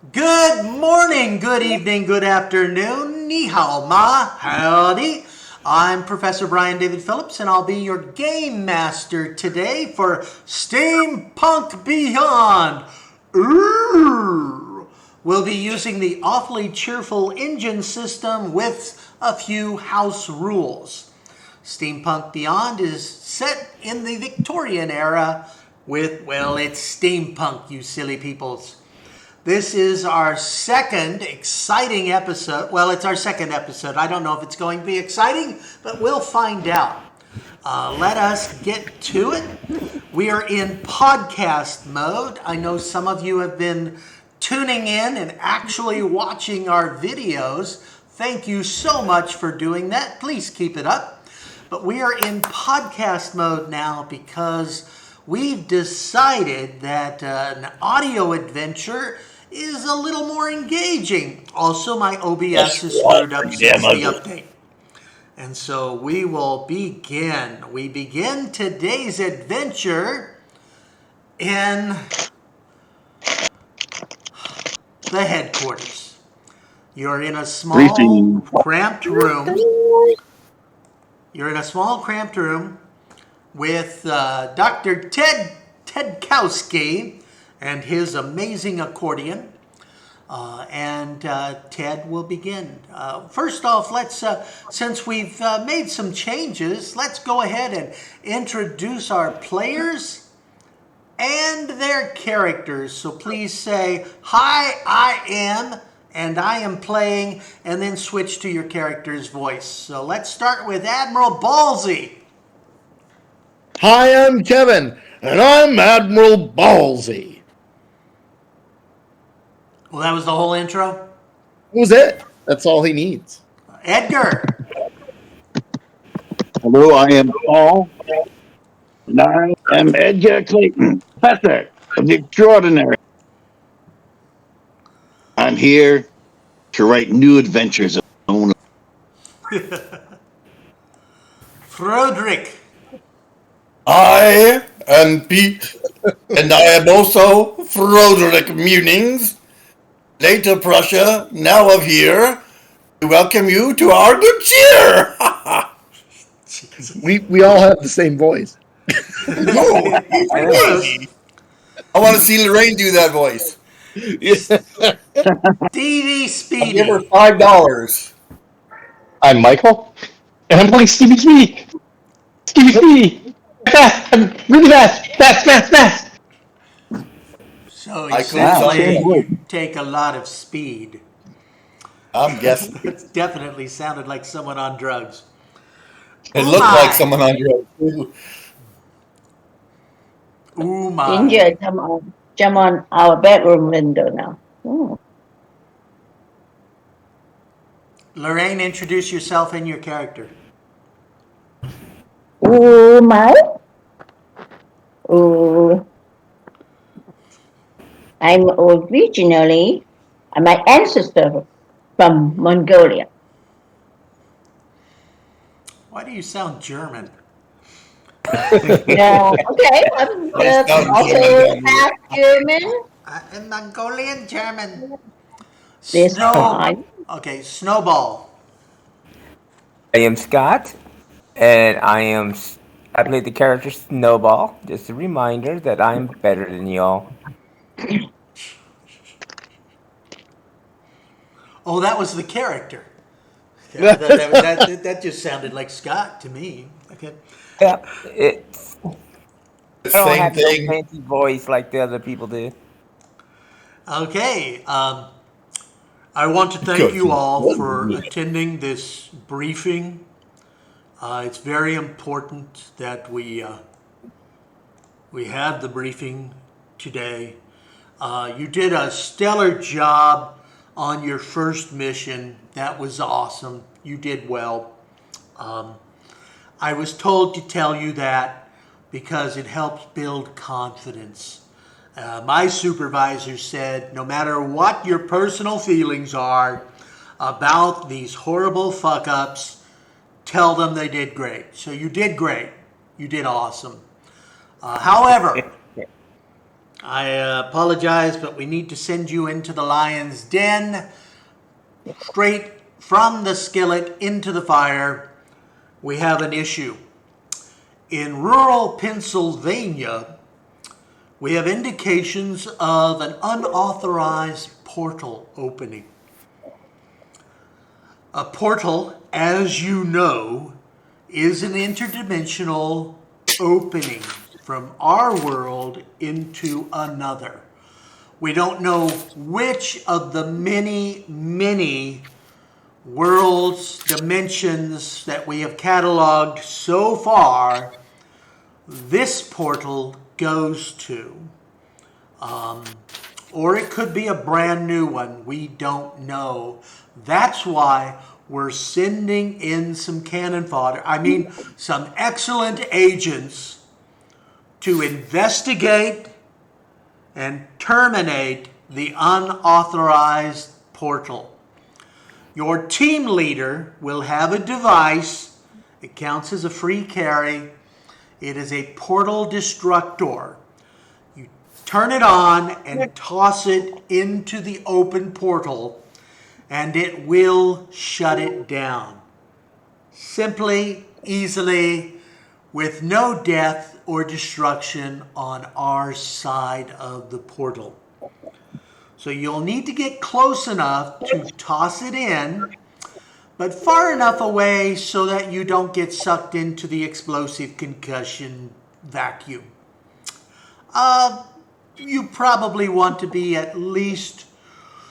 Good morning, good evening, good afternoon, ni hao ma, howdy. I'm Professor Brian David Phillips, and I'll be your game master today for Steampunk Beyond. We'll be using the Awfully Cheerful Engine system with a few house rules. Steampunk Beyond is set in the Victorian era with, well, it's steampunk, you silly peoples. This is our second exciting episode. Well, it's our second episode. I don't know if it's going to be exciting, but we'll find out. Let us get to it. We are in podcast mode. I know some of you have been tuning in and actually watching our videos. Thank you so much for doing that. Please keep it up. But we are in podcast mode now because we've decided that an audio adventure is a little more engaging. Also, my OBS is screwed up since the update. And so we will begin. We begin today's adventure in the headquarters. You're in a small, cramped room. You're in a small, cramped room with Dr. Ted Tedkowski and his amazing accordion. Ted will begin. First off, let's since we've made some changes, let's go ahead and introduce our players and their characters. So please say, "Hi, I am," and "I am playing," and then switch to your character's voice. So let's start with Admiral Ballsy. Hi, I'm Kevin, and I'm Admiral Ballsy. Well, that was the whole intro? That was it. That's all he needs. Edgar. Hello, I am Paul, and I am Edgar Clayton, Professor of the Extraordinary. I'm here to write new adventures of my own. Froderick. I am Pete, and I am also Froderick Munings, later Prussia, now of here, to welcome you to our good cheer. We all have the same voice. I want to see Lorraine do that voice. Stevie I'll Speedy. give her $5. I'm Michael, and I'm playing Stevie Speedy. Stevie Speedy! Fast! I'm really fast! So I essentially, couldn't you take a lot of speed. I'm guessing. It definitely sounded like someone on drugs. It looked like someone on drugs. Ooh my. Ginger, jump on our bedroom window now. Oh. Lorraine, introduce yourself and your character. Ooh, my. Ooh. I'm originally, my ancestor from Mongolia. Why do you sound German? Yeah, okay, I'm also half German. I'm Mongolian German. This time. Okay, Snowball. I am Scott, and I played the character Snowball. Just a reminder that I'm better than y'all. Oh, that was the character. That just sounded like Scott to me. Okay. Yeah, it's I don't Same have thing. no fancy voice like the other people do. Okay. I want to thank you all for attending this briefing. It's very important that we have the briefing today. You did a stellar job on your first mission. That was awesome. You did well. I was told to tell you that because it helps build confidence. My supervisor said, no matter what your personal feelings are about these horrible fuck-ups, tell them they did great. So you did great. You did awesome. However, I apologize, but we need to send you into the lion's den, straight from the skillet into the fire. We have an issue. In rural Pennsylvania, we have indications of an unauthorized portal opening. A portal, as you know, is an interdimensional opening from our world into another. We don't know which of the many, many worlds, dimensions that we have cataloged so far this portal goes to. Or it could be a brand new one. We don't know. That's why we're sending in some cannon fodder. I mean, some excellent agents to investigate and terminate the unauthorized portal. Your team leader will have a device. It counts as a free carry. It is a portal destructor. You turn it on and toss it into the open portal, and it will shut it down. Simply, easily, with no death or destruction on our side of the portal. So you'll need to get close enough to toss it in, but far enough away so that you don't get sucked into the explosive concussion vacuum. You probably want to be at least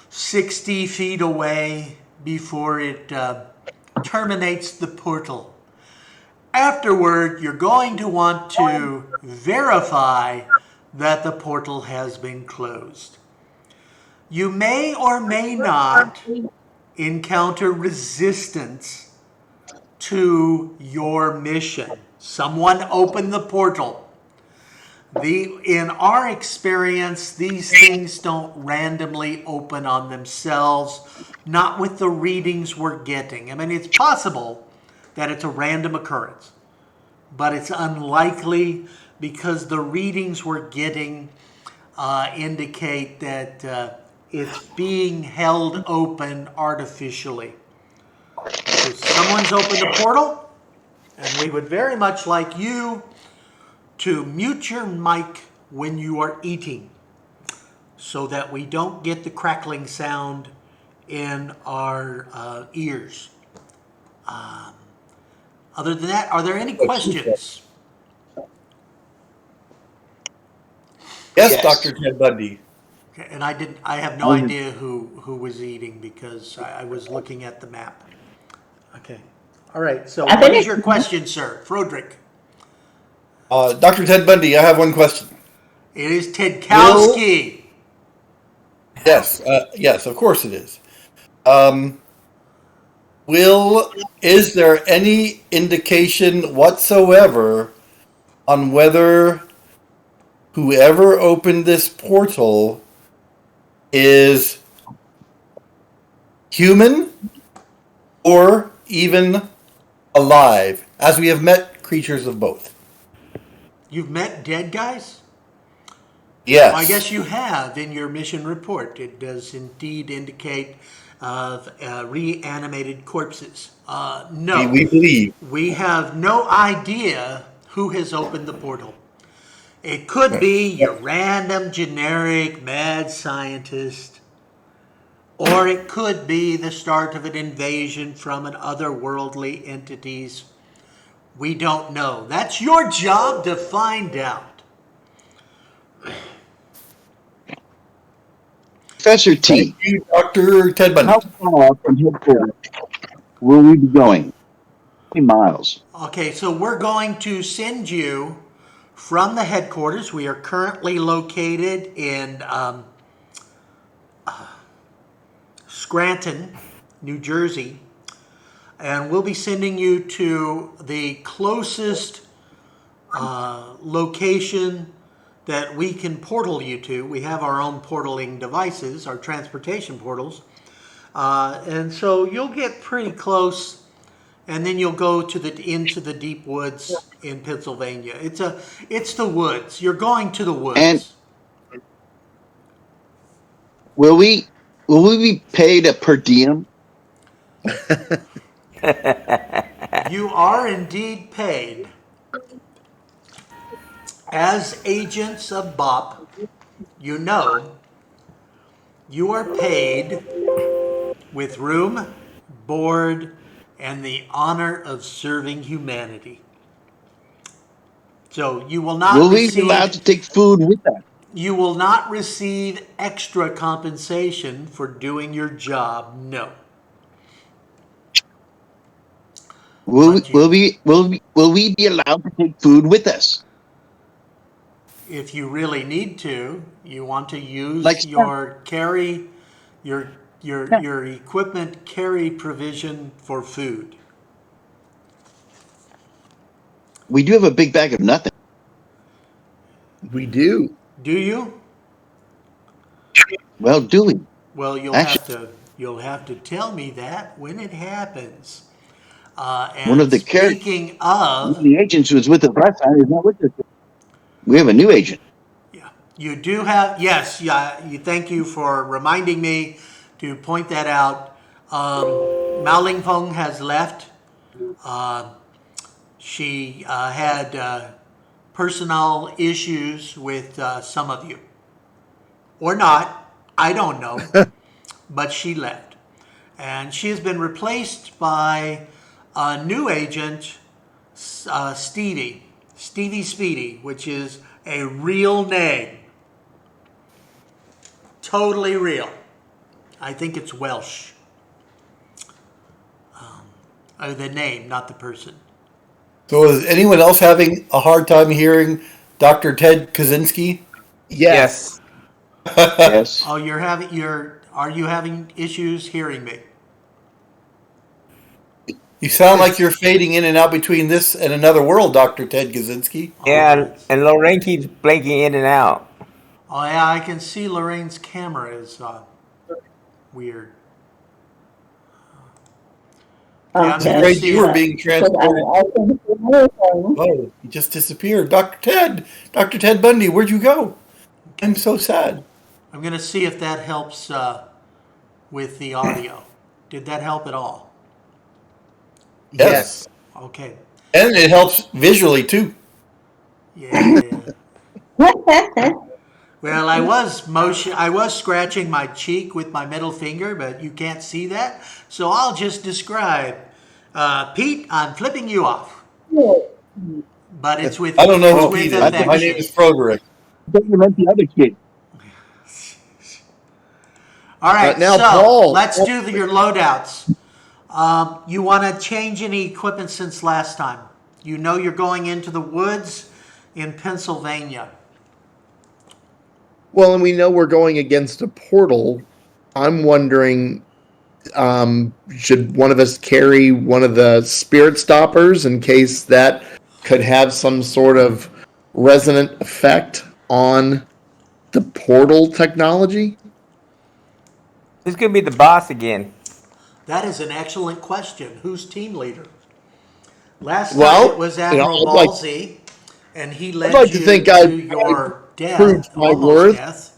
60 feet away before it terminates the portal. Afterward, you're going to want to verify that the portal has been closed. You may or may not encounter resistance to your mission. Someone opened the portal. In our experience, these things don't randomly open on themselves, not with the readings we're getting. I mean, it's possible that it's a random occurrence, but it's unlikely because the readings we're getting indicate that it's being held open artificially. So someone's opened a portal, and we would very much like you to mute your mic when you are eating so that we don't get the crackling sound in our ears. Other than that, are there any questions? Yes, Dr. Ted Bundy. Okay, and I have no idea who was eating because I was looking at the map. Okay. All right. So what is your question, sir? Froderick. Dr. Ted Bundy, I have one question. It is Tedkowski. Yes, yes, of course it is. Is there any indication whatsoever on whether whoever opened this portal is human or even alive, as we have met creatures of both? You've met dead guys? Yes. Well, I guess you have in your mission report. It does indeed indicate reanimated corpses. No. We believe. We have no idea who has opened the portal. It could be your random, generic, mad scientist, or it could be the start of an invasion from an otherworldly entities. We don't know. That's your job to find out. Professor T. Thank you, Dr. Ted Bundy. How far from headquarters will we be going? How many miles? Okay, so we're going to send you from the headquarters. We are currently located in Scranton, New Jersey, and we'll be sending you to the closest location that we can portal you to. We have our own portaling devices, our transportation portals, and so you'll get pretty close, and then you'll go to into the deep woods in Pennsylvania. It's the woods. You're going to the woods. Will we be paid a per diem? You are indeed paid. As agents of BOP, you know you are paid with room, board, and the honor of serving humanity. So you will not Will we be allowed to take food with us? you will not receive extra compensation for doing your job. No. Will But you, we be allowed to take food with us? if you really need to, you want to Like use snack- your carry, your equipment carry provision for food. we do have a big bag of nothing. We do. Do you? Well, do we? Well, Actually, you'll have to tell me that when it happens. one of And the speaking one of of, the agents who was with us last time is not with us. We have a new agent. yeah, you do have, yes, yeah. Thank you for reminding me to point that out. Mao Ling Feng has left. She had personal issues with some of you, or not. I don't know, but she left, and she has been replaced by a new agent, Stevie Speedy, which is a real name, totally real. I think it's Welsh. The name, not the person. So is anyone else having a hard time hearing Dr. Ted Kaczynski? Yes. Yes. Oh, are you having issues hearing me? You sound like you're fading in and out between this and another world, Dr. Ted Kaczynski. Yeah, and Lorraine keeps blinking in and out. Oh yeah, I can see Lorraine's camera is weird. Yeah, I'm Okay. gonna Afraid see you were if- being Because transported. I can see everything. Oh, he just disappeared. Dr. Ted Bundy, where'd you go? I'm so sad. I'm gonna see if that helps with the audio. Did that help at all? Yes. Okay. And it helps visually too. Yeah. Well, I was scratching my cheek with my middle finger, but you can't see that. So I'll just describe. Pete, I'm flipping you off. But it's with I don't know it's who with Pete is. affection. My name is Froderick. I thought you meant the other kid. All right, Now, so Paul- let's do your loadouts. You want to change any equipment since last time? You know you're going into the woods in Pennsylvania. Well, and we know we're going against a portal. I'm wondering, should one of us carry one of the spirit stoppers in case that could have some sort of resonant effect on the portal technology? Who's gonna be the boss again? That is an excellent question. Who's team leader? Last Well, time it was you know, Admiral I'd like- Ballsy, and he led like to you think to I your proved death, my almost worth. death.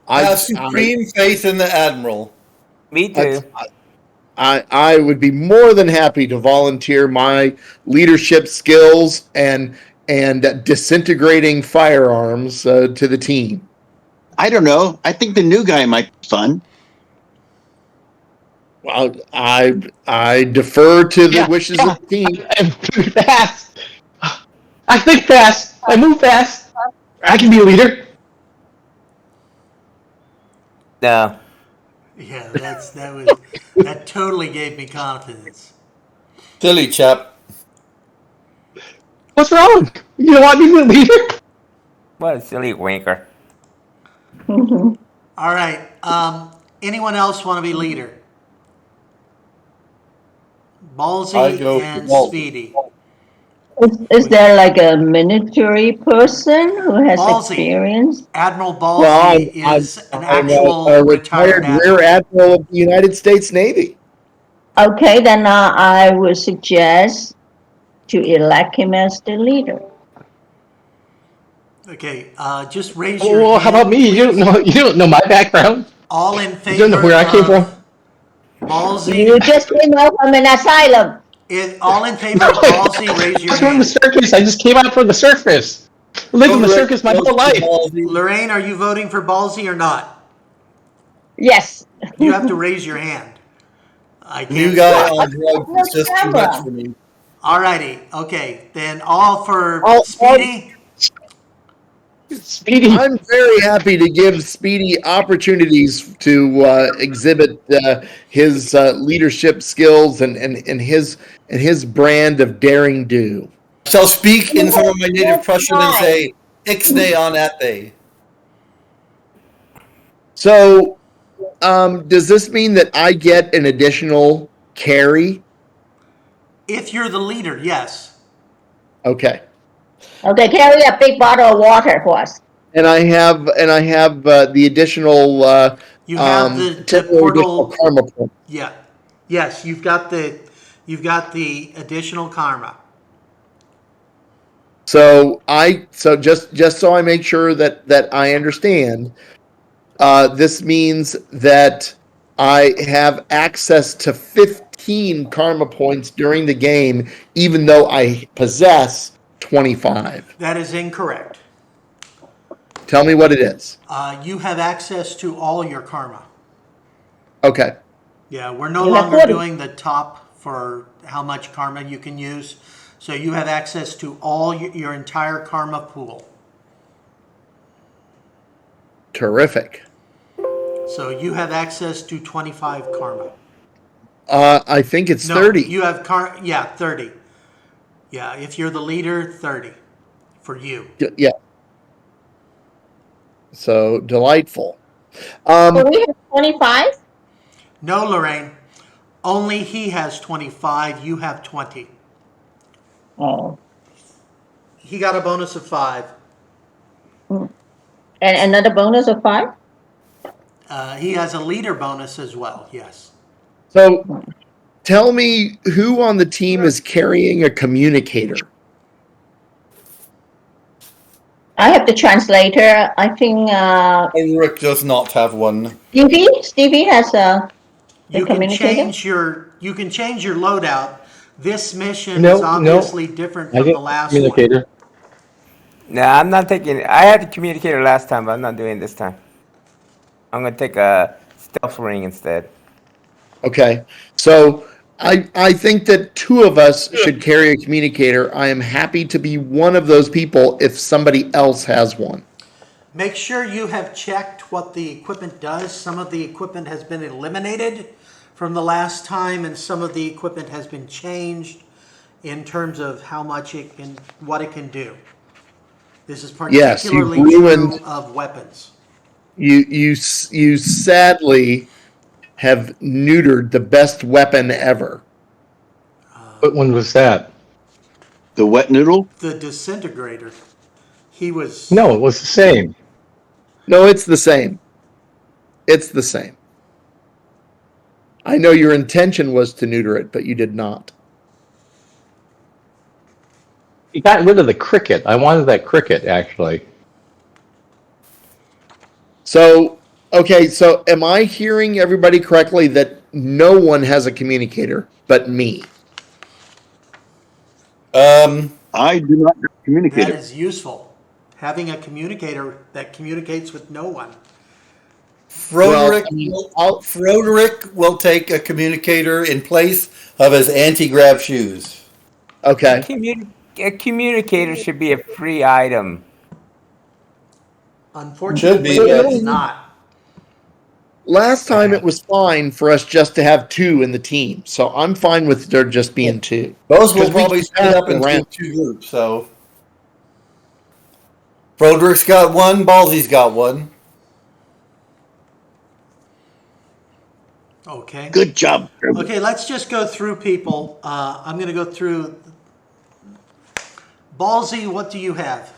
I have supreme faith in the Admiral. Me too. I would be more than happy to volunteer my leadership skills and disintegrating firearms to the team. I don't know. I think the new guy might be fun. Well, I defer to the wishes of the team. I'm fast. I think fast. I move fast. I can be a leader. No. Yeah, that totally gave me confidence. Silly chap. What's wrong? You don't want me to be a leader? What a silly wanker. All right. Anyone else want to be leader? I Ballsy go and for Ballsy. Speedy. Is there like a military person who has Ballsy. experience? Admiral Ballsy Well, is an I'm actual a retired retired Rear Admiral of the United States Navy. Okay, then I would suggest to elect him as the leader. Okay, just raise your Well, how hand. about me? You don't know my background. All in You favor don't know where I came from. You Ballsy. just came out from an asylum. All in favor of Ballsy, raise your I'm from the hand. circus. I just came out from the circus. I lived in the Roderick circus my goes whole to life. Ballsy. Lorraine, are you voting for Ballsy or not? Yes. You have to raise your hand. I New can't. guy on drugs No is just too camera. much for me. All righty. Okay, then all for All- Speedy. Speedy. I'm very happy to give Speedy opportunities to exhibit his leadership skills and his brand of daring do. I shall speak in some of my native Prussian and say, Ixnay on that day. So, does this mean that I get an additional carry? If you're the leader, yes. Okay, Okay, carry a big bottle of water for us. and I have the additional You have the temporary portal. additional karma point. Yeah. Yes, you've got the additional karma. So just so I make sure that I understand, this means that I have access to 15 karma points during the game, even though I possess 25. That is incorrect. Tell me what it is. You have access to all your karma. Okay. Yeah, we're no You have longer 40. doing the top for how much karma you can use. So you have access to all your entire karma pool. Terrific. So you have access to 25 karma. I think it's No, 30. you have 30. Yeah, if you're the leader, 30 for you. Yeah. So delightful. So we have 25? No, Lorraine. Only he has 25. You have 20. Oh. He got a bonus of 5. And another bonus of 5? He has a leader bonus as well. Yes. So tell me who on the team is carrying a communicator? I have the translator. I think Ulrich does not have one. Stevie has the You can communicator. change your loadout. This mission No, is no. obviously different I from get the last communicator. one. Nah, I'm not taking. I had the communicator last time, but I'm not doing it this time. I'm gonna take a stealth ring instead. Okay. So I think that 2 of us should carry a communicator. I am happy to be one of those people if somebody else has one. Make sure you have checked what the equipment does. Some of the equipment has been eliminated from the last time, and some of the equipment has been changed in terms of how much it can, what it can do. This is Yes, you've particularly ruined- true of weapons. You sadly have neutered the best weapon ever. What one was that? The wet noodle? The disintegrator. He was. No, it was the same. No, it's the same. It's the same. I know your intention was to neuter it, but you did not. He got rid of the cricket. I wanted that cricket, actually. So, okay, so am I hearing everybody correctly that no one has a communicator but me? I do not have a That communicator. is useful. Having a communicator that communicates with no one. Froderick, I'll- Froderick will take a communicator in place of his anti-grav shoes. Okay. A communicator should be a free item. Unfortunately, Should be, but- it's not. Last time it was fine for us just to have 2 in the team, so I'm fine with there just being 2. Those will Because we probably can split up pass into around. 2 groups, so. Froderick's got one, Ballsy's got one. Okay. Good job. Okay, let's just go through people. I'm going to go through. Ballsy, what do you have?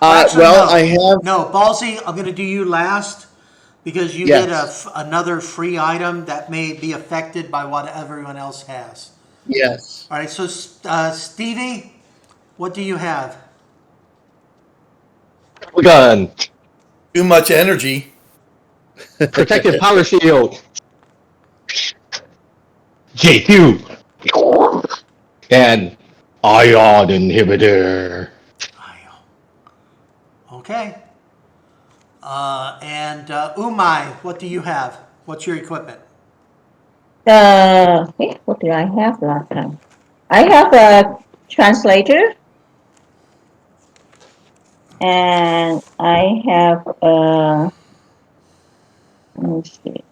Actually, Well, no. I have. No, Ballsy, I'm going to do you last because you Yes. get another free item that may be affected by what everyone else has. Yes. All right, so Stevie, what do you have? Gun. Too much energy. Protective power shield. J2. And ion inhibitor. Okay. And Umai, what do you have? What's your equipment? What did I have last time? I have a translator, and I have let me see.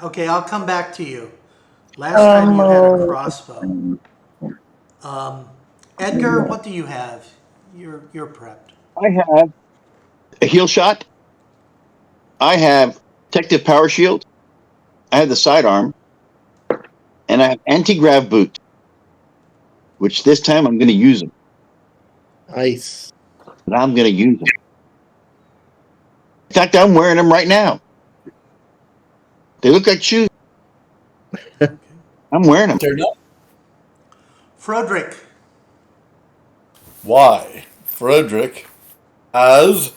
Okay, I'll come back to you. Last time you had a crossbow. Edgar, what do you have? You're prepped. I have a heal shot. I have protective power shield. I have the sidearm. And I have anti-grav boot, which this time I'm going to use them. Nice. And I'm going to use them. In fact, I'm wearing them right now. They look like shoes. I'm wearing them. They're not. Frederick. Why? Frederick has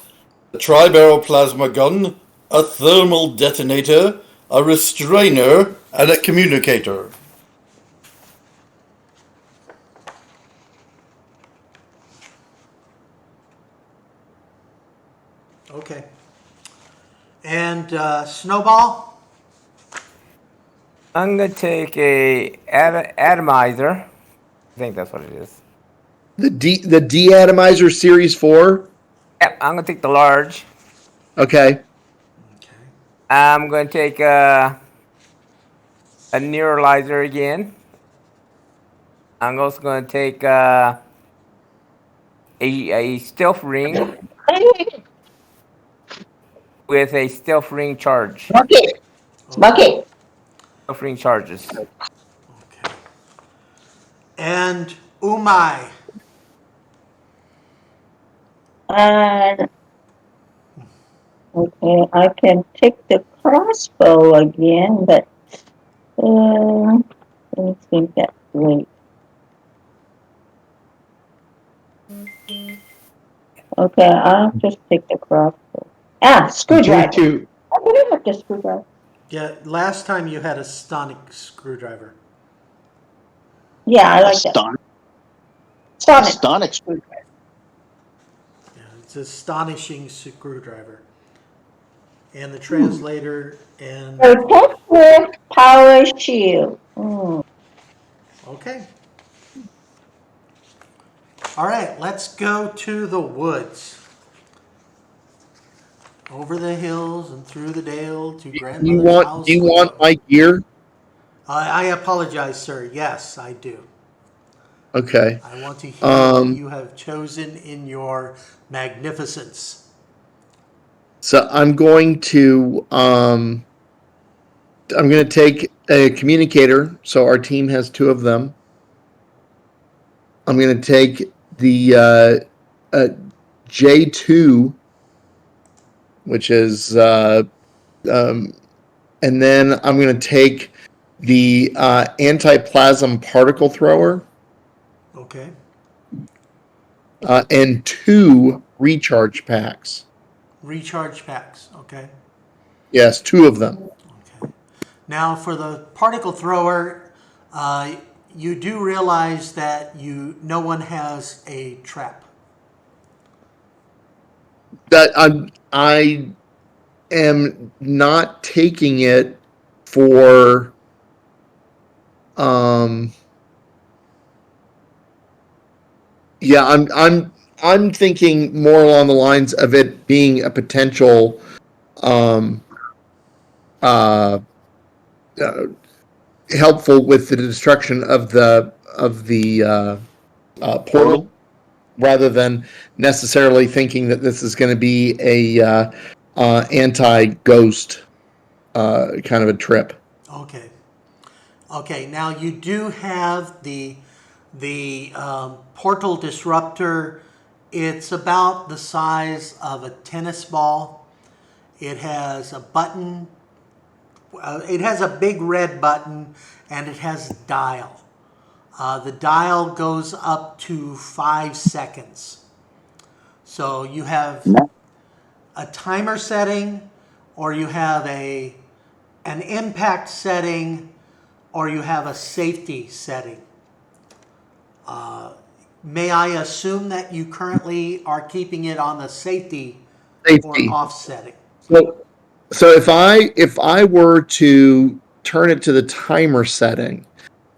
a tri-barrel plasma gun, a thermal detonator, a restrainer, and a communicator. Okay. And Snowball? I'm gonna take a atomizer. I think that's what it is. The deatomizer series 4. Yep, I'm gonna take the large. Okay. I'm gonna take a neuralizer again. I'm also gonna take a stealth ring with a stealth ring charge. Bucket. Stealth ring charges. Okay. And Umai. Okay, I can take the crossbow again, but I think that's great. Okay, I'll just take the crossbow. Screwdriver. J2. I could have the screwdriver. Yeah, last time you had a sonic screwdriver. Yeah, I like that. Sonic. Stonic screwdriver. Yeah, it's astonishing screwdriver. And the translator and... Protective power shield. Okay. All right, let's go to the woods. Over the hills and through the dale to grandmother's house. Do you want my gear? I apologize, sir. Yes, I do. Okay. I want to hear what you have chosen in your magnificence. So I'm going to take a communicator. So our team has 2 of them. I'm going to take the J2, which is and then I'm going to take the anti-plasm particle thrower. Okay. And 2 recharge packs. Recharge packs. Okay. Yes, 2 of them. Okay. Now for the particle thrower, you do realize that no one has a trap. That I am not taking it for I'm thinking more along the lines of it being a potential helpful with the destruction of the portal, rather than necessarily thinking that this is going to be a anti-ghost kind of a trip. Okay. Okay. Now you do have the portal disruptor. It's about the size of a tennis ball. It has a button it has a big red button and it has a dial. The dial goes up to 5 seconds. So you have a timer setting, or you have an impact setting, or you have a safety setting. May I assume that you currently are keeping it on the safety or off setting? So if I were to turn it to the timer setting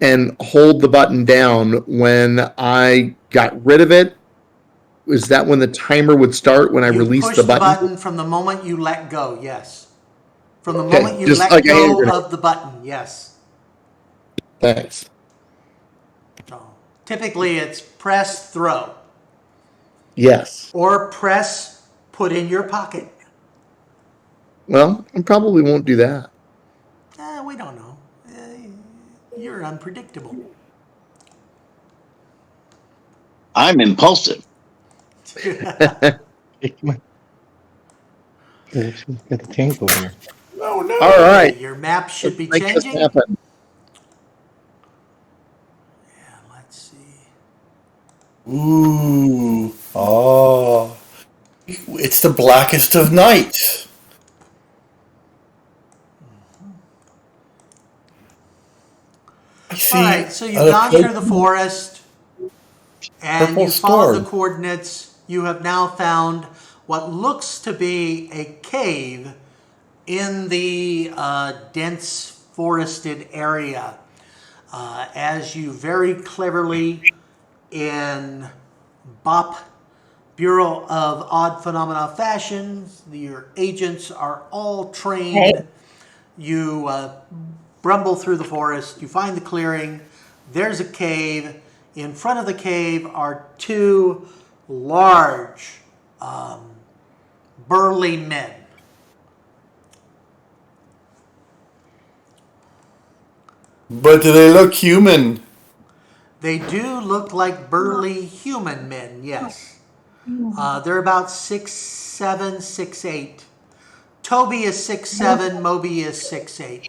and hold the button down when I got rid of it, is that when the timer would start when I release push the button? from the moment you let go, yes. From the Okay, moment you just let like a hand go grenade. of the button, yes. Thanks. So, typically it's press, throw. Yes. Or press, put in your pocket. Well, I probably won't do that. We don't know. You're unpredictable. I'm impulsive. Hey, come on. Got the tank over here. Oh no! All right. Your map should be Let's make this changing. happen. Yeah, let's see. Ooh. Oh. It's the blackest of nights. I see. All right, so you've gone through the forest and Purple you followed the storm. coordinates. You have now found what looks to be a cave in the dense forested area. As you very cleverly in BOP, Bureau of Odd Phenomena fashion, your agents are all trained. Hey. You rumble through the forest, you find the clearing, there's a cave. In front of the cave are two large, burly men. But do they look human? They do look like burly human men, yes. They're about 6'7", 6'8". Toby is 6'7", Moby is 6'8".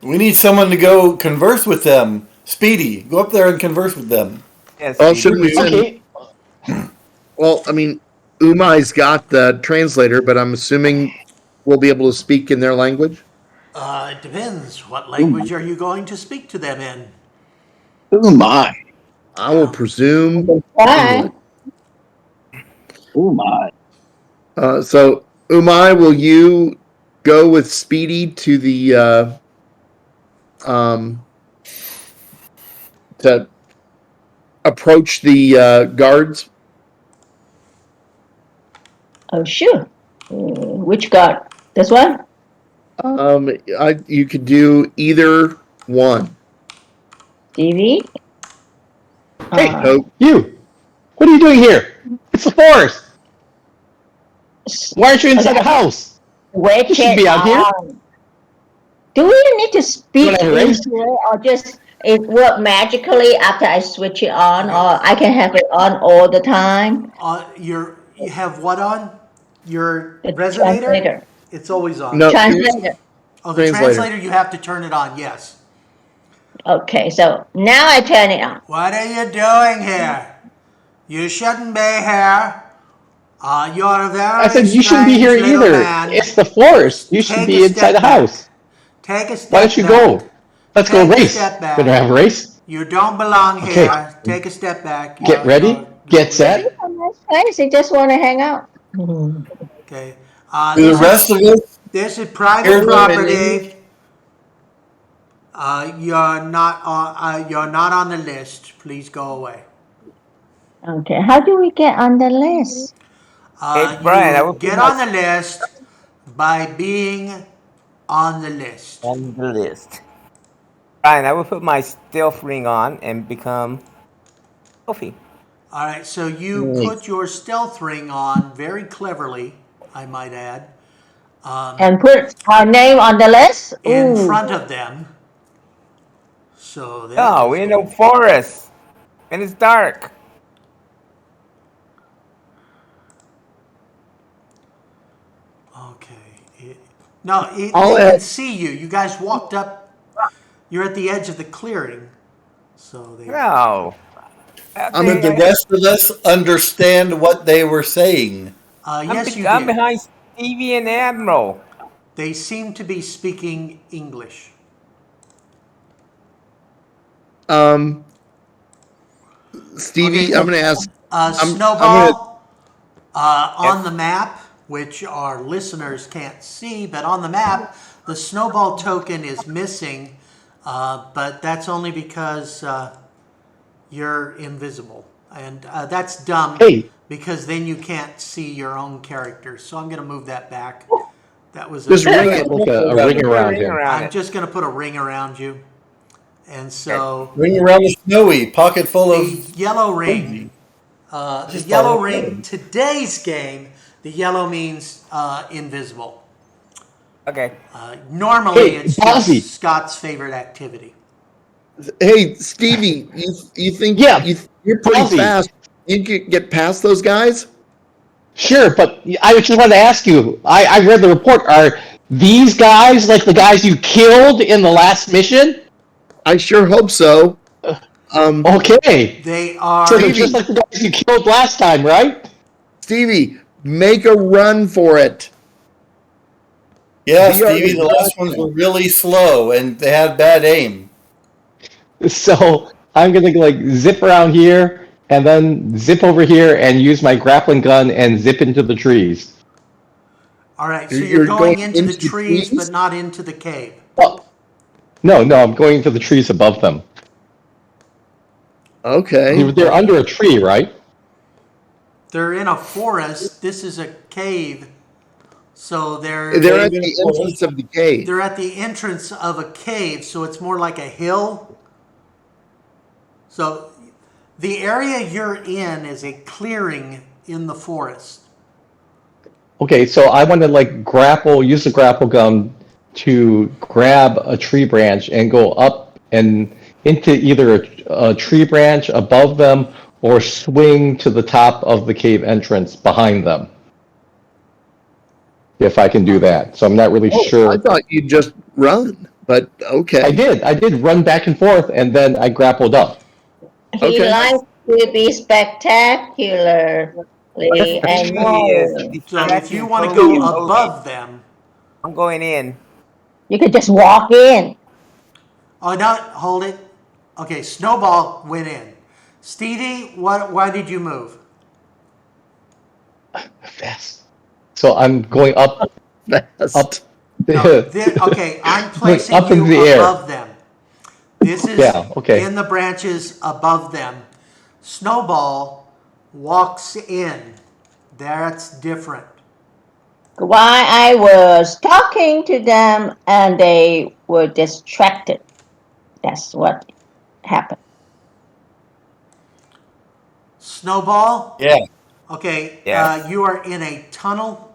We need someone to go converse with them. Speedy, go up there and converse with them. Yes, Well, Speedy. shouldn't we send? Okay. Well, I mean, Umai's got the translator, but I'm assuming we'll be able to speak in their language. It depends. What language are you going to speak to them in? Who am I? I will presume Bye. English. Who am I? So, Umai, will you go with Speedy to the to approach the guards? Oh, sure. Which guard? This one? You could do either one. Stevie? Hey, So, you. What are you doing here? It's the forest. Why aren't you inside the house? Wait You should it be out here. on. Do we need to speak wanna have a in race? here, or just it work magically after I switch it on, or I can have it on all the time? You have what on? Your The resonator? translator. It's always on. no, Translator. Oh, the translator. translator, you have to turn it on, yes. Okay, so now I turn it on. What are you doing here? You shouldn't be here. You're a very I said you shouldn't be strange here little either. man. It's the forest. You should Take be a inside step the back. house. Take a step Why don't you back. go? Let's go Take a race. step back. Gonna have a race? You don't belong Okay. here. Take a step back. Get ready. Get set. Oh, that's nice. They just want to hang out. Okay. Do the rest of us This is private hear them property. You're not on the list. Please go away. Okay, how do we get on the list? Hey, Brian, I You will put get my on the list by being on the list. on the list. Brian, I will put my stealth ring on and become stealthy. All right, so you put your stealth ring on very cleverly, I might add, And put our name on the list? in Ooh. front of them. So that No, is we're in the forest. And it's dark. okay. No, I'll they add- can see you. You guys walked up. You're at the edge of the clearing. So they. No. Did the rest of us understand what they were saying? Yes, you I'm did. behind Stevie and Admiral. They seem to be speaking English. Stevie, Okay. I'm going to ask. Snowball, on the map, which our listeners can't see, but on the map, the snowball token is missing, but that's only because you're invisible. And that's dumb Hey. because then you can't see your own character. So I'm going to move that back. That was Just ring it. Like a ring around him. I'm just going to put a ring around you. And so Ring around the snowy, pocket full the of. yellow ring, today's game, the yellow means invisible. Okay. Normally, Hey, it's Ballsy. just Scott's favorite activity. Hey, Stevie, you think Yeah, you're pretty Ballsy. fast? You could get past those guys? Sure, but I just wanted to ask you. I read the report. Are these guys like the guys you killed in the last mission? I sure hope so. Okay. They are. So they're just like the guys you killed last time, right? Stevie, make a run for it. Yeah, We are Stevie, the last ones were really slow and they had bad aim. So I'm gonna like zip around here and then zip over here and use my grappling gun and zip into the trees. All right, so You're you're going going into the into the trees, trees? but not into the cave. Oh, no, I'm going into the trees above them. Okay. They're under a tree, right? They're in a forest. This is a cave. So They're at the entrance of the cave. they're at the entrance of a cave, so it's more like a hill. So the area you're in is a clearing in the forest. Okay, so I want to like use the grapple gun to grab a tree branch and go up and into either a tree branch above them or swing to the top of the cave entrance behind them. If I can do that. So I'm not really sure. I thought you'd just run, but okay. I did run back and forth and then I grappled up. He Okay. likes to be spectacular. I know. So if you want to go above them, I'm going in. You could just walk in. oh no, hold it. Okay, Snowball went in. Stevie, why did you move? Fast. So I'm going up. Fast. Okay, I'm placing Up in you the air. above them. This is Yeah, okay. in the branches above them. Snowball walks in. That's different. While I was talking to them and they were distracted. That's what happened. Snowball? Yeah. Okay, Yeah. you are in a tunnel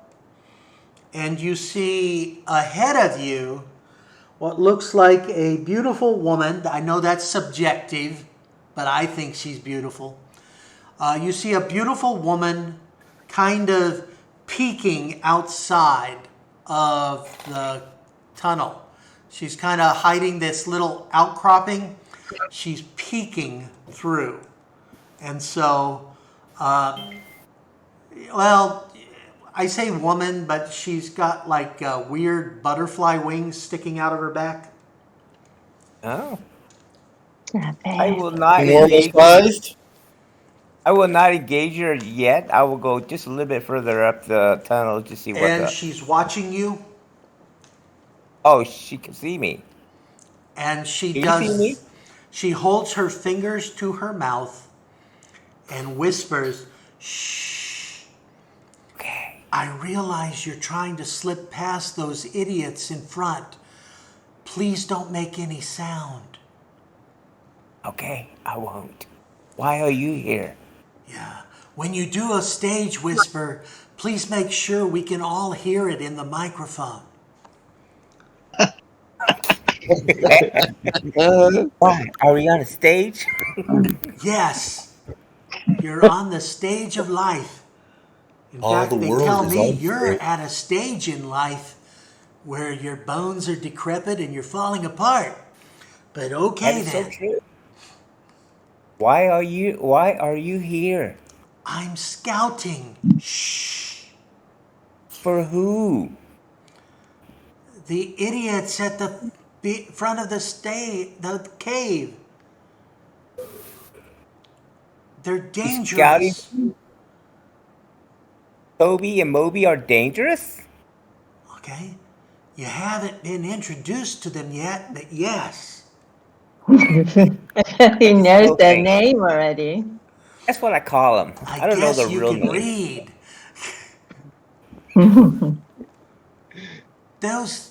and you see ahead of you what looks like a beautiful woman. I know that's subjective, but I think she's beautiful. You see a beautiful woman kind of peeking outside of the tunnel. She's kind of hiding this little outcropping. She's peeking through. And so, well, I say woman, but she's got like weird butterfly wings sticking out of her back. Oh. Not I bad. will not Normal engage. sized? I will not engage her yet. I will go just a little bit further up the tunnel to see what And the. she's watching you, Oh, she can see me. and she Can you see me? she holds her fingers to her mouth and whispers, "Shh. Okay. I realize you're trying to slip past those idiots in front. Please don't make any sound." Okay, I won't. Why are you here? Yeah. When you do a stage whisper, please make sure we can all hear it in the microphone. Why? Are we on a stage? Yes. You're on the stage of life. In All fact, the they world tell is me on you're stage. at a stage in life where your bones are decrepit and you're falling apart. But okay That is so then. true. Why are you here? I'm scouting. Shh. For who? The idiots at the front of the cave. They're Scouting. dangerous. Toby and Moby are dangerous? Okay? You haven't been introduced to them yet, but yes. He knows their Okay. name already. That's what I call them. I don't know guess their you real can name. read. Those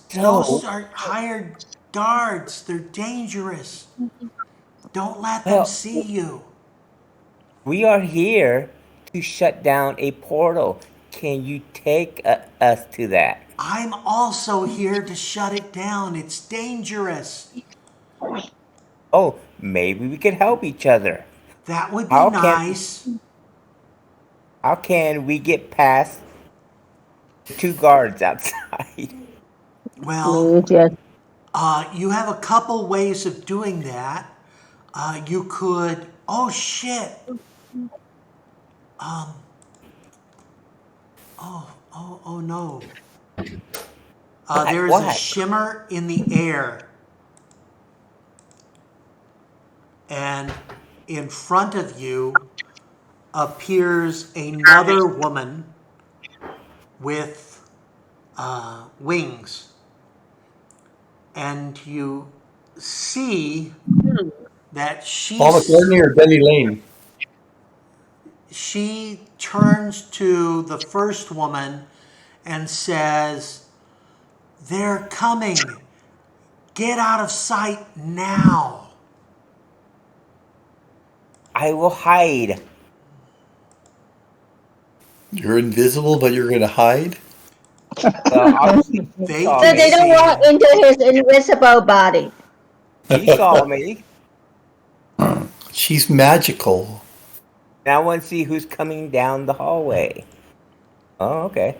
are hired guards. They're dangerous. Don't let them see you. We are here to shut down a portal. Can you take us to that? I'm also here to shut it down. It's dangerous. Oh, maybe we could help each other. That would be How nice. How can we get past the two guards outside? Well, You just you have a couple ways of doing that. You could. Oh shit. Oh no. There is a What? shimmer in the air, and in front of you appears another woman with wings, and you see that Paul McCartney or Denny Lane? she turns to the first woman and says, "They're coming. Get out of sight now." I will hide. You're invisible, but you're going to hide? Obviously, They saw so me. they don't walk into his invisible body. He saw me. She's magical. Now I want to see who's coming down the hallway. Oh, okay.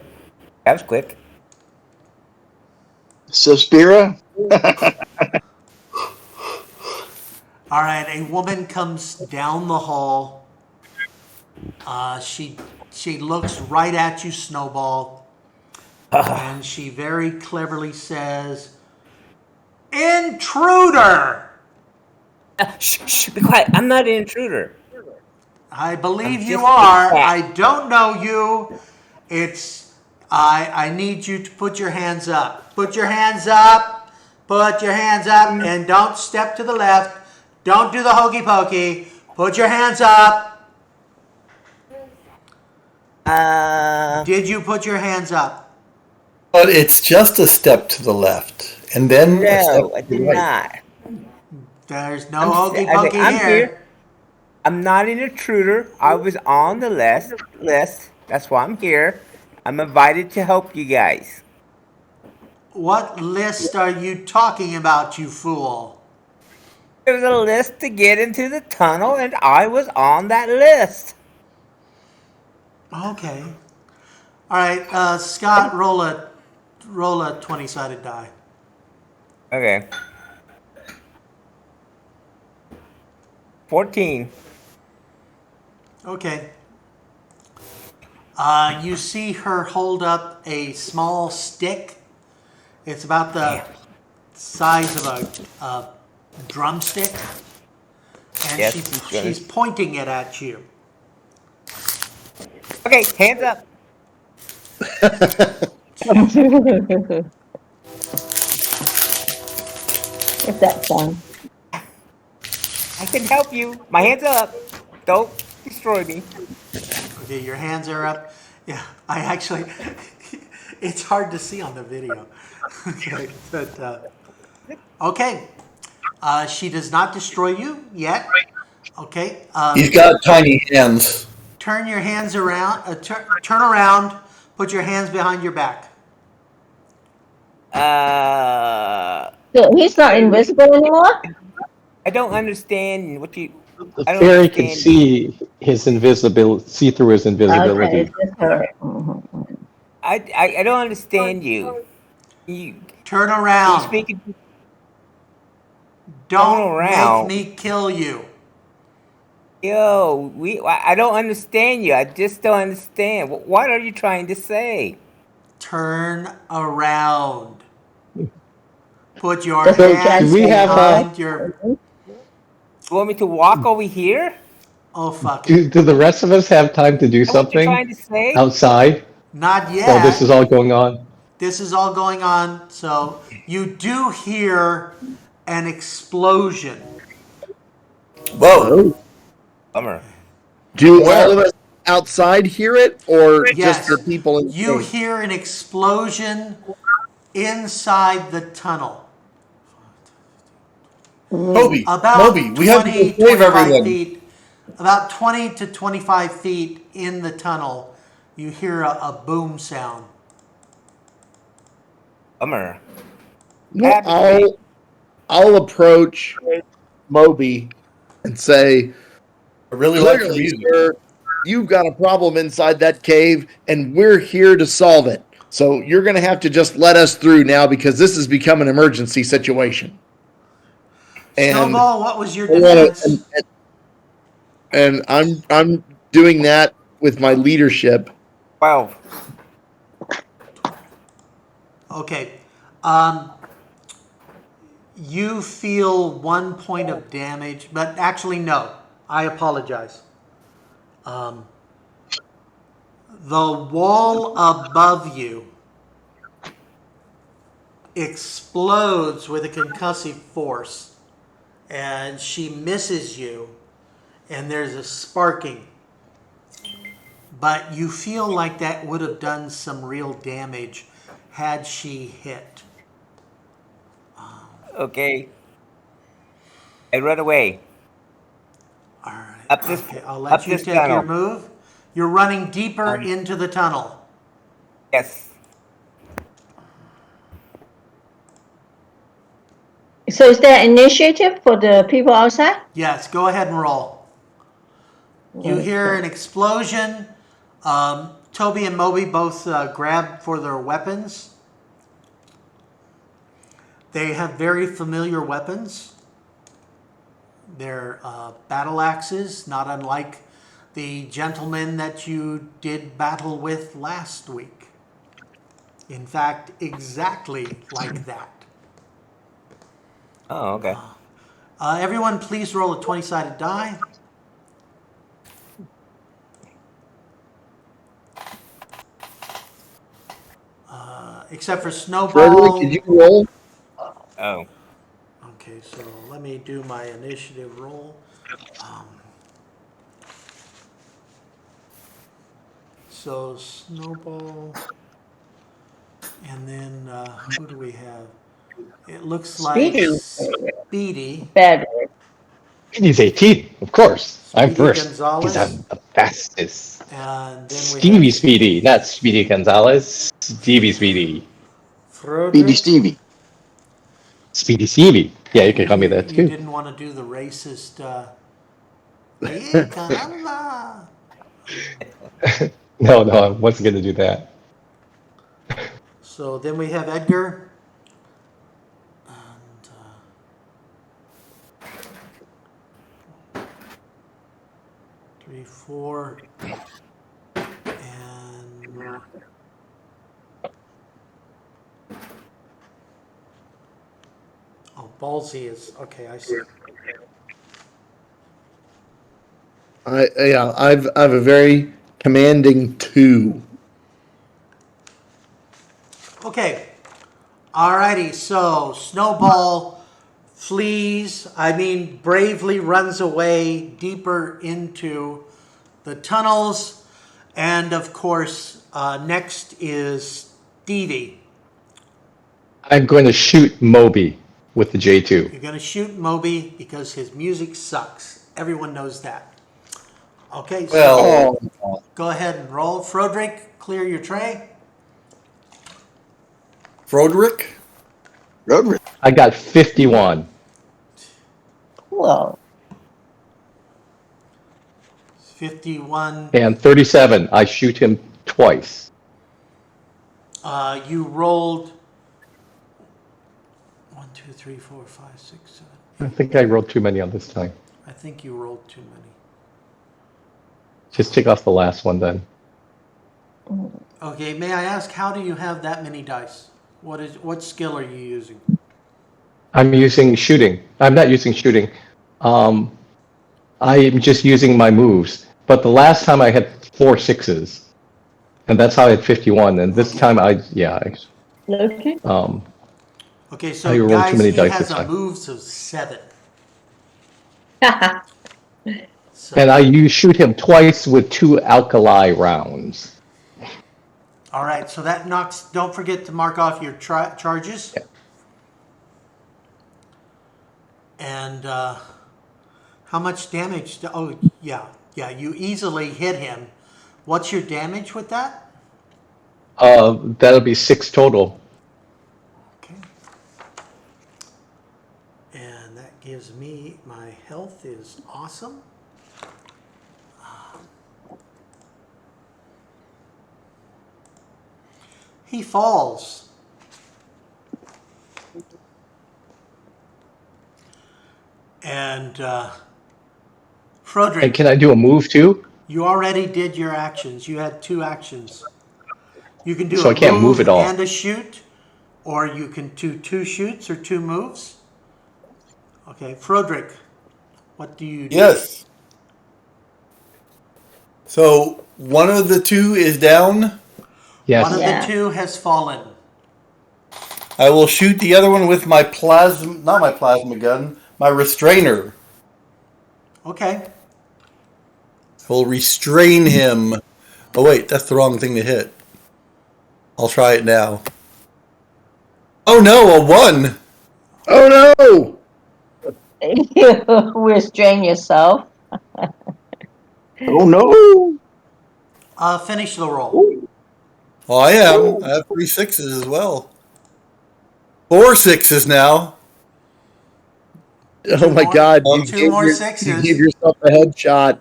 That was quick. Suspira? All right, a woman comes down the hall. She looks right at you, Snowball, and she very cleverly says, "Intruder!" Shh, be quiet. I'm not an intruder. I believe I'm you just are. a cat. I don't know you. I need you to put your hands up. Put your hands up. Put your hands up, and don't step to the left. Don't do the hokey pokey. Put your hands up. Did you put your hands up? But it's just a step to the left. And then a step No, I to the did right. not. There's no hokey pokey I'm here. here. I'm not an intruder. I was on the list. That's why I'm here. I'm invited to help you guys. What list are you talking about, you fool? There was a list to get into the tunnel, and I was on that list. Okay. All right, Scott, roll a 20-sided die. Okay. 14. Okay. You see her hold up a small stick. It's about the size of a drumstick, and Yes, she's pointing it at you. Okay, hands up. What's that sound? I can help you. My hands are up. Don't destroy me. Okay, your hands are up. Yeah, I actually, it's hard to see on the video. Okay, but okay. She does not destroy you yet. Okay. He's got tiny hands. Turn your hands around. Turn around. Put your hands behind your back. So he's not invisible anymore? I don't understand what you. The I don't fairy can understand. see his invisibility, see through his Okay, invisibility. it's just her. Mhm. I don't understand you. You Turn He's around. speaking. Don't around. make me kill you. Yo, I don't understand you. I just don't understand. What are you trying to say? Turn around. Put your Does it hands do we have, behind your... You want me to walk over here? Oh, fuck it. do the rest of us have time to do Is that what you're something trying to say? outside Not while this is yet. all going on? This is all going on. So you do hear an explosion. Whoa. Bummer. Do Where? all of us outside hear it, or Yes. just the people in You the hear an explosion inside the tunnel. Moby. About Moby, we have to 20, go save 25 everyone. feet. About 20 to 25 feet in the tunnel, you hear a boom sound. Bummer. Well, I'll approach Moby and say, I really like the clearly, music. sir, you've got a problem inside that cave, and we're here to solve it. So you're going to have to just let us through now because this has become an emergency situation. And Snowball, what was your I wanna- defense? and I'm doing that with my leadership. 12. Okay. You feel 1 point of damage, but actually, no. I apologize. The wall above you explodes with a concussive force, and she misses you, and there's a sparking. But you feel like that would have done some real damage had she hit. Okay. I run away. All right. Up this- Okay, I'll up let you this take your tunnel. move. You're running deeper into the tunnel. Yes. So is there initiative for the people outside? Yes, go ahead and roll. You hear an explosion. Toby and Moby both grab for their weapons. They have very familiar weapons. They're battle axes, not unlike the gentleman that you did battle with last week. In fact, exactly like that. Oh, okay. Everyone, please roll a 20-sided die. Except for Snowball. Frederick, did you roll? Oh. Okay, so let me do my initiative roll. So Snowball, and then who do we have? It looks like Speedy. Bad. He's 18, of course. I'm Speedy first. Gonzalez. Because I'm the fastest. And then we Stevie have Speedy, not Speedy Gonzalez. Stevie Speedy. Speedy Frederick. Stevie. Speedy Stevie. Yeah, you can call me that You too. didn't want to do the racist. "Yeah, caramba." No, I wasn't going to do that. So then we have Edgar. And 3, 4, and oh, Ballsy is okay. I see. I've a very commanding 2. Okay. Alrighty. So Snowball flees. Bravely runs away deeper into the tunnels, and of course, next is Stevie. I'm going to shoot Moby with the J2. You're going to shoot Moby because his music sucks. Everyone knows that. Okay, so Well, go ahead and roll. Frederick, clear your tray. Frederick? Road I got 51. Whoa. 51. And 37. I shoot him twice. You rolled 1, 2, 3, 4, 5, 6, 7. I think I rolled too many on this time. I think you rolled too many. Just take off the last one then. Okay, may I ask, how do you have that many dice? What skill are you using? I'm using shooting. I'm not using shooting. I'm just using my moves. But the last time I had 4 6s. And that's how I had 51. And this time Okay. Okay, I so rolled too guys, many he dice has this a time. moves of 7. So, And shoot him twice with 2 alkali rounds. all right, so that knocks. Don't forget to mark off your charges. Yeah. And how much damage? You easily hit him. What's your damage with that? That'll be 6 total. Okay. And that gives me, my health is awesome. He falls. And Frederick, And can I do a move too? you already did your actions. You had 2 actions. You can do So a I can't move at all. and a shoot, or you can do 2 shoots or 2 moves. Okay, Frederick, what do you do? Yes. So one of the 2 is down. Yes. One of Yeah. the 2 has fallen. I will shoot the other one with my not my plasma gun, my restrainer. Okay. I will restrain him. Oh wait, that's the wrong thing to hit. I'll try it now. Oh no, a 1. Oh no! You restrain yourself. Oh no! Finish the roll. Oh, I am. I have 3 6s as well. 4 6s now. Oh my more- God! two more You sixes. gave yourself a headshot.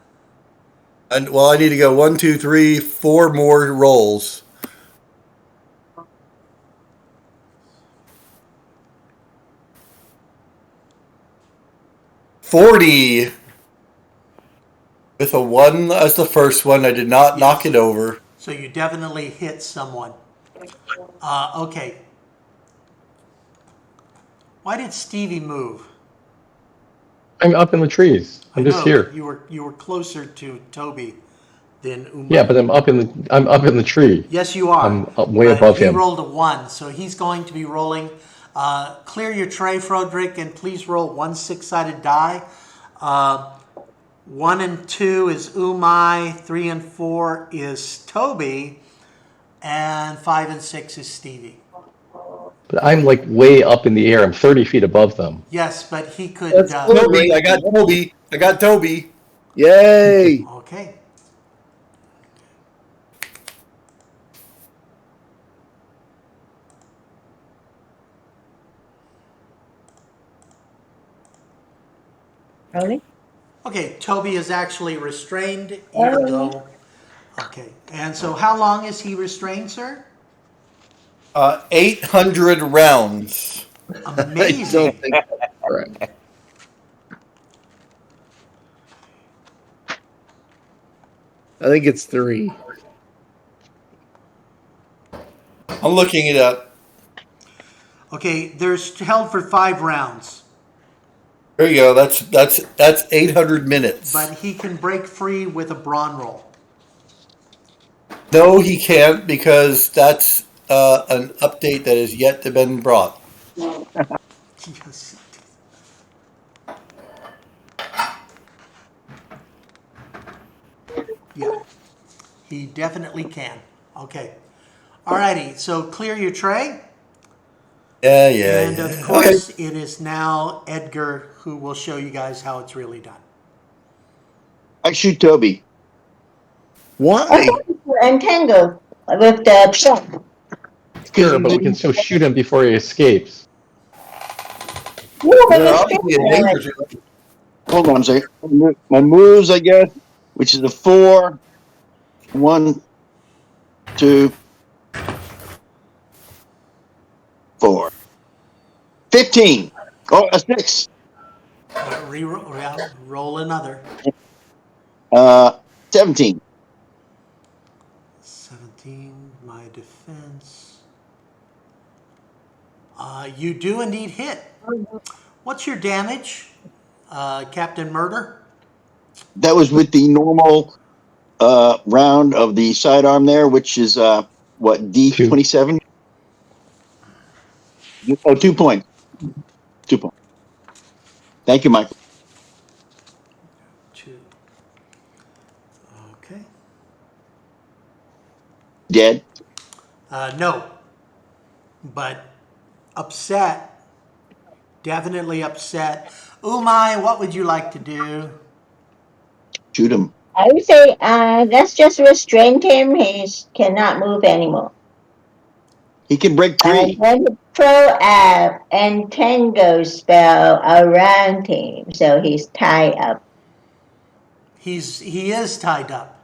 And well, I need to go 1, 2, 3, 4 more rolls. $40 with a 1 as the first one. I did not knock it over. So you definitely hit someone. Okay. Why did Stevie move? I'm up in the trees. I'm I just know, here. but you were closer to Toby than Uma. Yeah, but I'm up in the tree. Yes, you are. I'm way But above he him. rolled a 1, so he's going to be rolling. Clear your tray, Frederick, and please roll 1 6-sided die. 1 and 2 is Umai, 3 and 4 is Toby, and 5 and 6 is Stevie. But I'm like way up in the air. I'm 30 feet above them. Yes, but he could. That's cool. Toby, I got Toby. I got Toby. Yay! Okay. Really? Okay, Toby is actually restrained, even though. Okay, and so how long is he restrained, sir? 800 rounds. I Amazing. don't think that's correct. I think it's 3. I'm looking it up. Okay, there's held for 5 rounds, There you go. That's 800 minutes. but he can break free with a brawn roll. No, he can't because that's an update that is yet to been brought. Yes. Yeah, he definitely can. Okay. Alrighty, so clear your tray. Yeah, yeah. And of course, it is now Edgar who will show you guys how it's really done. I shoot Toby. Why? Entangled with the trunk. Sure, but we can still shoot him before he escapes. You They're can obviously in restrain danger. him. Hold on a second. My moves, I guess, which is a 4. 1, 2, 4. 15 15. Oh, a 6. Roll another. 17. 17, my defense. You do indeed hit. What's your damage, Captain Murder? That was with the normal round of the sidearm there, which is what, D27? Oh, 2 points. 2 points. Thank you, Michael. 2. Okay. Dead. No. But upset. Definitely upset. Umai, what would you like to do? Shoot him. I would say, let's just restrain him. He cannot move anymore. He can break And free. then throw an entangle spell around him, so he's tied up. He is tied up.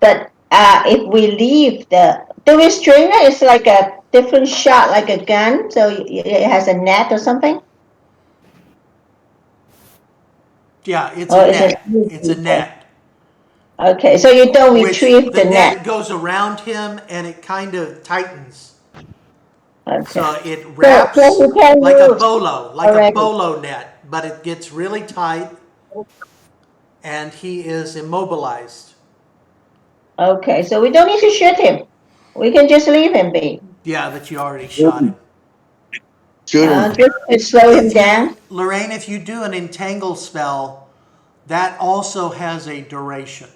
But if we leave the restrainer is like a different shot, like a gun, so it has a net or something. Yeah, it's Or a is it- net. It's a net. Okay, so you don't Which retrieve the the net net. goes around him and it kind of tightens. Okay. So it wraps so you can like a move bolo, net, but it gets really tight and he is immobilized. Okay, so we don't need to shoot him. We can just leave him be. Yeah, but you already shot him. Shoot him. Just to slow him down, Lorraine, if you do an entangle spell, that also has a duration.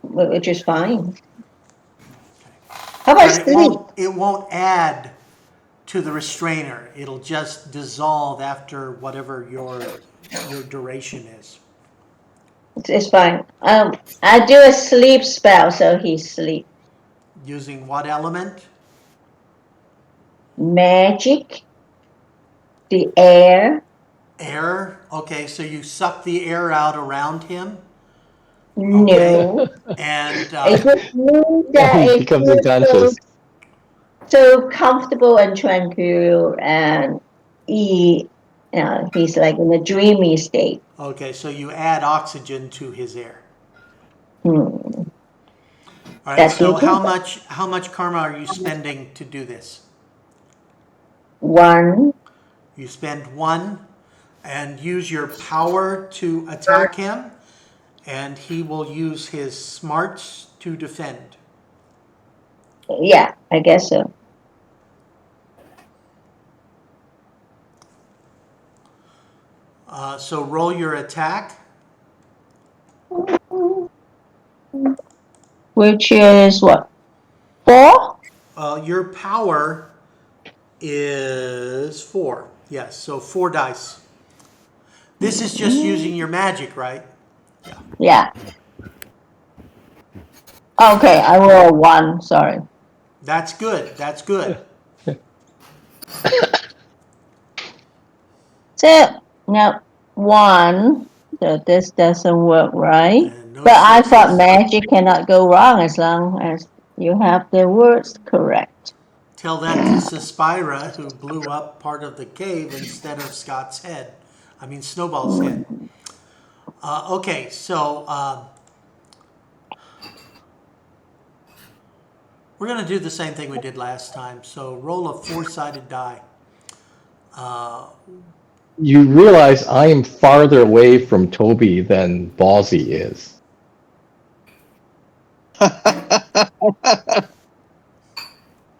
which is fine. How about But sleep? it won't add to the restrainer. It'll just dissolve after whatever your duration is. It's fine. I do a sleep spell, so he sleep. Using what element? Magic, the air. Air. Okay, so you suck the air out around him. No, And it just means that He it becomes feels unconscious. so comfortable and tranquil, and he's like in a dreamy state. okay, so you add oxygen to his air. Hmm. All right. That's So your how much karma are you spending to do this? 1. You spend 1 and use your power to attack him, and he will use his smarts to defend. Yeah, I guess so. So roll your attack. Which is what? 4? Your power is 4. Yes, so 4 dice. This is just using your magic, right? Yeah. Okay, I roll 1. Sorry. That's good. That's good. So now 1. So this doesn't work, right? And no But I sixes. thought magic cannot go wrong as long as you have the words correct. Tell that to Suspira, who blew up part of the cave instead of Scott's head. I mean, Snowball's head. Okay, so we're going to do the same thing we did last time. So roll a 4-sided die. You realize I am farther away from Toby than Ballsy is.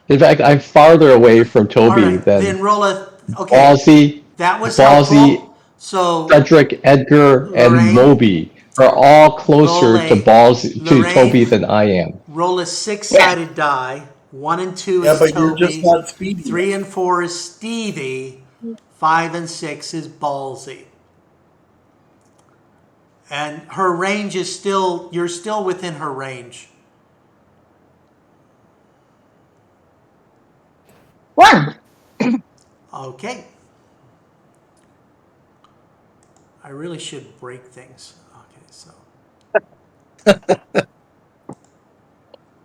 In fact, I'm farther away from All Toby right, than then roll a. Okay, Ballsy, that was Ballsy, helpful. So Cedric, Edgar, and Lorraine, Moby are all closer to Lorraine, Toby than I am. roll a 6-sided die. 1 and 2 Yeah, is but you're just Toby. not speedy. 3 and 4 is Stevie. 5 and 6 is Ballsy. And her range is still, you're still within her range. 1. Okay. I really should break things. Okay, so.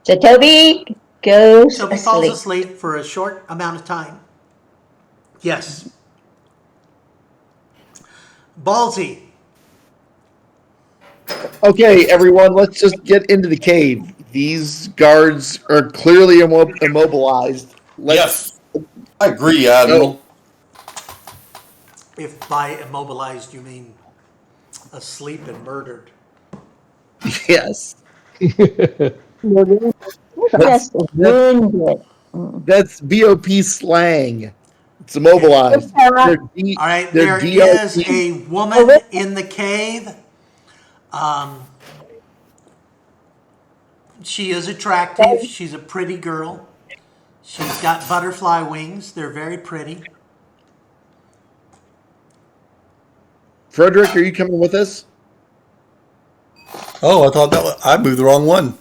So Toby, goes So he falls asleep. asleep for a short amount of time. Yes. Ballsy. Okay, everyone, let's just get into the cave. These guards are clearly immobilized. Yes, I agree, Admiral. If by immobilized you mean asleep and murdered. Yes. Just wounded. That's BOP slang. It's immobilized. They're D, All right, they're there DOP. is a woman in the cave. She is attractive. She's a pretty girl. She's got butterfly wings. They're very pretty. Frederick, are you coming with us? Oh, I thought I moved the wrong one.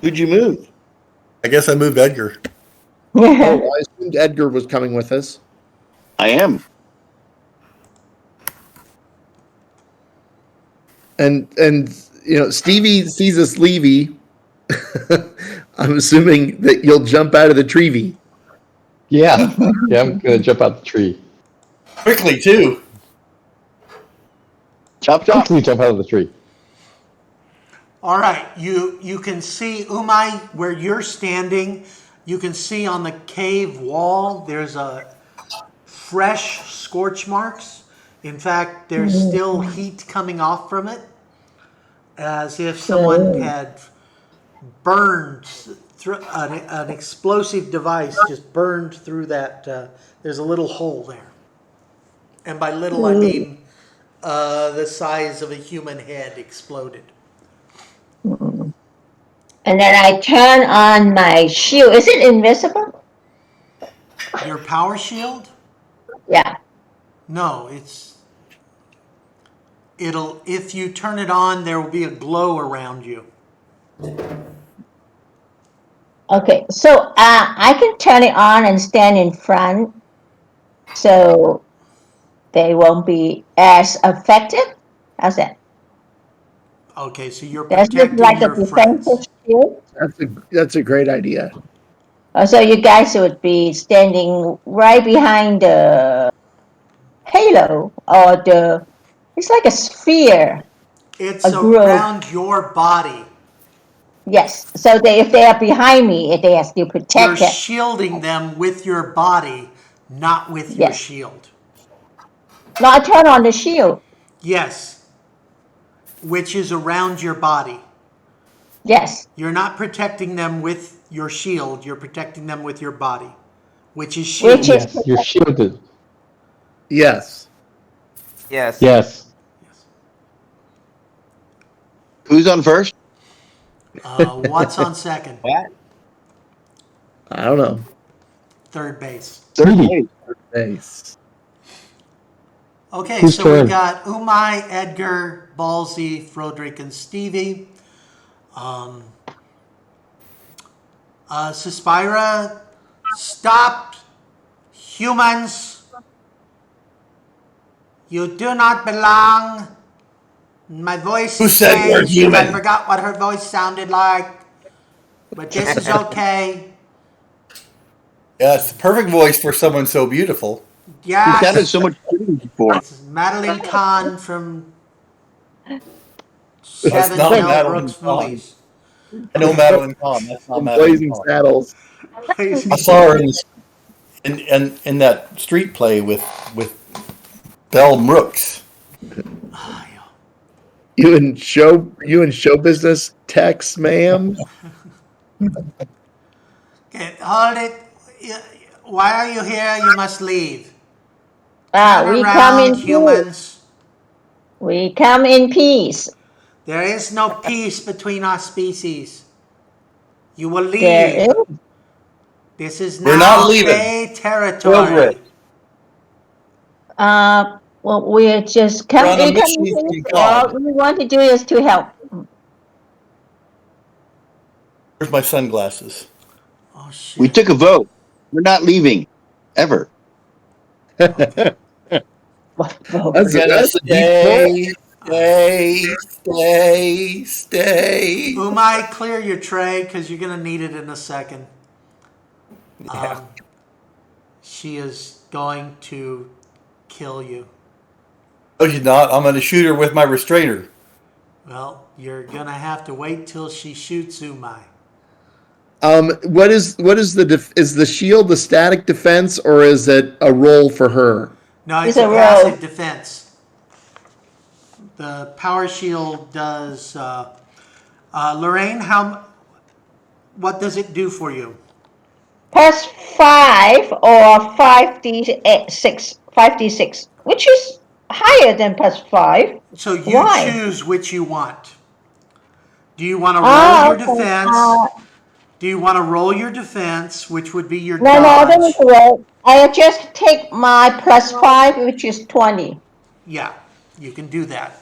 Who'd you move? I guess I moved Edgar. Oh, I assumed Edgar was coming with us. I am. And you know, Stevie sees us Levy. I'm assuming that you'll jump out of the tree. Yeah, I'm gonna jump out the tree. Quickly, too. Chop chop. Quickly jump out of the tree. All right, you can see, Umai, where you're standing, you can see on the cave wall, there's a fresh scorch marks. In fact, there's still heat coming off from it, as if someone had burned through an explosive device, just burned through that. There's a little hole there. And by little, I mean the size of a human head exploded. And then I turn on my shield. Is it invisible? Your power shield? Yeah. No, it'll, if you turn it on, there will be a glow around you. Okay, so I can turn it on and stand in front, so they won't be as affected. How's that? Okay, so you're That's just protecting like a your friends. defensive shield. That's a great idea. So you guys would be standing right behind the halo or it's like a sphere. It's A grove. around your body. Yes, so if they are behind me, they are still You're protected. shielding them with your body, not with your Yes. shield. No, I turn on the shield. Yes, which is around your body. Yes. You're not protecting them with your shield, you're protecting them with your body, which is shielded. Which is Yes, you're shielded. Yes. Yes. Yes. Who's on first? What's on second? What? I don't know. Third base. Third Me. base. Nice. Okay, Whose so turn? we got Umai, Edgar, Ballsy, Froderick, and Stevie. Suspira, stop, humans. You do not belong. My voice Who has said we're changed. human? I forgot what her voice sounded like. But this is okay. Yeah, it's the perfect voice for someone so beautiful. You sounded Yes. so much prettier before. This is Madeline Kahn from That's Seven not Mel Madeline Brooks Kahn. movies. I know Madeline Kahn. That's not Some Madeline Blazing Kahn. Saddles. I saw her in that street play with Belle Brooks. You in show business, Tex, ma'am? Okay, hold it. Why are you here? You must leave. we Turn come in around, peace. humans. We come in peace. There is no peace between our species. You will leave. There is. This is We're now not leaving. Fey Over territory. it. Well, we're just We're on a coming. mission from God. All we want to do is to help. Where's my sunglasses? Oh shit. We took a vote. We're not leaving. Ever. That's Let that's us a deep point. stay. Stay. Umai, clear your tray because you're going to need it in a second. Yeah. She is going to kill you. No, she's not. I'm going to shoot her with my restrainer. Well, you're going to have to wait till she shoots Umai. What is is the shield the static defense or is it a roll for her? No, It's it's a a passive roll. defense. The power shield does. Lorraine, what does it do for you? Plus 5 or 5d6. 5d6, which is higher than plus 5. So you Why? choose which you want. Do you want to roll your Okay. defense? Do you want to roll your defense, which would be your No, I don't need dodge? to roll. I just take my plus 5, which is 20. Yeah, you can do that.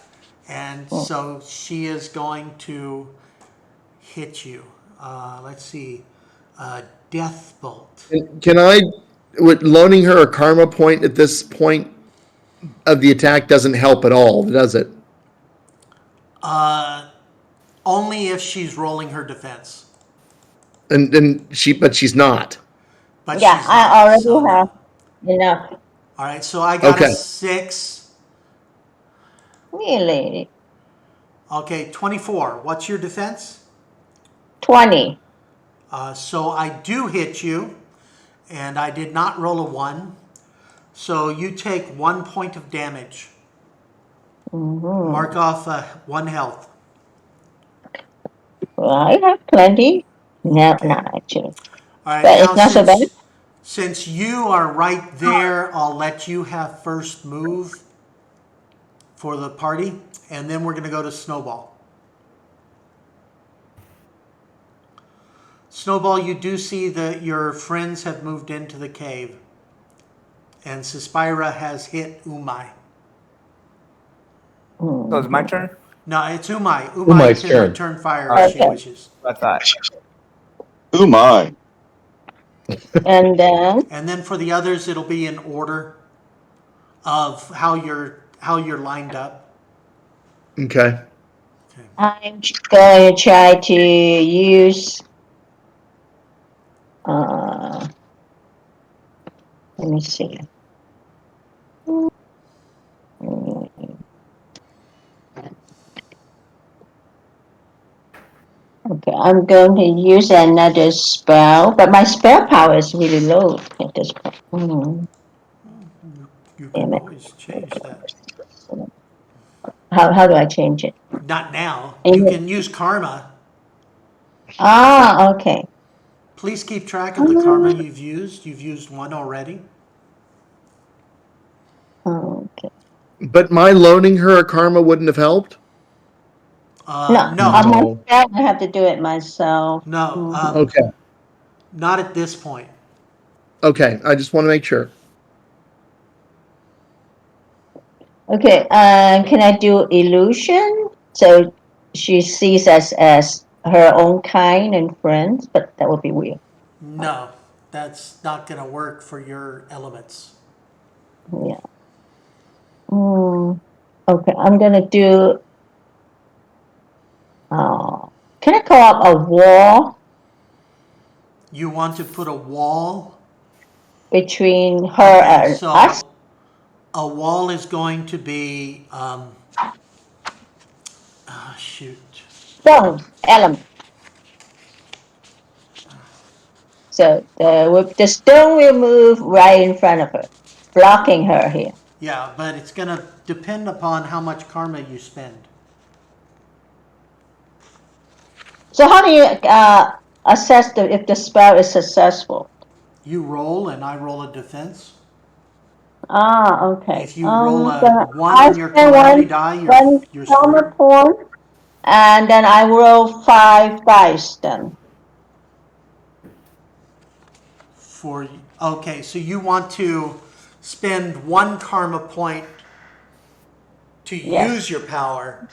And so she is going to hit you. Let's see. Death bolt. Can I, with loaning her a karma point at this point of the attack doesn't help at all, does it? Only if she's rolling her defense. But she's not. But Yeah, she's I not, already so no. have enough. All right, so I got a Okay. 6. Really? Okay, 24. What's your defense? 20. So I do hit you, and I did not roll a 1. So you take 1 point of damage. Mark off 1 health. Well, I have plenty. No, Okay. not actually. All right, But now it's not so bad. since you are right there, I'll let you have first move for the party, and then we're going to go to Snowball. Snowball, you do see that your friends have moved into the cave, and Suspira has hit Umai. So it's my turn? No, it's Umai. Umai Umai's can turn. return fire if she Okay. wishes. I thought. Oh my. And then, And then for the others, it'll be in order of how you're lined up. Okay. I'm going to try to use. Let me see. Okay, I'm going to use another spell, but my spell power is really low at this point. You Damn can it. always change that. How do I change it? Not now. And You you- can use karma. Okay. Please keep track of the karma you've used. You've used 1 already. Okay. But my loaning her a karma wouldn't have helped? No, No, on my spell, I have to do it myself. no, Okay. not at this point. Okay. I just want to make sure. Okay, can I do illusion? So she sees us as her own kind and friends, but that would be weird. No, that's not going to work for your elements. Yeah. Okay, I'm gonna do. Can I call up a wall You want to put a wall. between her Okay, and so us? a wall is going to be. Shoot. Stone element. So the stone will move right in front of her, blocking her here. Yeah, but it's going to depend upon how much karma you spend. So how do you assess if the spell is successful? You roll, and I roll a defense. Okay. If you roll a So 1 I on your spend calamity die, one you're karma screwed. point, and then I roll 5 dice then. Okay, so you want to spend 1 karma point to Yes. use your power,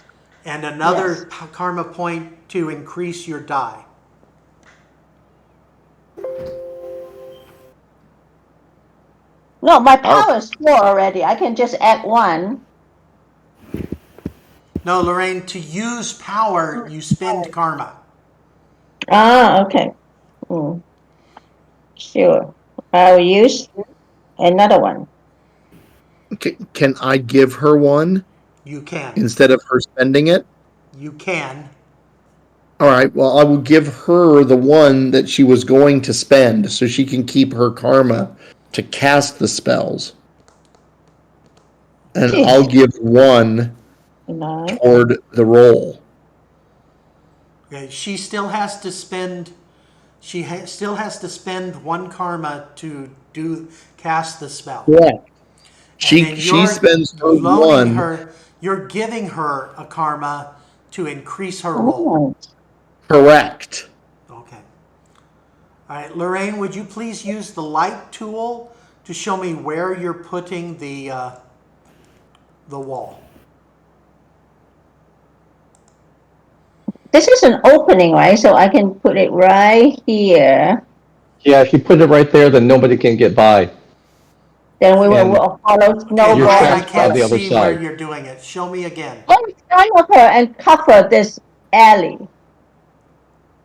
and another Yes. karma point to increase your die. No, my power is 4 already. I can just add 1. No, Lorraine, to use power, you spend karma. Ah, okay. Mm. Sure. I'll use another one. Can I give her one You can. instead of her spending it? You can. All right. Well, I will give her the one that she was going to spend, so she can keep her karma to cast the spells. And Jeez. I'll give one Nine. toward the roll. Okay, she still has to spend. Still has to spend one karma to cast the spell. Yeah. And then She spends her loaning one. her. You're giving her a karma to increase her roll. Oh. Correct. Okay. All right, Lorraine, would you please use the light tool to show me where you're putting the wall? This is an opening, right? So I can put it right here. Yeah, if you put it right there, then nobody can get by. Then we And will follow Okay, snowball. You're I trapped on can't the other see where side. you're doing it. Show me again. In front of her and cover this alley.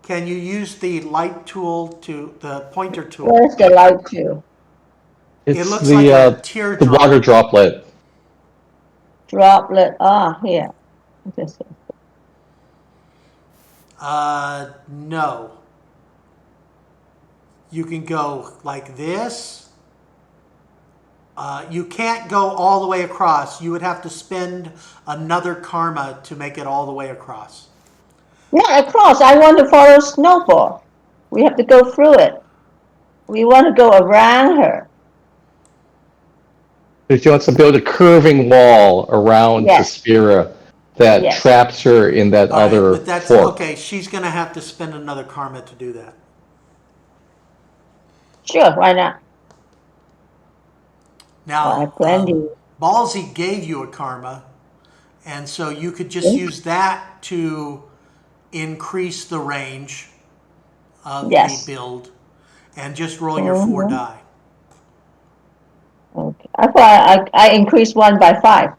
Can you use the light tool the pointer tool? Where's the light to? It's It looks the like a the teardrop. water droplet. Droplet. Ah, here. This one. No. You can go like this. You can't go all the way across. You would have to spend another karma to make it all the way across. Not across. I want to follow snowball. We have to go through it. We want to go around her. If you want to build a curving wall around Yes. Suspira that Yes. traps her in that All right, other but that's fork. okay. She's going to have to spend another karma to do that. Sure, why not? Now, Plenty. Ballsy gave you a karma, and so you could just use that to increase the range of Yes. the build, and just roll your 4 die. Okay. I thought I increased one by 5.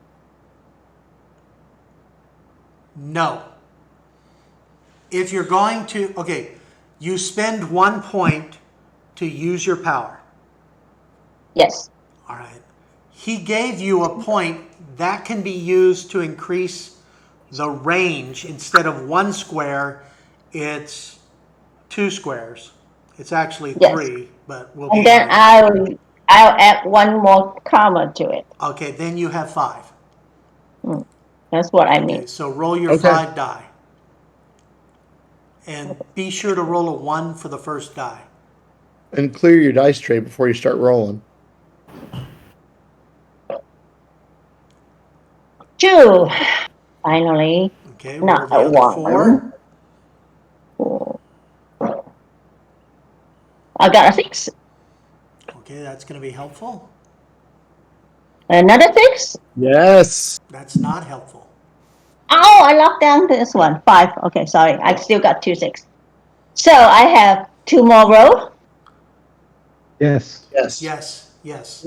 No. If you're going to, okay, you spend 1 point to use your power. Yes. All right. He gave you a point that can be used to increase the range. Instead of 1 square, it's 2 squares. It's actually Yes. 3, but we'll And be then fine. I'll add one more comma to it. Okay, then you have 5. That's what I Okay, mean. so roll your Okay. 5 die. And be sure to roll a 1 for the first die. And clear your dice tray before you start rolling. 2. Finally. Okay, Not roll a the other 1. 4. I got a 6. Okay, that's going to be helpful. Another 6. Yes. That's not helpful. Oh, I locked down this one. 5. Okay, sorry. I still got 2 6. So I have 2 more rows. Yes. Yes. Yes.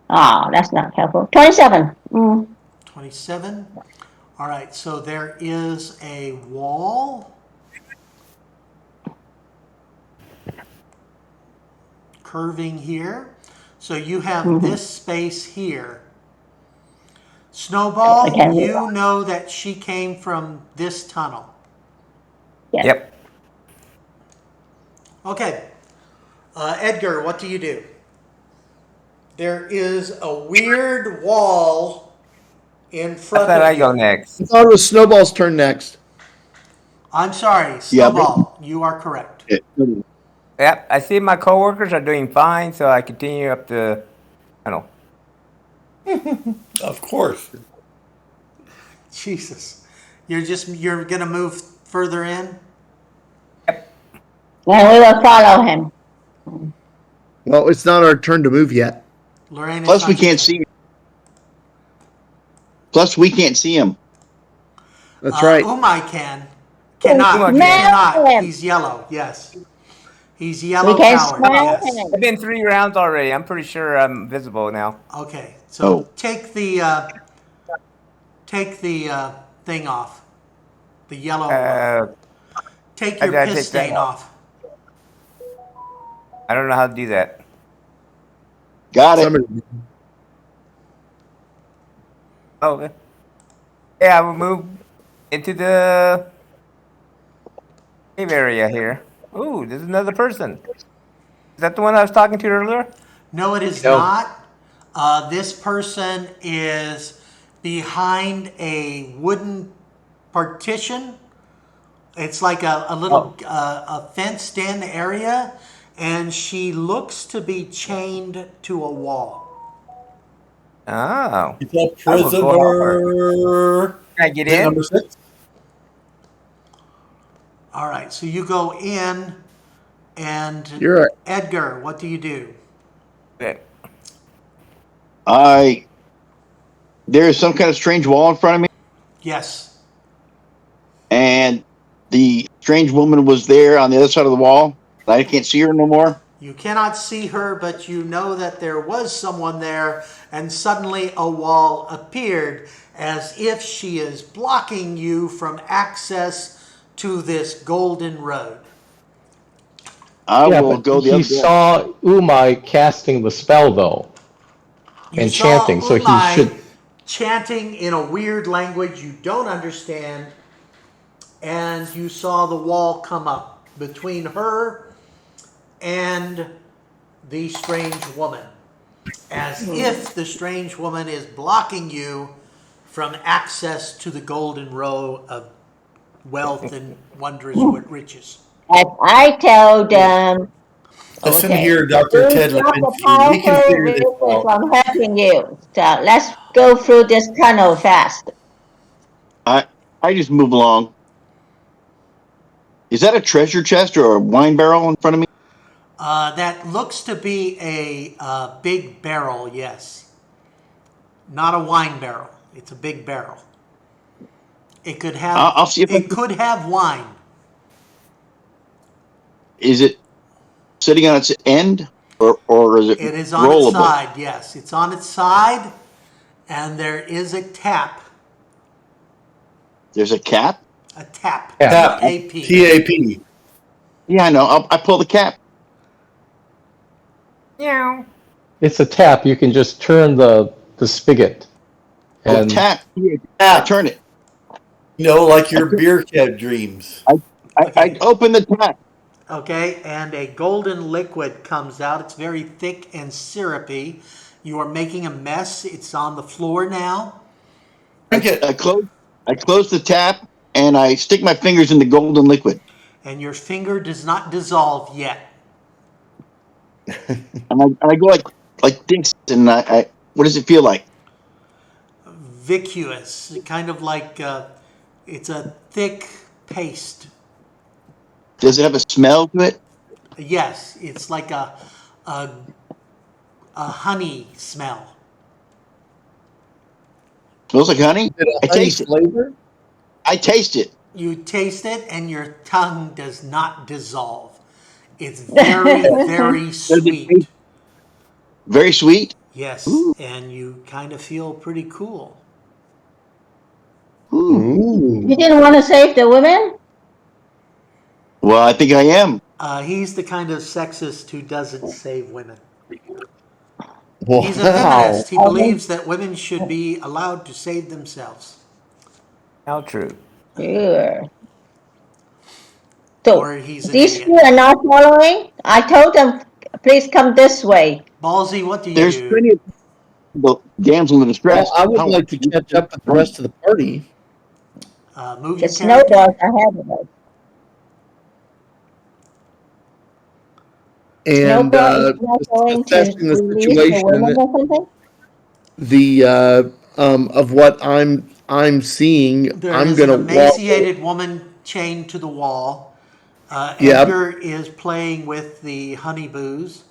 Oh, that's not helpful. 27. 27. All right, so there is a wall. Curving here. So you have this space here. Snowball, Okay. you know that she came from this tunnel. Yes. Yep. Okay. Edgar, what do you do? There is a weird wall in I front thought of I you. go next. I thought it was Snowball's turn next. I'm sorry, Yeah, Snowball, you are correct. Yep. I see my coworkers are doing fine, so I continue up the tunnel. Of course. Jesus. You're gonna move further in? And we will follow him. Well, it's not our turn to move yet. Lorraine, it's Plus, not we your can't turn. see. Plus, we can't see him. That's right. Umai cannot. Umai He can. cannot. him. He's yellow. Yes. He's yellow We can powered. smell Yes. him. It's been 3 rounds already. I'm pretty sure I'm visible now. Okay. So take the take the thing off. The yellow. Take I your gotta piss take that stain off. off. I don't know how to do that. Got it. Somebody, Oh, okay. Yeah, I will move into the cave area here. Ooh, there's another person. Is that the one I was talking to earlier? No, it is No. not. This person is behind a wooden partition. It's like a little a fenced-in area, and she looks to be chained to a wall. Oh. It's a I will go prisoner. Can I get Is it in? number 6? All right, so you go in, and You're right. Edgar, what do you do? Okay. There's some kind of strange wall in front of me, Yes. and the strange woman was there on the other side of the wall. I can't see her no more. You cannot see her, but you know that there was someone there, and suddenly a wall appeared as if she is blocking you from access to this golden road. I Yeah, will but go the he other way. saw Umai casting the spell, though. You And saw chanting, so he Umai should- chanting in a weird language you don't understand, and you saw the wall come up between her and the strange woman, as if the strange woman is blocking you from access to the golden row of wealth and wondrous riches. As I told them, Listen okay, here, Dr. we Ted got the Lipinski. We can powerful figure this vehicles out. from helping you. So let's go through this tunnel fast. I just move along. Is that a treasure chest or a wine barrel in front of me? That looks to be a big barrel, yes. Not a wine barrel. It's a big barrel. It could have. I'll see if it could have wine. Is it sitting on its end, or is it It is on rollable? its side. Yes, it's on its side, and there is a tap. There's a cap. A tap. Yeah. Tap. T-A-P. TAP. Yeah, I know. I pull the cap. Meow. It's a tap. You can just turn the spigot. Oh, And tap. I Tap. turn it. Like your beer keg dreams. I open the tap. Okay, and a golden liquid comes out. It's very thick and syrupy. You are making a mess. It's on the floor now. Drink it. I close the tap and I stick my fingers in the golden liquid. And your finger does not dissolve yet. And I go like this, and I what does it feel like? Vicus, kind of like it's a thick paste. Does it have a smell to it? Yes, it's like a honey smell. Smells like honey. Is it a I honey taste it. flavor? I taste it. You taste it, and your tongue does not dissolve. It's very, very sweet. Very sweet. Yes, and you kind of feel pretty cool. Ooh. You didn't want to save the women? Well, I think I am. He's the kind of sexist who doesn't save women. Wow. He's a feminist. He believes that women should be allowed to save themselves. How true. Sure. So, Or he's an these idiot. two are not following. I told them, please come this way. Ballsy, what do you There's do? plenty of the damsel in distress. Well, I would like to catch up with the rest of the party. Move The your character. snowballs ahead of us. And Snowball is not going to assessing the release the situation women or something? of what I'm seeing, There I'm is gonna an emaciated woman chained to the wall. Yep. Edgar is playing with the honey booze.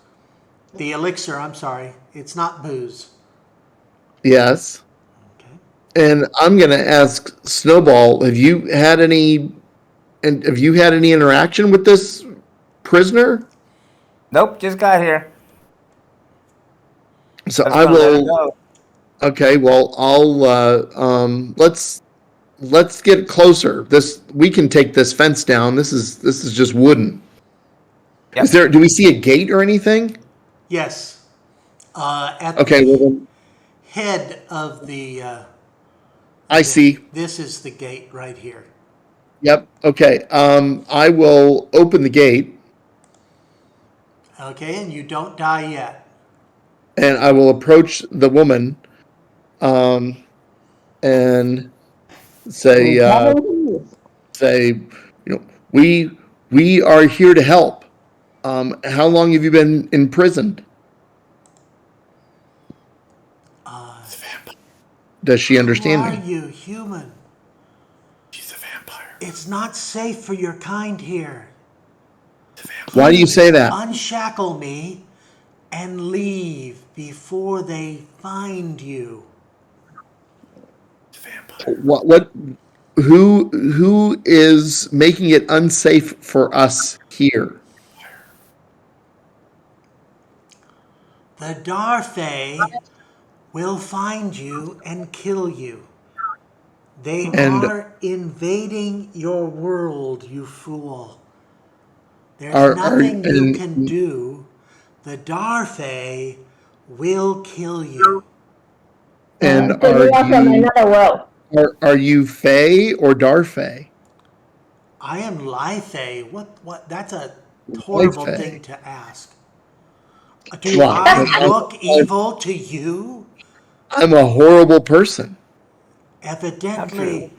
The elixir, I'm sorry. It's not booze. Yes. Okay. And I'm gonna ask Snowball, have you had any interaction with this prisoner? Nope, just got here. So was I gonna let it will go. Okay, well, let's get closer. We can take this fence down. This is just wooden. Yep. Do we see a gate or anything? Yes. At Okay, the well then, head of the I see. this is the gate right here. Yep. Okay. I will open the gate Okay, and you don't die yet. and I will approach the woman, and say, you know, we are here to help. How long have you been imprisoned? Does she understand Who are me? you, human? She's a vampire. It's not safe for your kind here. Why do you say that? Unshackle me and leave before they find you. She's a vampire. Who is making it unsafe for us here? The Darfay will find you and kill you. They And are invading your world, you fool. There's Are- nothing you and- can do. The Darfay will kill you. and So you are from are another world. are you Fae or Darfay? I am Lithe. What? That's a horrible Lithe. thing to ask. Do Why? I look evil to you? I'm a horrible person. Evidently.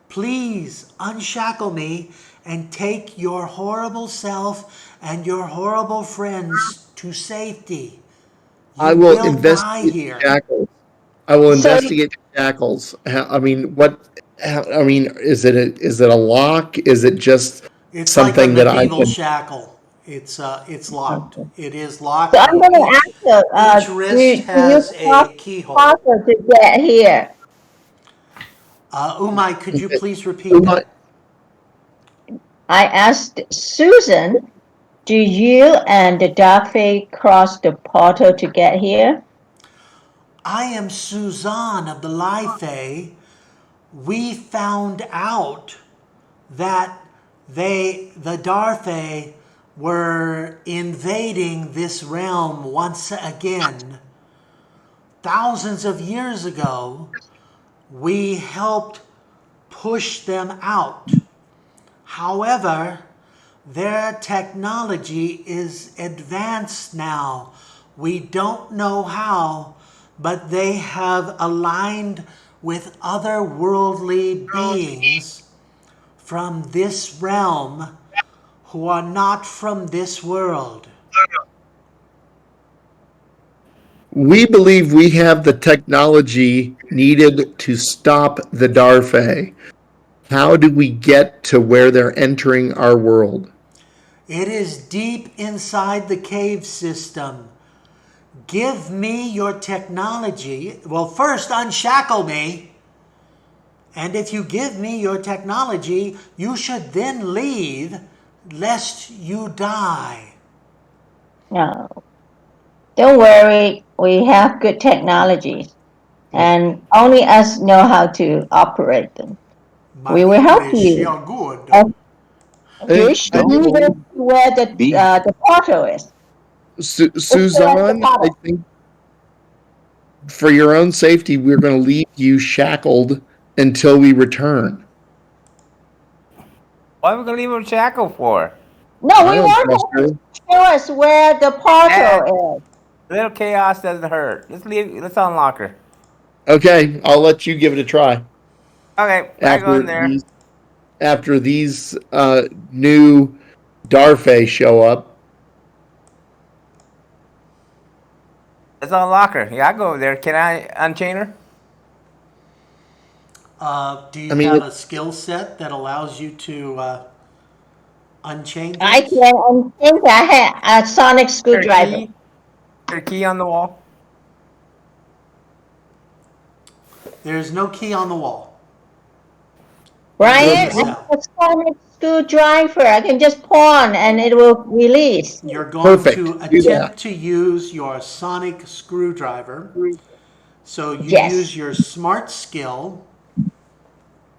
Please unshackle me and take your horrible self and your horrible friends to safety. You I will die investigate here. shackles. I will So- investigate shackles. I mean, is it a lock? Is it just It's something like a that I medieval can? shackle. It's locked. It is locked. So I'm going to ask Each you, wrist do has you a keyhole. possible to get here? Umai, could you please repeat Umai- that? I asked Susan, do you and the Darfay cross the portal to get here? I am Suzanne of the Lithe. We found out that the Darfay were invading this realm once again. Thousands of years ago, we helped push them out. However, their technology is advanced now. We don't know how, but they have aligned with other worldly beings from this realm who are not from this world. We believe we have the technology needed to stop the Darfay. How do we get to where they're entering our world? It is deep inside the cave system. Give me your technology. Well, first unshackle me. And if you give me your technology, you should then leave, lest you die. No. Don't worry, we have good technologies. And only us know how to operate them. My We will help English, you. you're good. You should leave where the portal is. Suzanne, I think for your own safety, we're going to leave you shackled until we return. What are we gonna leave him shackled for? No, I we don't want trust to her. show us where the portal is. Little chaos doesn't hurt. Let's unlock her. Okay, I'll let you give it a try. Okay, I go in there. After these new Darfay show up, Let's unlock her. Yeah, I go over there. Can I unchain her? Do you I mean, have a skill set that allows you to unchain things? I can, and think I have a sonic screwdriver. Is there a key on the wall? There's no key on the wall. Brian, I Yourself. have a sonic screwdriver. I can just pawn and it will release. You're going Perfect. to Do that. attempt to use your sonic screwdriver. So you Yes. use your smart skill,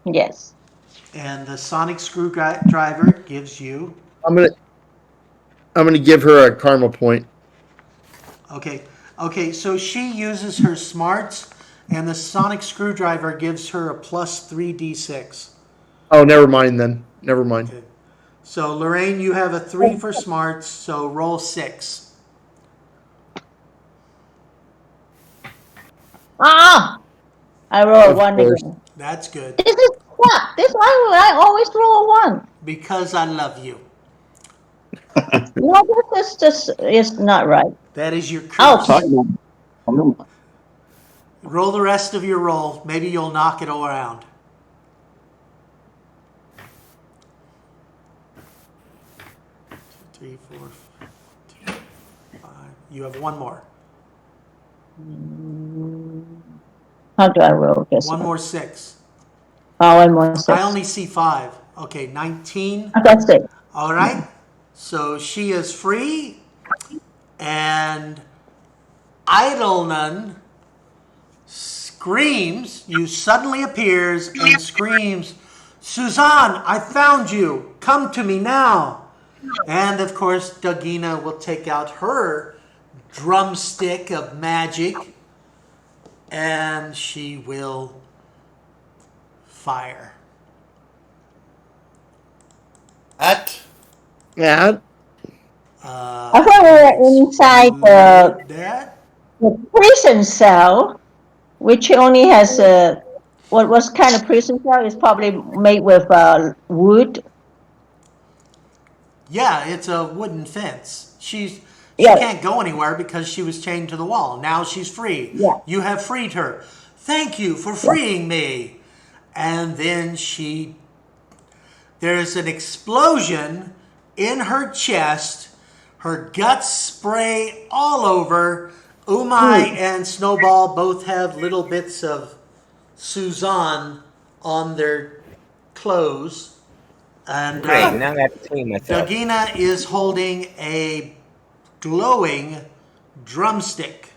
Yes. and the sonic screwdriver gives you. I'm gonna give her a karma point. Okay. Okay. So she uses her smarts, and the sonic screwdriver gives her a plus 3d6. Oh, never mind then. Never mind. Okay. So Lorraine, you have a 3 for smarts. So roll 6. Ah! I roll Of 1 course. again. That's good This is what? This I always roll a 1. because I love you. No, this is just is not right. That is your curse. Ouch. Talking about- Roll the rest of your roll. Maybe you'll knock it all around. Three, four, five. You have one more. How do I roll this? One more 6. Oh, one more 6. I only see 5. Okay, 19. That's it. All right. So she is free, and Idlenon screams. You suddenly appears and screams, "Suzanne, I found you. Come to me now." And of course, Dagina will take out her drumstick of magic, and she will fire. Yeah. I thought we were inside That the prison cell, which only has a what kind of prison cell is probably made with wood. Yeah, it's a wooden fence. She Yeah. can't go anywhere because she was chained to the wall. Now she's free. Yeah. You have freed her. Thank you for freeing me. And then there's an explosion in her chest. Her guts spray all over. Umai and Snowball both have little bits of Suzanne on their clothes. And Great, now I got to clean myself. Dagina is holding a glowing drumstick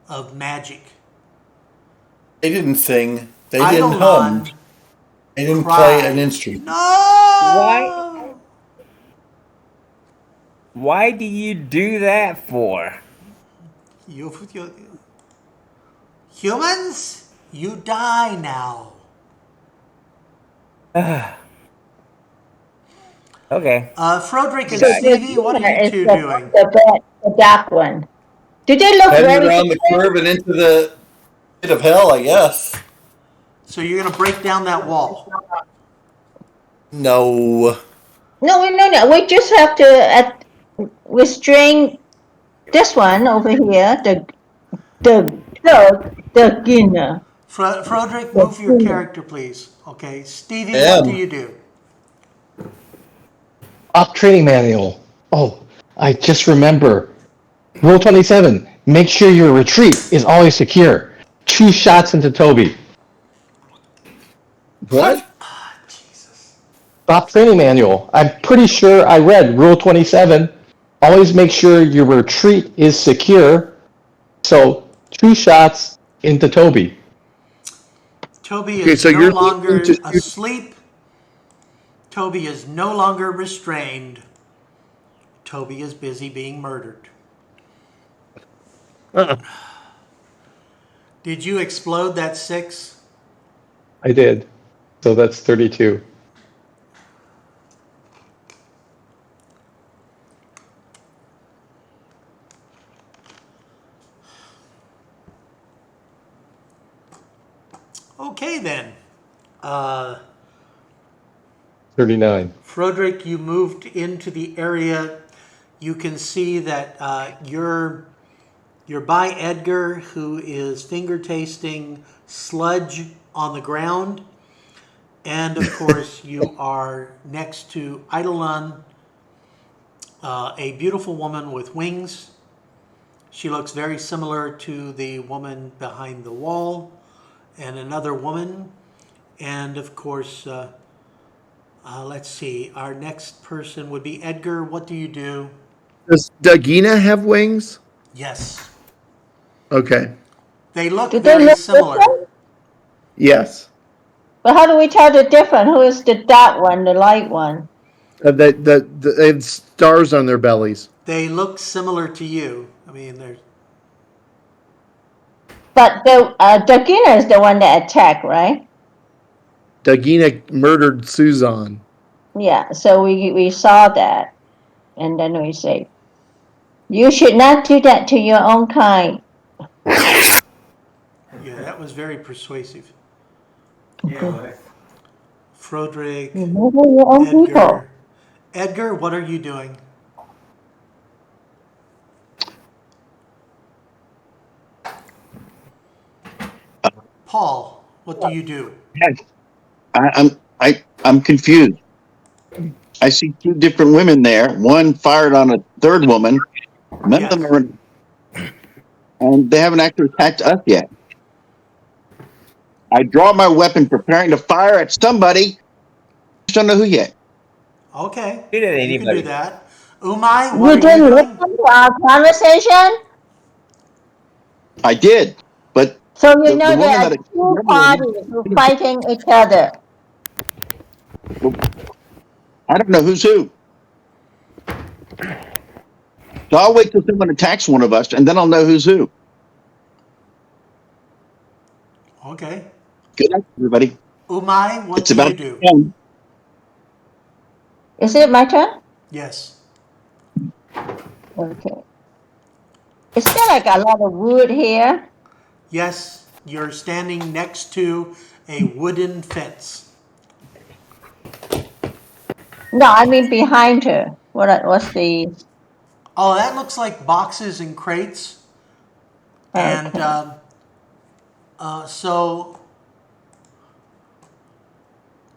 of magic. They didn't sing. They didn't hum. Idlenon They didn't cried, play an instrument. "No!" Why do you do that for? You humans, you die now. Okay. Froderick and So Stevie, what are you is two the, doing? the dark one. Do they look Heading very around the different? curve and into the pit of hell, I guess. So you're going to break down that wall. No. No. We just have to restrain this one over here. The Gina. Froderick, move your character, please. Okay. Stevie, I what do am. you do? Op training manual. Oh, I just remember. Rule 27. Make sure your retreat is always secure. 2 shots into Toby. What? Jesus. Op training manual. I'm pretty sure I read Rule 27. Always make sure your retreat is secure. So 2 shots into Toby. Toby Okay, is so no you're longer looking to shoot- asleep. Toby is no longer restrained. Toby is busy being murdered. Did you explode that 6? I did. So that's 32. Okay then. 39. Froderick, you moved into the area. You can see that you're by Edgar, who is finger tasting sludge on the ground. And of course, you are next to Eidolon, a beautiful woman with wings. She looks very similar to the woman behind the wall, and another woman. And of course, let's see, our next person would be Edgar. What do you do? Does Dagina have wings? Yes. Okay. They look Do they very look similar. different? Yes. But how do we tell the difference? Who is the dark one, the light one? They have stars on their bellies. They look similar to you. I mean, they're But the Dagina is the one that attacked, right? Dagina murdered Suzanne. Yeah, so we saw that. And then we say, you should not do that to your own kind. yeah. That was very persuasive. Froderick, You murder your own people. Edgar. Edgar, what are you doing? Paul, what do you do? I'm confused. I see two different women there. One fired on a third woman. None of them are, and they haven't actually attacked us yet. I draw my weapon, preparing to fire at somebody. Just don't know who yet. Okay, Shoot at you can anybody. do that. Umai, You what are you didn't doing? listen to our conversation? I did, but So The you know woman there are that two parties who are fighting each other. I don't know who's who. So I'll wait till someone attacks one of us, and then I'll know who's who. Okay. Good night, everybody. Umai, what It's do about you do? 10. Is it my turn? Yes. Okay. Is there like a lot of wood here? Yes, you're standing next to a wooden fence. No, I mean behind her. What's the... Oh, that looks like boxes and crates. And Okay.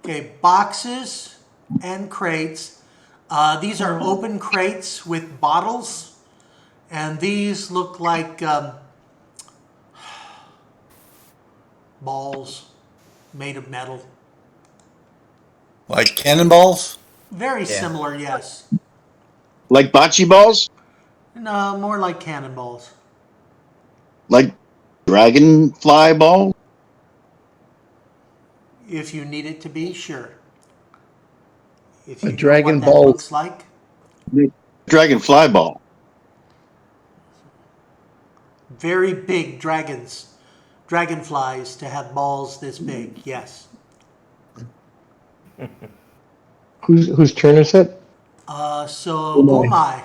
okay, boxes and crates. These are open crates with bottles. And these look like balls made of metal. Like cannonballs? Very similar, yes. Like bocce balls? No, more like cannonballs. Like dragonfly balls? If you need it to be, sure. If A you know Dragon what that Ball. looks like. Dragonfly ball. Very big dragonflies to have balls this big, yes. Whose turn is it? Oh my.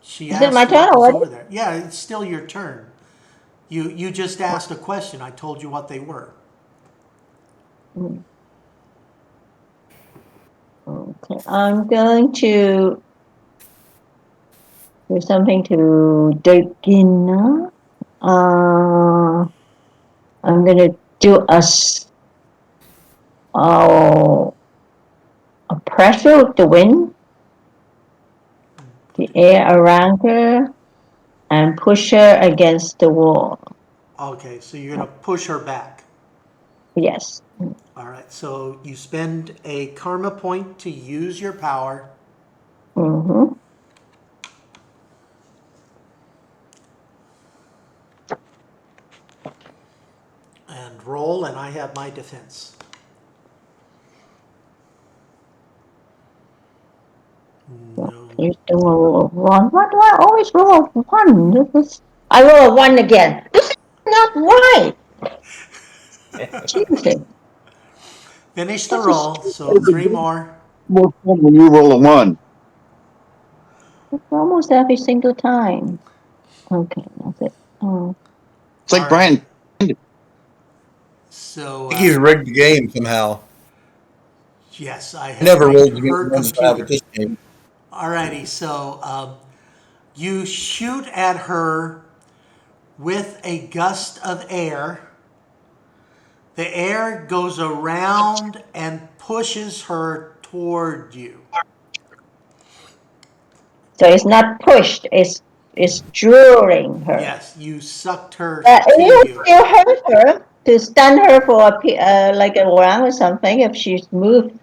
She Is it asked my turn what was already? over there. Yeah, it's still your turn. You just asked a question. I told you what they were. Okay. I'm going to do something to Dagina. I'm going to do a pressure of the wind, the air around her, and push her against the wall. Okay, so you're going to push her back. Yes. All right, so you spend a karma point to use your power. Mm-hmm. And roll, and I have my defense. No. You still roll a 1. Why do I always roll a 1? I roll a 1 again. This is not right. Jesus. Finish the roll, so 3 more. More fun when you roll a 1. It's almost every single time. Okay, that's it. Oh. It's like All Brian. So, I think he's rigged the game somehow. yes, I I have never rolled rigged against her one style with computer. this game. Alrighty, so you shoot at her with a gust of air. The air goes around and pushes her toward you. So it's not pushed, it's drawing her. Yes, you sucked her You to you. still hurt her to stun her for like a round or something if she's moved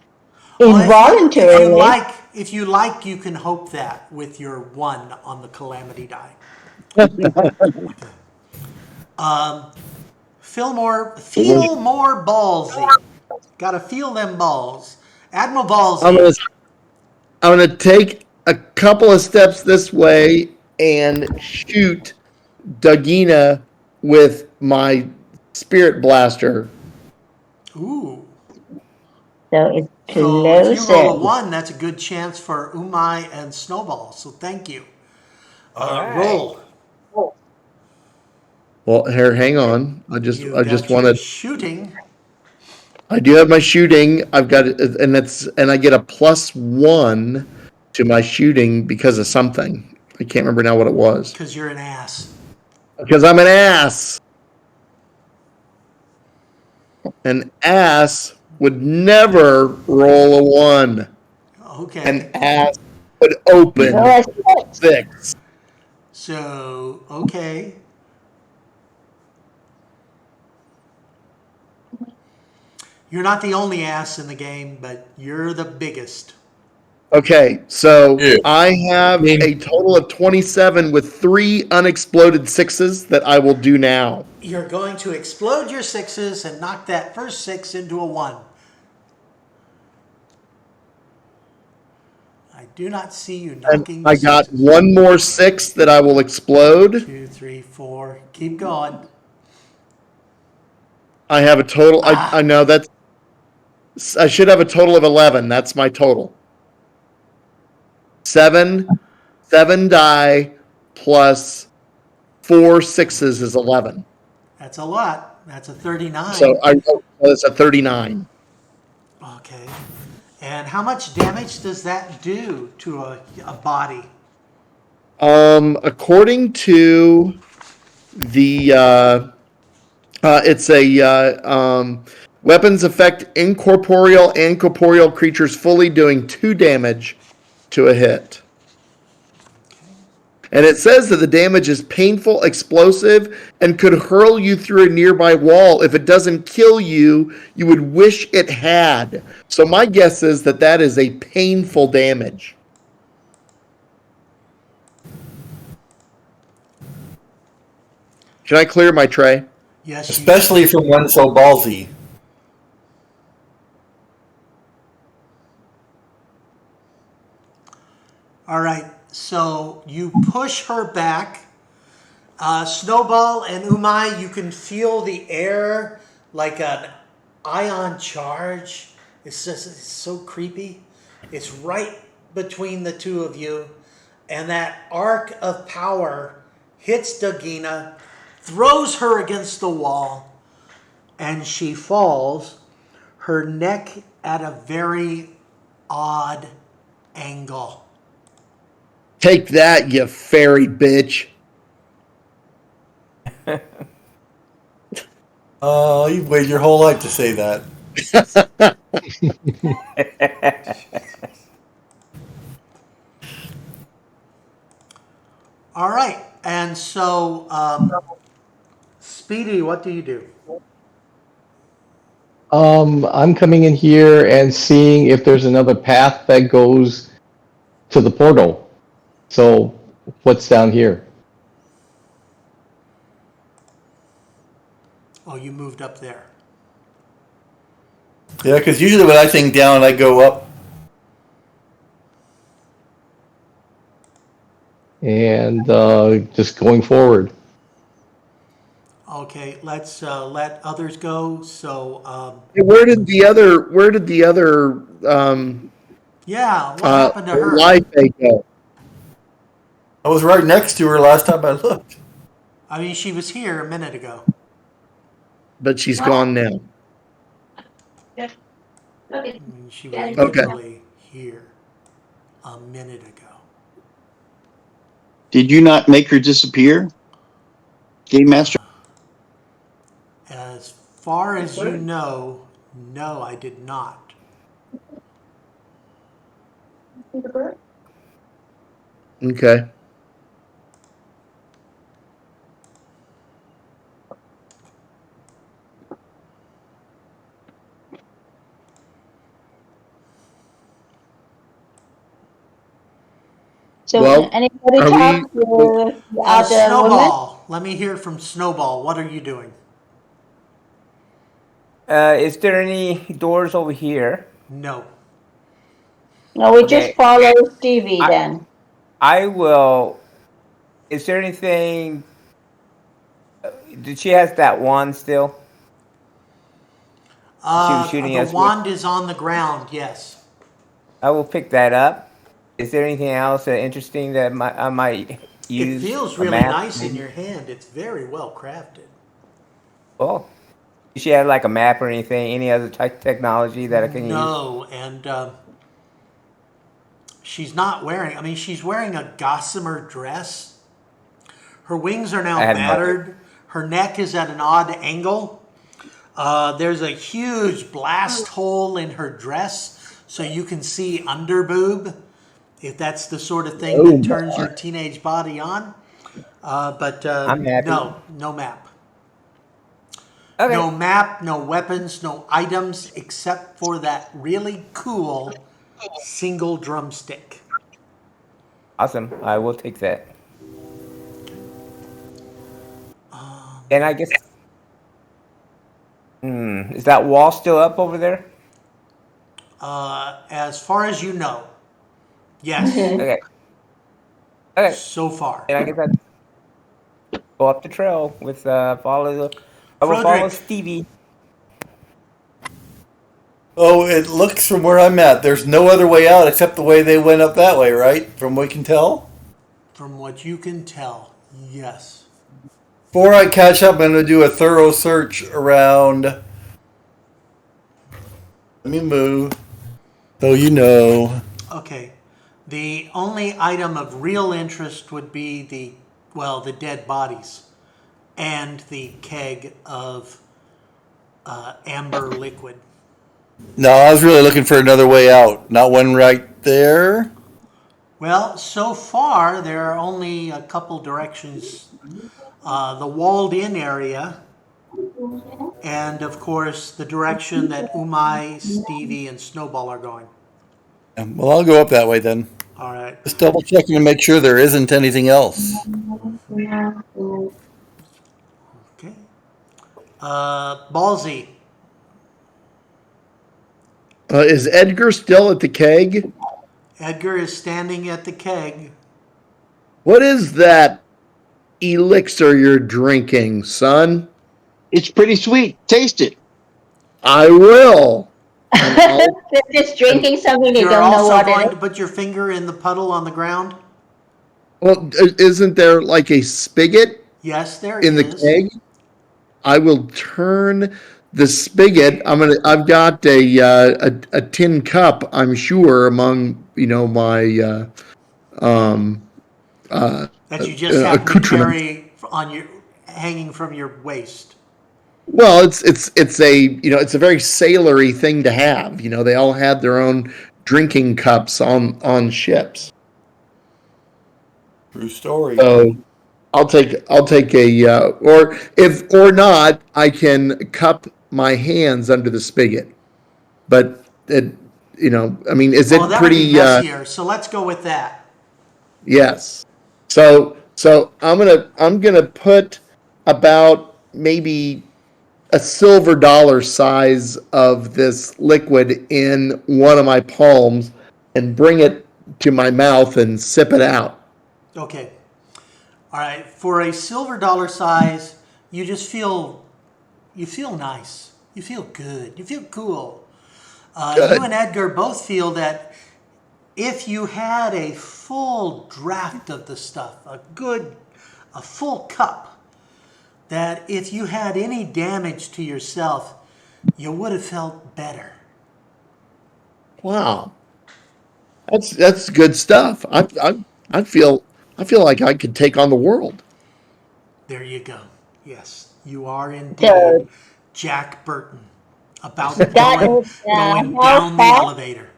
Well, involuntarily. if you like, you can hope that with your 1 on the calamity die. Feel more ballsy. Gotta feel them balls. Admiral Ballsy. I'm gonna take a couple of steps this way and shoot Dagina with my spirit blaster. Ooh. So it's So if you roll a closer. 1, that's a good chance for Umai and Snowball. So thank you. Alright. Roll. Well, here, hang on. I just You got want your to. shooting. I do have my shooting. I've got it, and I get a +1 to my shooting because of something. I can't remember now what it was. Because you're an ass. Because I'm an ass. An ass would never roll a 1. Okay. An ass would open Roll a 6. 6. So, okay. You're not the only ass in the game, but you're the biggest. Okay, so Yeah. I have a total of 27 with 3 unexploded 6s that I will do now. You're going to explode your 6s and knock that first 6 into a 1. I do not see you knocking And I got sixes. 1 more 6 that I will explode. 2, 3, 4. Keep going. I have a total. I know that's. I should have a total of 11. That's my total. 7 die plus 4 6s is 11. That's a lot. That's a 39. So it's a 39. Okay. And how much damage does that do to a body? According to the it's a weapons affect incorporeal and corporeal creatures fully, doing 2 damage to a hit. And it says that the damage is painful, explosive, and could hurl you through a nearby wall. If it doesn't kill you, you would wish it had. So my guess is that that is a painful damage. Can I clear my tray? Yes, you Especially from one so ballsy. All right, so you push her back. Snowball and Umai, you can feel the air like an ion charge. It's so creepy. It's right between the two of you. And that arc of power hits Dagina, throws her against the wall, and she falls, her neck at a very odd angle. Take that, you fairy bitch. Oh, you've waited your whole life to say that. All right, and so Speedy, what do you do? I'm coming in here and seeing if there's another path that goes to the portal. So, what's down here? Oh, you moved up there. Yeah, because usually when I think down, I go up. And just going forward. Okay, let's let others go. So, Where did the other yeah, what happened to her? life go? I was right next to her last time I looked. I mean, she was here a minute ago. But she's gone now. I mean, she was Okay. literally here a minute ago. Did you not make her disappear, Game Master? As far as you know, no, I did not. Okay. So Well, anybody are talk to the other woman? Snowball. Let me hear from Snowball. What are you doing? Is there any doors over here? No. No, we Okay. just follow Stevie I- then. I will. Is there anything? Did she has that wand still? She was shooting The us with? wand is on the ground, yes. I will pick that up. Is there anything else interesting that I might use? It feels A really map, nice in maybe? your hand. It's very well crafted. Oh, does she have like a map or anything? Any other technology that I can use? No, and she's not wearing, she's wearing a gossamer dress. Her wings are now I have no- battered. Her neck is at an odd angle. There's a huge blast hole in her dress, so you can see underboob, if that's the sort of thing that turns your teenage body on. But I'm happy. no map. Okay. No map, no weapons, no items, except for that really cool single drumstick. Awesome. I will take that. And I guess. Is that wall still up over there? As far as you know, yes, Okay. Okay. so far. And I guess I go up the trail with I will follow Frederick. Stevie. Oh, it looks from where I'm at. There's no other way out except the way they went up that way, right? From what we can tell. From what you can tell, yes. Before I catch up, I'm going to do a thorough search around. Let me move. So you know. Okay. The only item of real interest would be the dead bodies and the keg of amber liquid. No, I was really looking for another way out. Not one right there. Well, so far there are only a couple directions. The walled-in area, and of course the direction that Umai, Stevie, and Snowball are going. Well, I'll go up that way then. All right. Just double checking to make sure there isn't anything else. Okay. Ballsy. Is Edgar still at the keg? Edgar is standing at the keg. What is that elixir you're drinking, son? It's pretty sweet. Taste it. I will. They're just drinking something they You're don't know also what going it to is. put your finger in the puddle on the ground? Well, isn't there like a spigot Yes, there in the is. keg? I will turn the spigot. I've got a tin cup. I'm sure among my That you just have to accoutrements. carry on your hanging from your waist. Well, it's a very sailory thing to have. They all had their own drinking cups on ships. True story. So I'll take a or not, I can cup my hands under the spigot. But is Well, it that pretty? would be messier, so let's go with that. Yes. So I'm gonna put about maybe a silver dollar size of this liquid in one of my palms and bring it to my mouth and sip it out. Okay. All right. For a silver dollar size, you just feel nice. You feel good. You feel cool. Good. You and Edgar both feel that if you had a full draft of the stuff, a full cup, that if you had any damage to yourself, you would have felt better. Wow, that's good stuff. I feel like I could take on the world. There you go. Yes, you are indeed Dude. Jack Burton, about That going is, down the health elevator.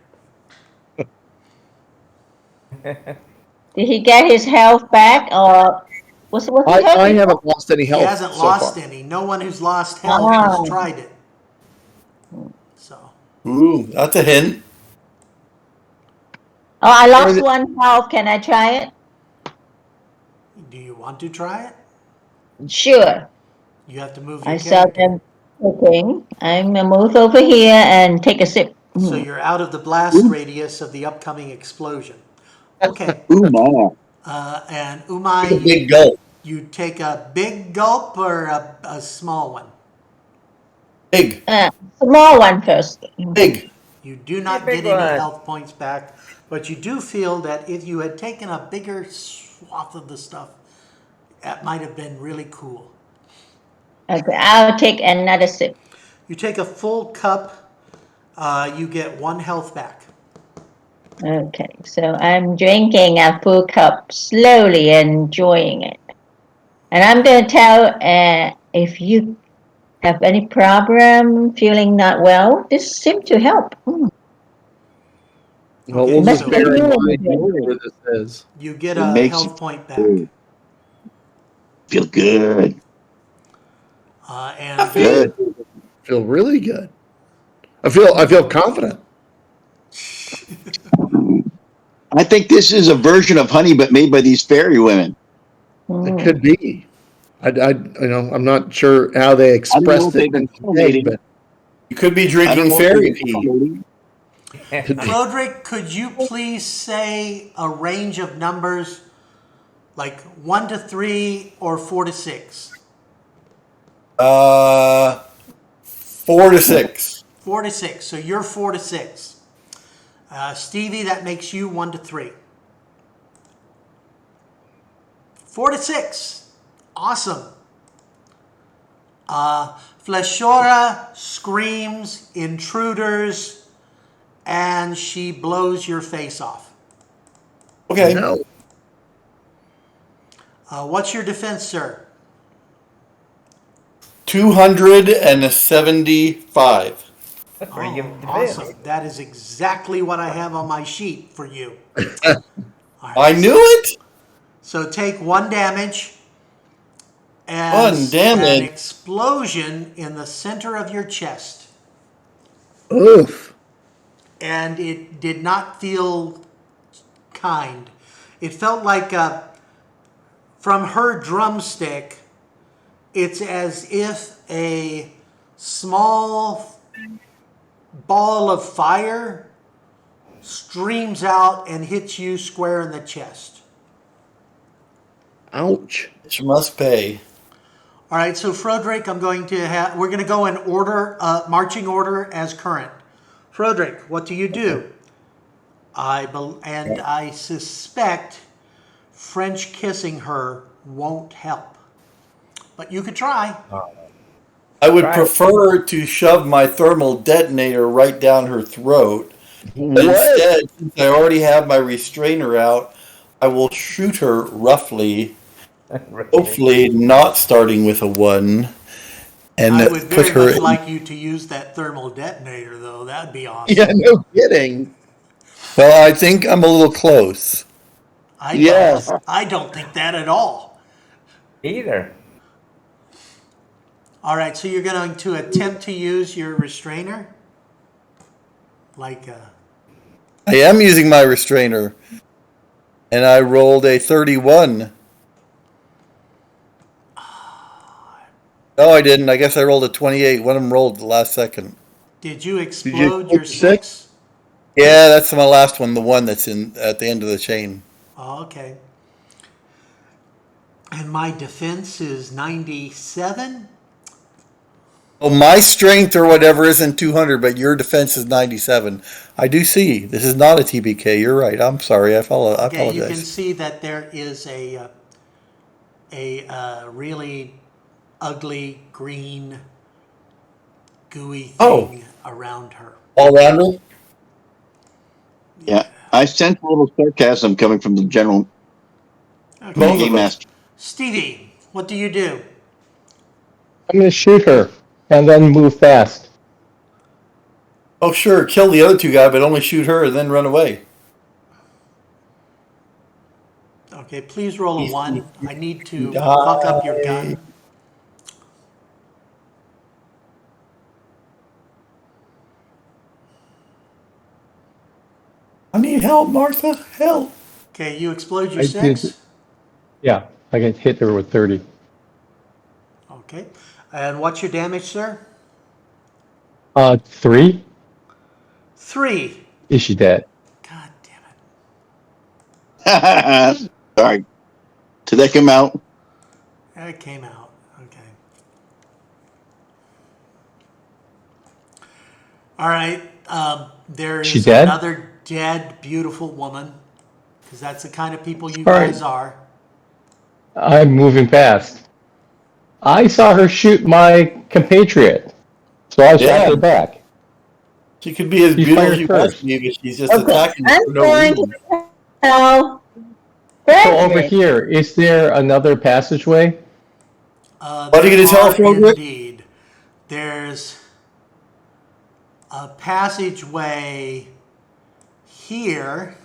Did he get his health back, or what's he I having? haven't lost any He health hasn't so lost far. any. No one who's lost health Oh. has tried it. So, Ooh, that's a hint. Oh, I lost one health. Can I try it? do you want to try it? Sure. You have to move your I saw character. them cooking. I'm gonna move over here and take a sip. So you're out of the blast radius of the upcoming explosion. Okay. Ooh, my. And Take a Umai, big gulp. you take a big gulp or a small one? Big. Small one first. Big. You do not big get any one. health points back, but you do feel that if you had taken a bigger swath of the stuff, that might have been really cool. Okay, I'll take another sip. You take a full cup, you get 1 health back. Okay, so I'm drinking a full cup slowly, enjoying it. And I'm gonna tell if you have any problem feeling not well, this seems to help. Well, Okay, we'll just so- bear in mind where this is. You get It a makes health you point back. feel- Feel good. And Good. Feel really good. I feel confident. I think this is a version of honey, but made by these fairy women. It could be. I'm not sure how they know expressed if it they've been in the egg, collating. but You could be I don't drinking know if fairy they've been pee. collating. Roderick, could you please say a range of numbers like 1 to 3 or 4 to 6? 4 to 6. 4 to 6. So you're 4 to 6. Stevie, that makes you 1 to 3. 4 to 6. Awesome. Fleshora screams intruders and she blows your face off. Okay. no. What's your defense, sir? 275. That's pretty good. Awesome. That is exactly what I have on my sheet for you. I knew it. So take 1 damage and 1 damage. an explosion in the center of your chest. Oof. And it did not feel kind. It felt like from her drumstick, it's as if a small ball of fire streams out and hits you square in the chest. Ouch. Which must pay. All right, so Froderick, we're going to go in order, marching order as current. Froderick, what do you do? I suspect French kissing her won't help, but you could try. I would prefer to shove my thermal detonator right down her throat. But instead, since I already have my restrainer out, I will shoot her roughly, hopefully not starting with a 1, and I would put very her much in. like you to use that thermal detonator, though. That'd be awesome. Yeah, no kidding. Well, I think I'm a little close. Yes. I don't think that at all. Either. All right, so you're going to attempt to use your restrainer? Like, I am using my restrainer, and I rolled a 31. No, I didn't. I guess I rolled a 28. One of them rolled at the last second. did you explode your take 6? Yeah, that's my last one, the one that's in at the end of the chain. Oh, okay. And my defense is 97? Oh, my strength or whatever isn't 200, but your defense is 97. I do see. This is not a TBK. You're right. I'm sorry. I Okay, you can apologize. see that there is a really ugly green gooey thing around her. All rounder? Yeah. I sense a little sarcasm coming from the general Okay. game master. Stevie, what do you do? I'm going to shoot her and then move fast. Oh, sure. Kill the other 2 guys, but only shoot her and then run away. Okay, please roll a 1. I need to fuck up your gun. I need help, Martha. Help. Okay, you explode your I 6. did. Yeah, I can hit her with 30. Okay. And what's your damage, sir? 3. 3. Is she dead? God damn it. Sorry. Did that come out? It came out. Okay. All right. There She is dead? another dead, beautiful woman, because that's the kind of people you All right. guys are. I'm moving fast. I saw her shoot my compatriot, so I shot her back. She could be as She beautiful as fired she wants first. to be, but she's just Okay, attacking I'm for no going reason. to tell So over Frederick. here, is there another passageway? What are you There gonna tell are Frederick? indeed. There's a passageway here,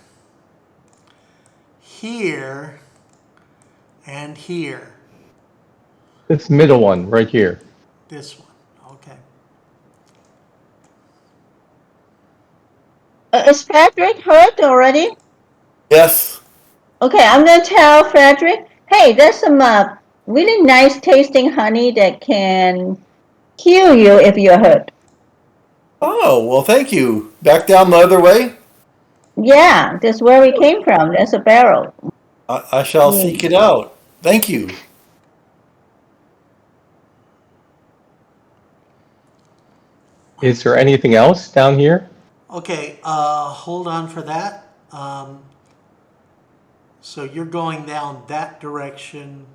here, and here. This middle one, right here. This one. Okay. Is Frederick hurt already? Yes. Okay, I'm going to tell Frederick, hey, there's some really nice tasting honey that can heal you if you're hurt. Oh, well, thank you. Back down the other way? Yeah, that's where we came from. There's a barrel. I shall seek it out. Thank you. Is there anything else down here? Okay, hold on for that. So you're going down that direction,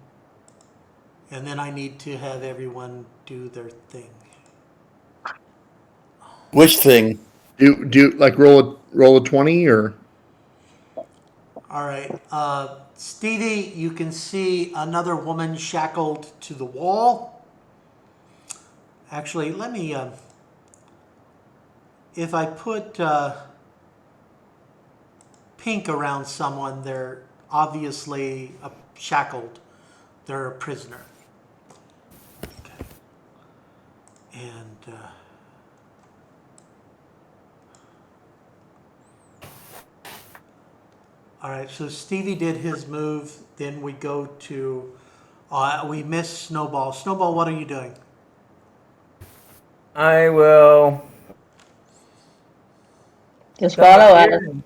and then I need to have everyone do their thing. Which thing? Do like roll a 20 or? All right, Stevie, you can see another woman shackled to the wall. Actually, let me, if I put pink around someone, they're obviously shackled. They're a prisoner. Okay. And all right, so Stevie did his move. Then we go to, we missed Snowball. Snowball, what are you doing? I will Just come follow up us. here and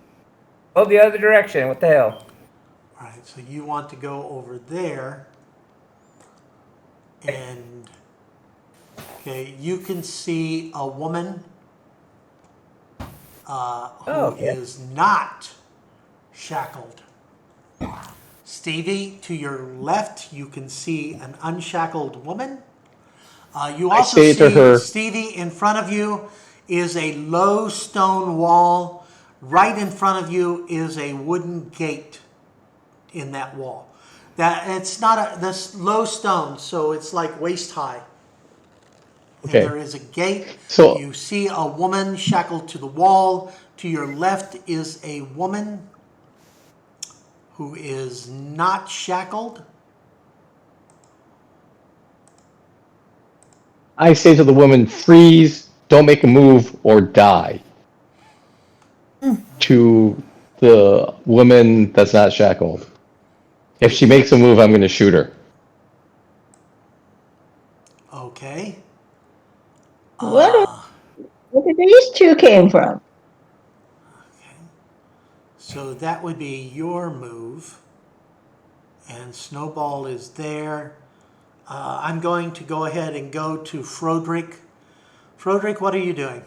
go the other direction. What the hell? All right, so you want to go over there, and okay, you can see a woman who is not shackled. Stevie, to your left, you can see an unshackled woman. You also say to see her- Stevie in front of you is a low stone wall. Right in front of you is a wooden gate in that wall. That it's not this low stone, so it's like waist high. Okay. And there is a gate. So- You see a woman shackled to the wall. To your left is a woman who is not shackled. I say to the woman, freeze, don't make a move, or die. To the woman that's not shackled. If she makes a move, I'm going to shoot her. Okay. Where did these two came from? So that would be your move. And Snowball is there. I'm going to go ahead and go to Froderick. Froderick, what are you doing?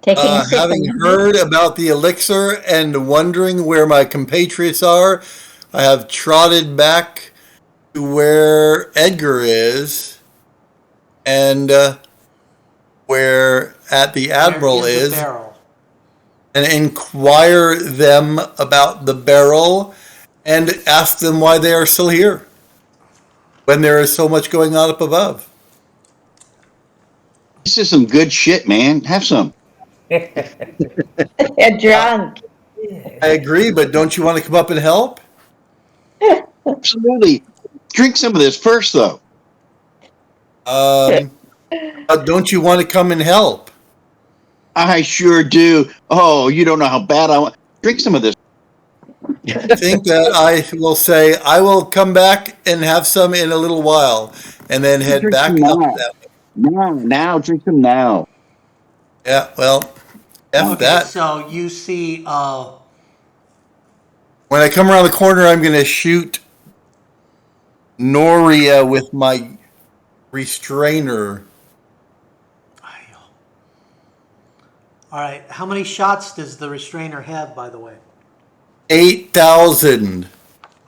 Taking a sip Having of- heard about the elixir and wondering where my compatriots are, I have trotted back to where Edgar is and where at the Admiral There is is, a barrel. and inquire them about the barrel and ask them why they are still here when there is so much going on up above. This is some good shit, man. Have some. They're drunk. I agree, but don't you want to come up and help? Absolutely. Drink some of this first, though. Don't you want to come and help? I sure do. Oh, you don't know how bad I want. Drink some of this. I think that I will say I will come back and have some in a little while, and then head Drink back some up now. that way. Now, drink them now. Yeah, well, F Okay, that. so you see, When I come around the corner, I'm going to shoot Noria with my restrainer. all right, how many shots does the restrainer have, by the way? 8,000.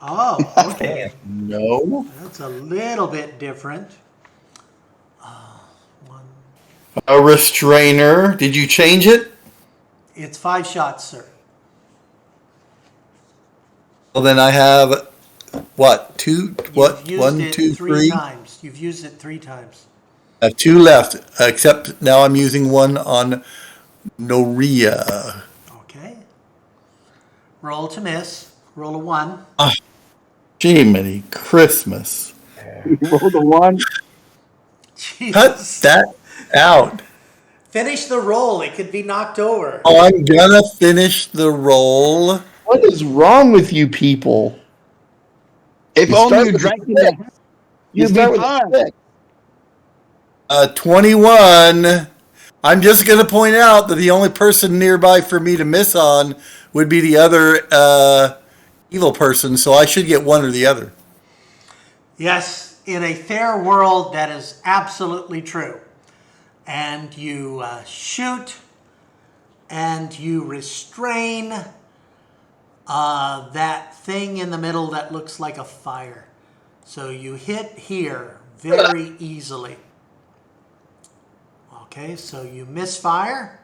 Oh, okay. No. That's a little bit different. A restrainer. Did you change it? It's 5 shots, sir. Well, then I have what? Two? What? You've used 1, it 2, 3 3. times. You've used it 3 times. I have 2 left. Except now I'm using one on Noria. Okay. Roll to miss. Roll a 1. Jiminy Christmas. Roll the 1. Cut Jesus. that out. Finish the roll. It could be knocked over. Oh, I'm gonna finish the roll. What is wrong with you people? If You only start you with drank the in the six. You You'd start be with a fine. 6. 21. I'm just gonna point out that the only person nearby for me to miss on would be the other evil person, so I should get one or the other. Yes, in a fair world, that is absolutely true. And you shoot and you restrain that thing in the middle that looks like a fire. So you hit here very easily. Okay, so you misfire.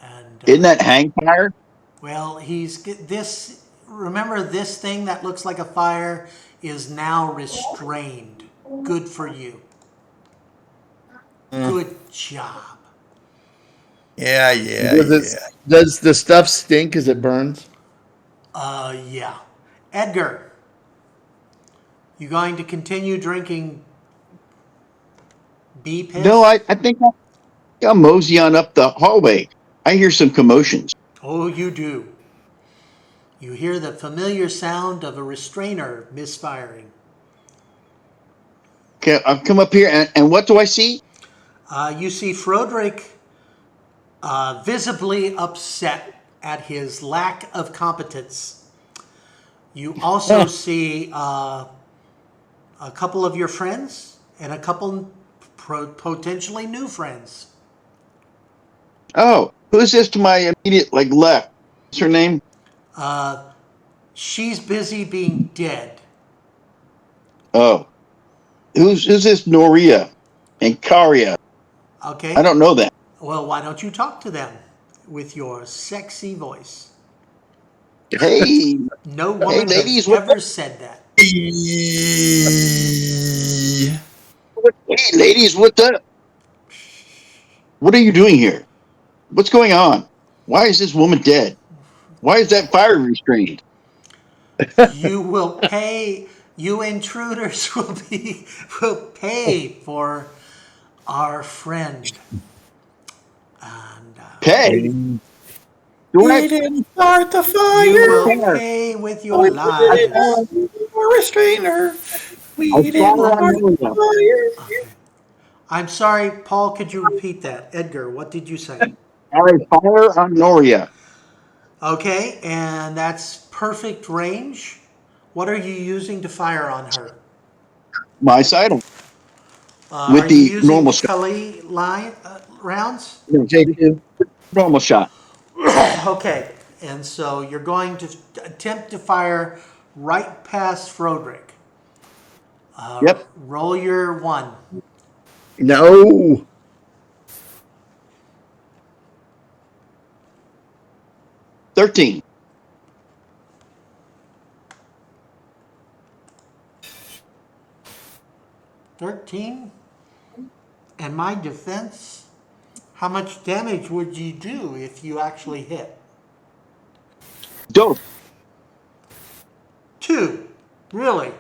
And Isn't that hang fire? well, he's this. Remember, this thing that looks like a fire is now restrained. Good for you. Good job. Yeah. Does the stuff stink as it burns? Yeah. Edgar, you going to continue drinking bee piss? No, I think I'll mosey on up the hallway. I hear some commotions. Oh, you do. You hear the familiar sound of a restrainer misfiring. Okay, I'll come up here, and what do I see? You see Froderick visibly upset at his lack of competence. You also see a couple of your friends and a couple potentially new friends. Oh, who's this to my immediate left? What's her name? She's busy being dead. Oh, who's this? Noria and Karia. Okay. I don't know that. Well, why don't you talk to them with your sexy voice? Hey, No woman ladies, has what ever said that. hey, ladies, what's up? What are you doing here? What's going on? Why is this woman dead? Why is that fire restrained? You will pay. You intruders will pay for our friend. And Pay? We didn't start the fire. you will pay with your lives. Restrainer. We I didn't saw her start on the fire. I'm sorry, Paul. Could you repeat that? Edgar, what did you say? All right, fire on Noria. Okay, and that's perfect range. What are you using to fire on her? My sidearm. Are With the you using normal shot. Cully line rounds? J2. Normal shot. Okay, and so you're going to attempt to fire right past Froderick. Yep. Roll your 1. No. $13. 13. And my defense, how much damage would you do if you actually hit? Dope. 2. Really?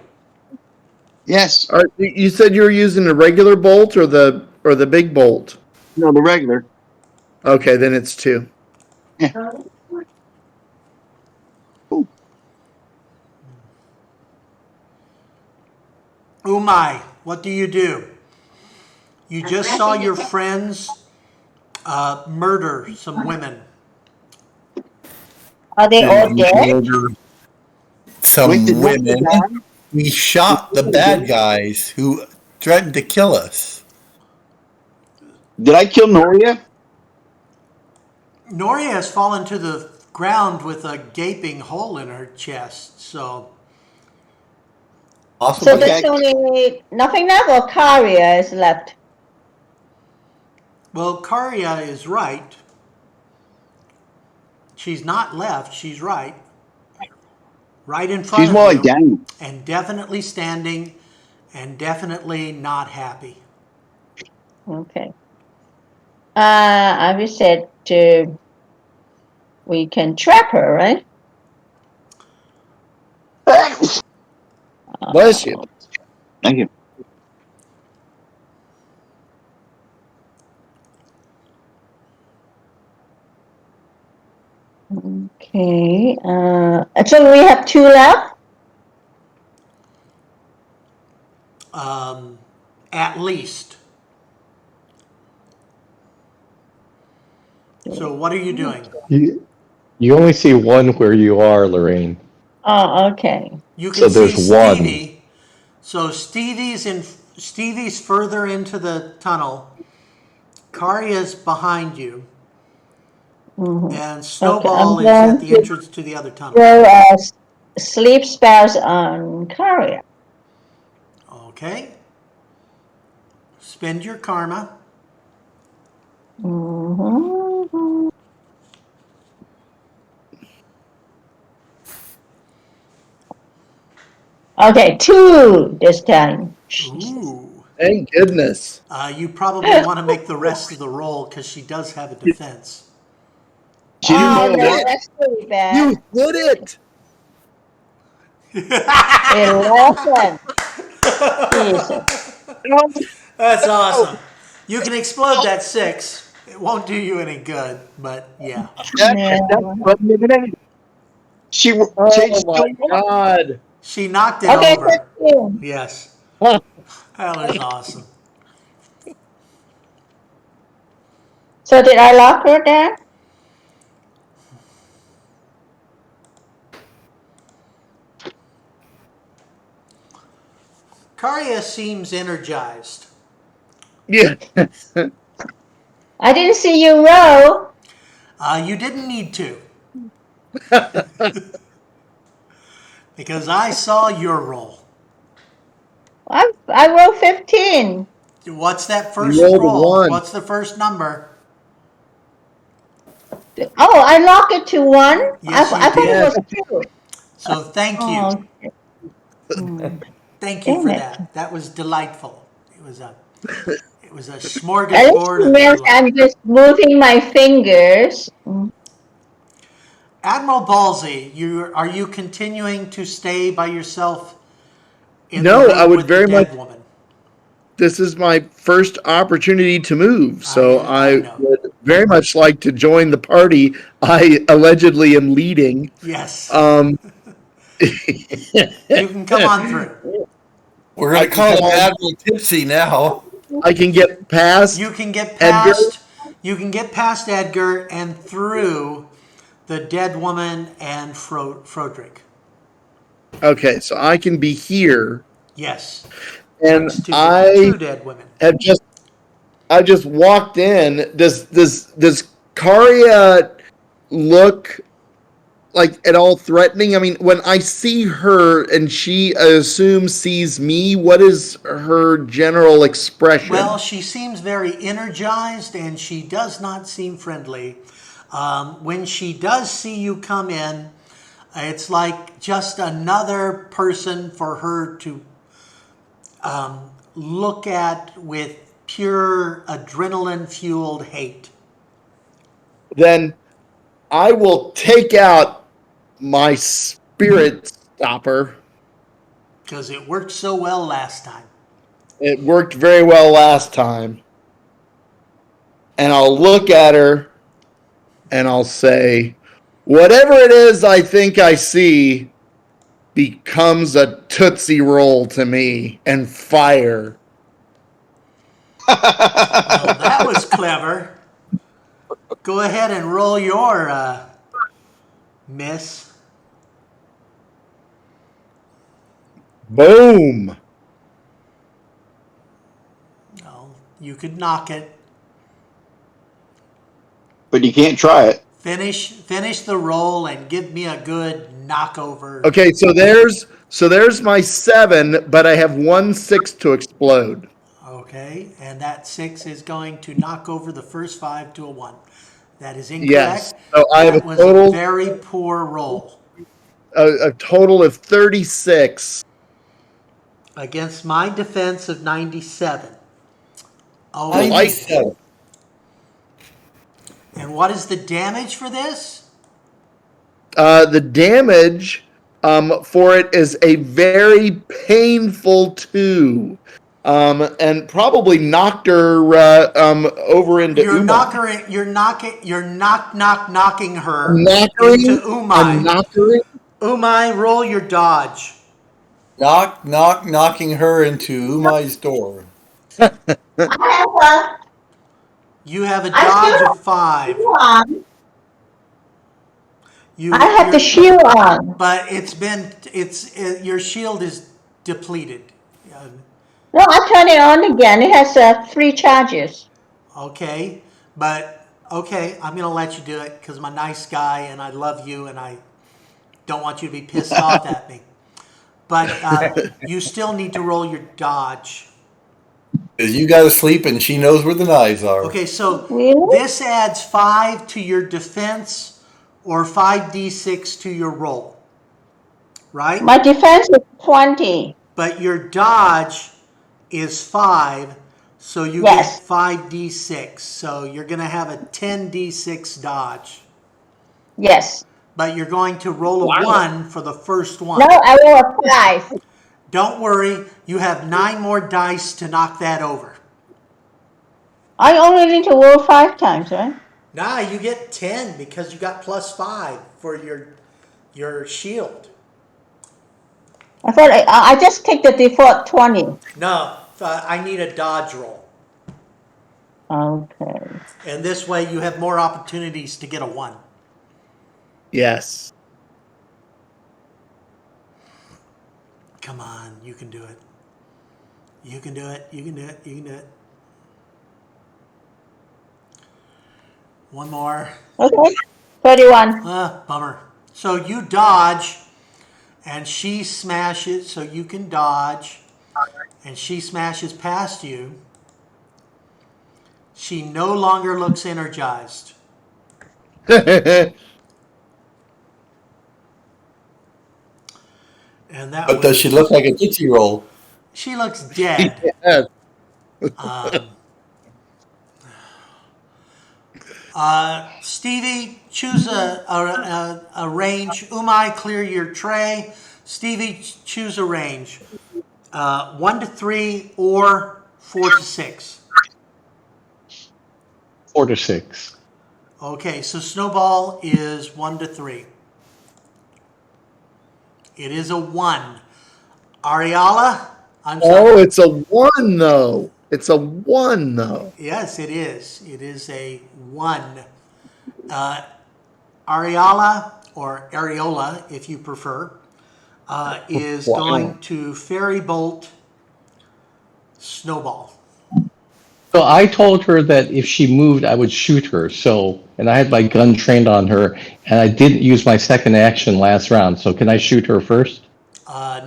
Yes. All right, you said you were using a regular bolt or the big bolt? No, the regular. Okay, then it's 2. Oh my, what do? You just saw your friends murder some women. Are they all dead? Murder some Wait, did Norma women. die? We shot the bad guys who threatened to kill us. Did I kill Noria? Noria has fallen to the ground with a gaping hole in her chest. So, So Possibly. there's only nothing left, or Karia is left? well, Karya is right. She's not left. She's right. Right in front She's of more you. like Daniel. And definitely standing and definitely not happy. Okay. I will said we can trap her, right? Bless you. Thank you. Okay. So we have 2 left. At least. So what are you doing? You only see one where you are, Lorraine. Oh, okay. You So can see there's one. Stevie. So Stevie's further into the tunnel. Karya's behind you. Mhm. And Snowball I'm is going at the to entrance to the other tunnel. Throw sleep spells on Karia. Okay. Spend your karma. Mm-hmm. Okay, 2 this time. Ooh. Thank goodness. You probably want to make the rest of the roll because she does have a defense. She didn't Oh, roll no, that. that's really You bad. did it. 11. Jesus. That's awesome. You can explode that 6. It won't do you any good, but yeah. Yeah. She Oh changed my God. She knocked it Okay, over. so 2. Yes. Huh. That was awesome. So did I lock her there? Karya seems energized. Yeah. I didn't see you roll. You didn't need to. Because I saw your roll. I rolled 15. What's that You first rolled a roll? 1. What's the first number? Oh, I locked it to 1? Yes, you I thought it did. was 2. So thank you. Oh, Thank you damn for it. that. That was delightful. It was a At least smorgasbord it of means delight. I'm just moving my fingers. Admiral Ballsy, are you continuing to stay by yourself in No, the I room would with the very much. dead woman? This is my first opportunity to move, so I I know. would very much like to join the party I allegedly am leading. Yes. Um, You can come on through. We're I going to can call come him on. Admiral Tipsy now. I can get past You can get Edgar. past Edgar and through the dead woman and Frodrick. Okay, so I can be here, Yes. and Next to the I two dead women. have just walked in. Does Karya look like at all threatening? I mean, when I see her and she assumes sees me, what is her general expression? Well, she seems very energized and she does not seem friendly. When she does see you come in, it's like just another person for her to look at with pure adrenaline fueled hate. Then I will take out my spirit stopper. Because it worked so well last time. It worked very well last time. And I'll look at her and I'll say, whatever it is I think I see, becomes a Tootsie Roll to me and fire. Well, that was clever. Go ahead and roll your miss. Boom. No, you could knock it. But you can't try it. Finish the roll and give me a good knockover. Okay, so there's my 7, but I have 1 6 to explode. Okay, and that 6 is going to knock over the first 5 to a 1. That is incorrect. Yes. So I have that a was total a very poor roll. A total of 36 Against my defense of 97. Oh, 97. and what is the damage for this? The damage for it is a very painful 2. And probably knocked her over into You're Umai. knocking her Knockering? into I'm Umai. knockering? Umai, roll your dodge. Knocking her into Umai's door. I have one. You have a I dodge still of 5. on. You, I have the shield on. but your shield is depleted. No, I turn it on again. It has 3 charges. Okay, but okay, I'm gonna let you do it because I'm a nice guy and I love you and I don't want you to be pissed off at me. But you still need to roll your dodge. You got to sleep, and she knows where the knives are. Okay, so Really? this adds 5 to your defense or 5d6 to your roll, right? My defense is 20. But your dodge is 5, so you Yes. get 5d6. So you're going to have a 10d6 dodge. Yes. But you're going to roll a 1 for the first one. No, I roll a 5. Don't worry, you have 9 more dice to knock that over. I only need to roll 5 times, right? Nah, you get 10 because you got plus 5 for your shield. I thought I just take the default 20. No, I need a dodge roll. Okay. And this way you have more opportunities to get a 1. Yes. Come on, you can do it. You can do it. You can do it. You can do it. One more. Okay. 31. Bummer. So you dodge, and she smashes, so you can dodge, and she smashes past you. She no longer looks energized. And that But does she look like a Tootsie Roll? She looks dead. Yes. Stevie, choose a range. Umai, clear your tray. Stevie, choose a range. 1 to 3 or 4 to 6. 4 to 6. Okay, so Snowball is 1 to 3. It is a 1. Ariala, I'm sorry. Oh, it's a 1 though. It's a 1 though. Yes, it is. It is a 1. Ariala, or Areola, if you prefer, is going to Fairy Bolt Snowball. So I told her that if she moved, I would shoot her. So, and I had my gun trained on her, and I didn't use my second action last round. So can I shoot her first?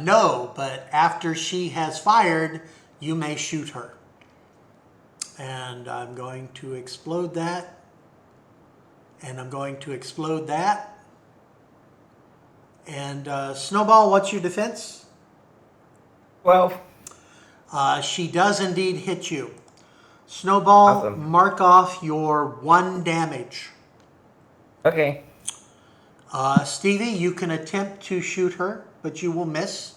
No, but after she has fired, you may shoot her. And I'm going to explode that. And I'm going to explode that. And Snowball, what's your defense? 12. She does indeed hit you. Snowball, Awesome. mark off your 1 damage. Okay. Stevie, you can attempt to shoot her, but you will miss.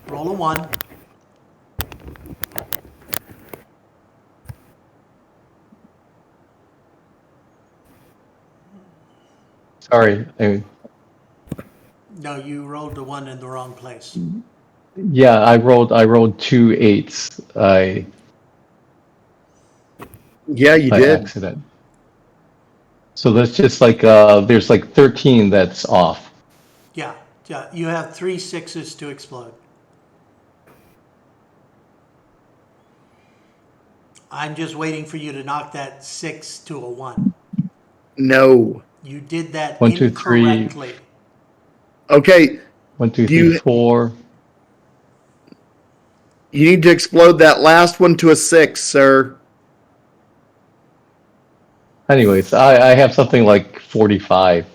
Roll a 1. Sorry. No, you rolled the one in the wrong place. Yeah, I rolled 2 8s. Yeah, you By did. accident. So that's just like there's like 13 that's off. Yeah, you have 3 6s to explode. I'm just waiting for you to knock that 6 to a 1. No. You did that 1 2 3. incorrectly. Okay, 1 2 Do 3 you- 4. you need to explode that last one to a 6, sir. Anyways, I have something like 45,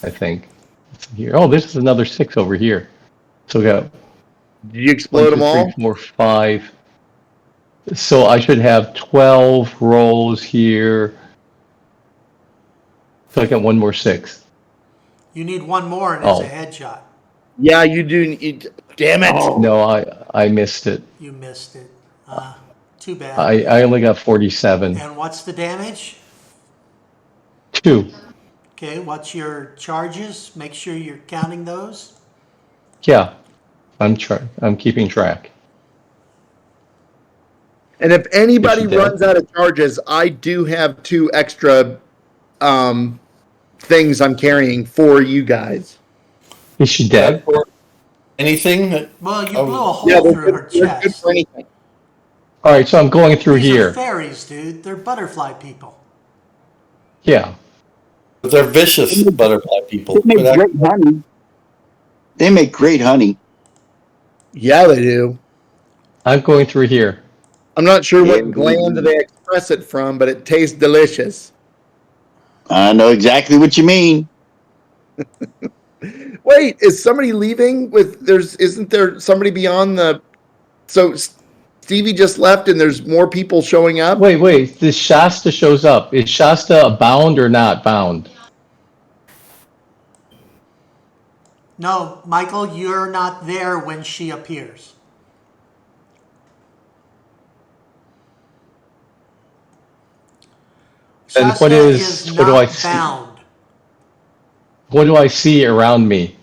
I think. Let's see here. Oh, this is another 6 over here. So we got Did you 1 explode 2 them 3 all? 4 5. So I should have 12 rolls here. So I got one more 6. You need one more and it's a Oh. headshot. Yeah, you do. Damn it. No, I missed it. You missed it. Too bad. I only got 47. And what's the damage? 2. Okay, what's your charges? Make sure you're counting those. Yeah, I'm keeping track. And if anybody Is she dead? runs out of charges, I do have 2 extra things I'm carrying for you guys. Is she dead? Anything? Well, you Oh. blew a hole Yeah, through her they're good chest. for anything. All right, so I'm going through These here. are fairies, dude. They're butterfly people. Yeah. But they're vicious butterfly people. They make great honey. They make great honey. Yeah, they do. I'm going through here. I'm not sure Yeah. what gland they express it from, but it tastes delicious. I know exactly what you mean. Wait, is somebody leaving isn't there somebody beyond the so Stevie just left and there's more people showing up? Wait. This Shasta shows up. Is Shasta bound or not bound? No, Michael, you're not there when she appears. And Shasta what do not I see? bound. What do I see around me?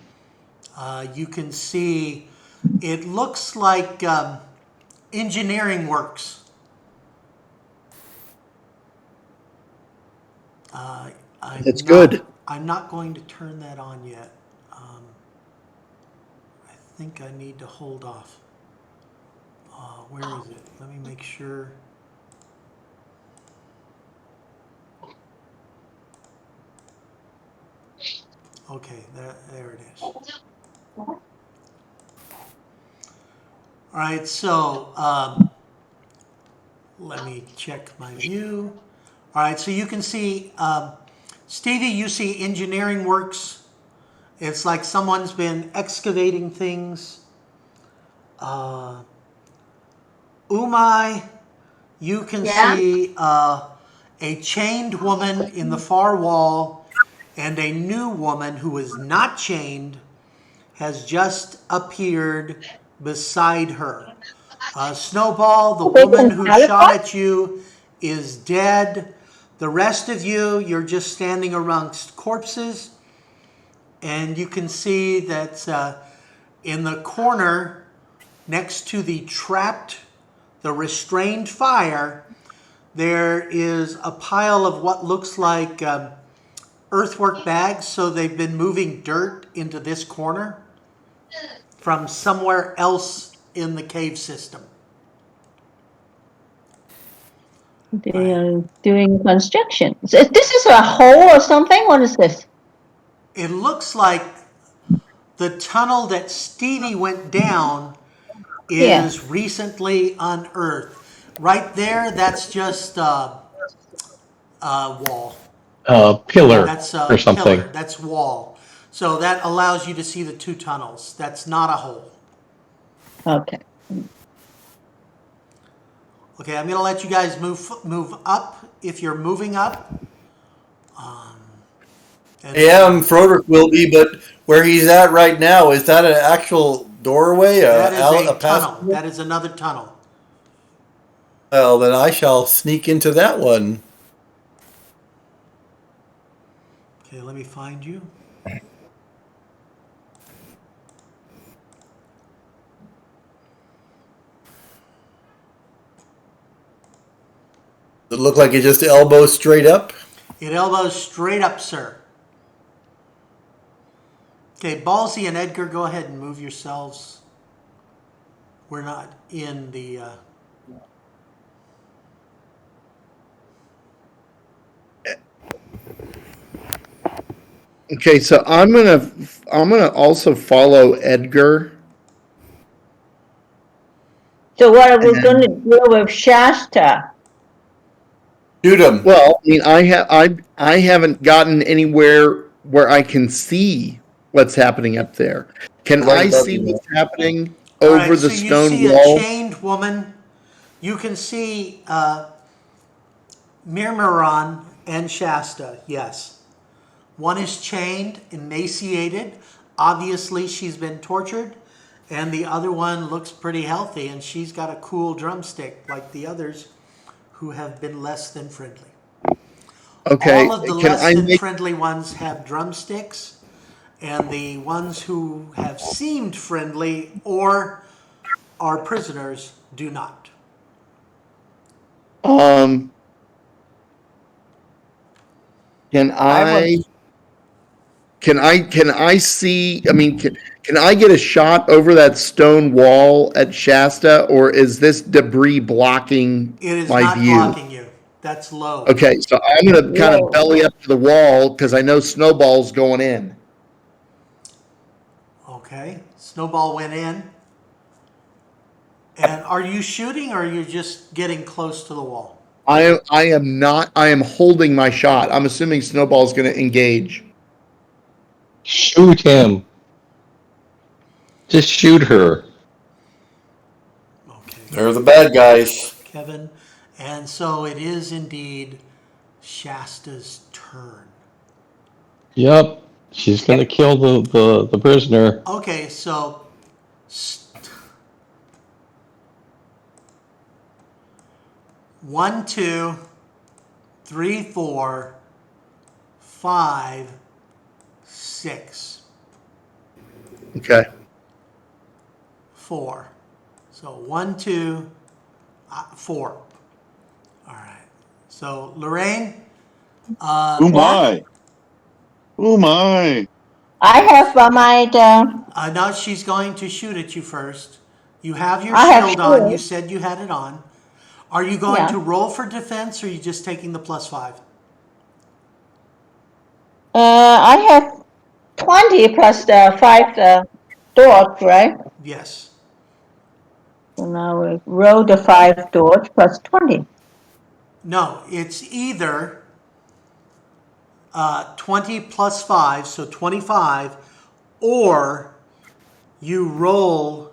You can see, it looks like engineering works. That's good. I'm not going to turn that on yet. I think I need to hold off. Where is it? Let me make sure. Okay, there it is. All right, so let me check my view. All right, so you can see, Stevie, you see engineering works. It's like someone's been excavating things. Umai, you can see a chained woman in the far wall, and a new woman who is not chained has just appeared beside her. Snowball, the woman who shot at you, is dead. The rest of you, you're just standing amongst corpses. And you can see that in the corner, next to the restrained fire, there is a pile of what looks like earthwork bags. So they've been moving dirt into this corner from somewhere else in the cave system. They are doing construction. So this is a hole or something? What is this? It looks like the tunnel that Stevie went down is recently unearthed. Right there, that's just a wall. Pillar That's or something. pillar. That's wall. So that allows you to see the 2 tunnels. That's not a hole. Okay. Okay, I'm going to let you guys move up if you're moving up. Yeah, Froderick will be, but where he's at right now, is that an actual doorway? That is a pass- tunnel. That is another tunnel. Well, then I shall sneak into that one. Okay, let me find you. It looked like it just elbows straight up. It elbows straight up, sir. Okay, Ballsy and Edgar, go ahead and move yourselves. We're not in the... Okay, so I'm gonna also follow Edgar. So what are we going to do with Shasta? Shoot him. Well, I mean, I haven't gotten anywhere where I can see what's happening up there. Can I see what's happening over the stone you see wall? a chained woman. You can see Mirmiron and Shasta, yes. One is chained, emaciated. Obviously, she's been tortured. And the other one looks pretty healthy, and she's got a cool drumstick like the others who have been less than friendly. Okay, All of the less than friendly ones have drumsticks, and the ones who have seemed friendly or are prisoners do not. Can I see? I mean, can I get a shot over that stone wall at Shasta, or is this debris blocking It is my not view? blocking you. That's low. Okay, so I'm gonna kind of belly up to the wall because I know Snowball's going in. Okay, Snowball went in. And are you shooting, or are you just getting close to the wall? I am not. I am holding my shot. I'm assuming Snowball's going to engage. Shoot him. Just shoot her. Okay. They're the bad guys. Kevin. And so it is indeed Shasta's turn. Yep. She's going to kill the prisoner. Okay, so 1, 2, 3, 4, 5, 6. Okay. 4. So 1, 2, 4. All right. So Lorraine. Oh my! Oh my! I have my Now she's going to shoot at you first. You have your I have shield on. shield. You said you had it on. Are you going Yeah. to roll for defense, or are you just taking the +5? I have 20 plus the 5 dodge, right? Yes. So now we roll the 5 dodge plus 20. No, it's either 20 plus 5, so 25, or you roll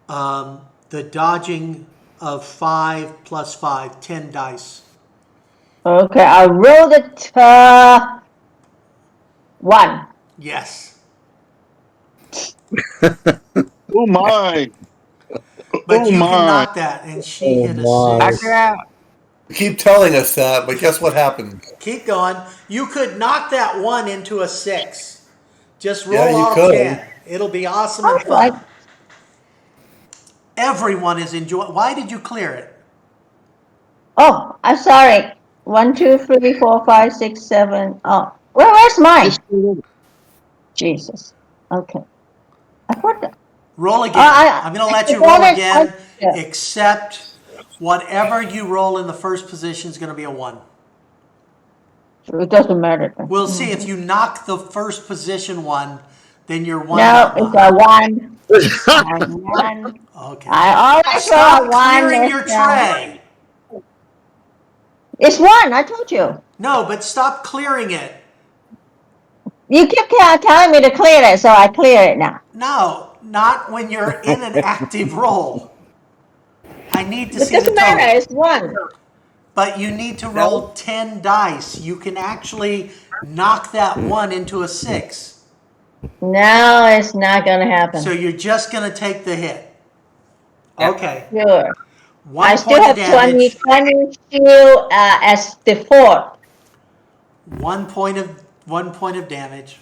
the dodging of 5 plus 5, 10 dice. Okay, I roll it 1. Yes. Oh my! But Oh you my! can knock that, and she hit a Knock 6. her out. You keep telling us that, but guess what happened? Keep going. You could knock that 1 into a 6. Just roll Yeah, you all could. 10. It'll be awesome and fun. Alright. Everyone is enjoying. Why did you clear it? Oh, I'm sorry. 1, 2, 3, 4, 5, 6, 7. Oh, where's mine? Jesus. Okay. I put that. Roll again. I- I'm going to let I you roll wanted- again, yeah. except whatever you roll in the first position is going to be a 1. It doesn't matter. Then. We'll see if you knock the first position 1, then you're 1. No, it's a 1. One. Okay. I always Stop roll a 1. clearing your tray. It's 1, I told you. No, but stop clearing it. You keep telling me to clear it, so I clear it now. No, not when you're in an active roll. I need to It see the doesn't matter, total. it's 1. But you need to roll 10 dice. You can actually knock that 1 into a 6. No, it's not going to happen. So you're just going to take the hit. Okay. Sure. 1 I still point have of damage. 20 shield as default. 1 point of damage.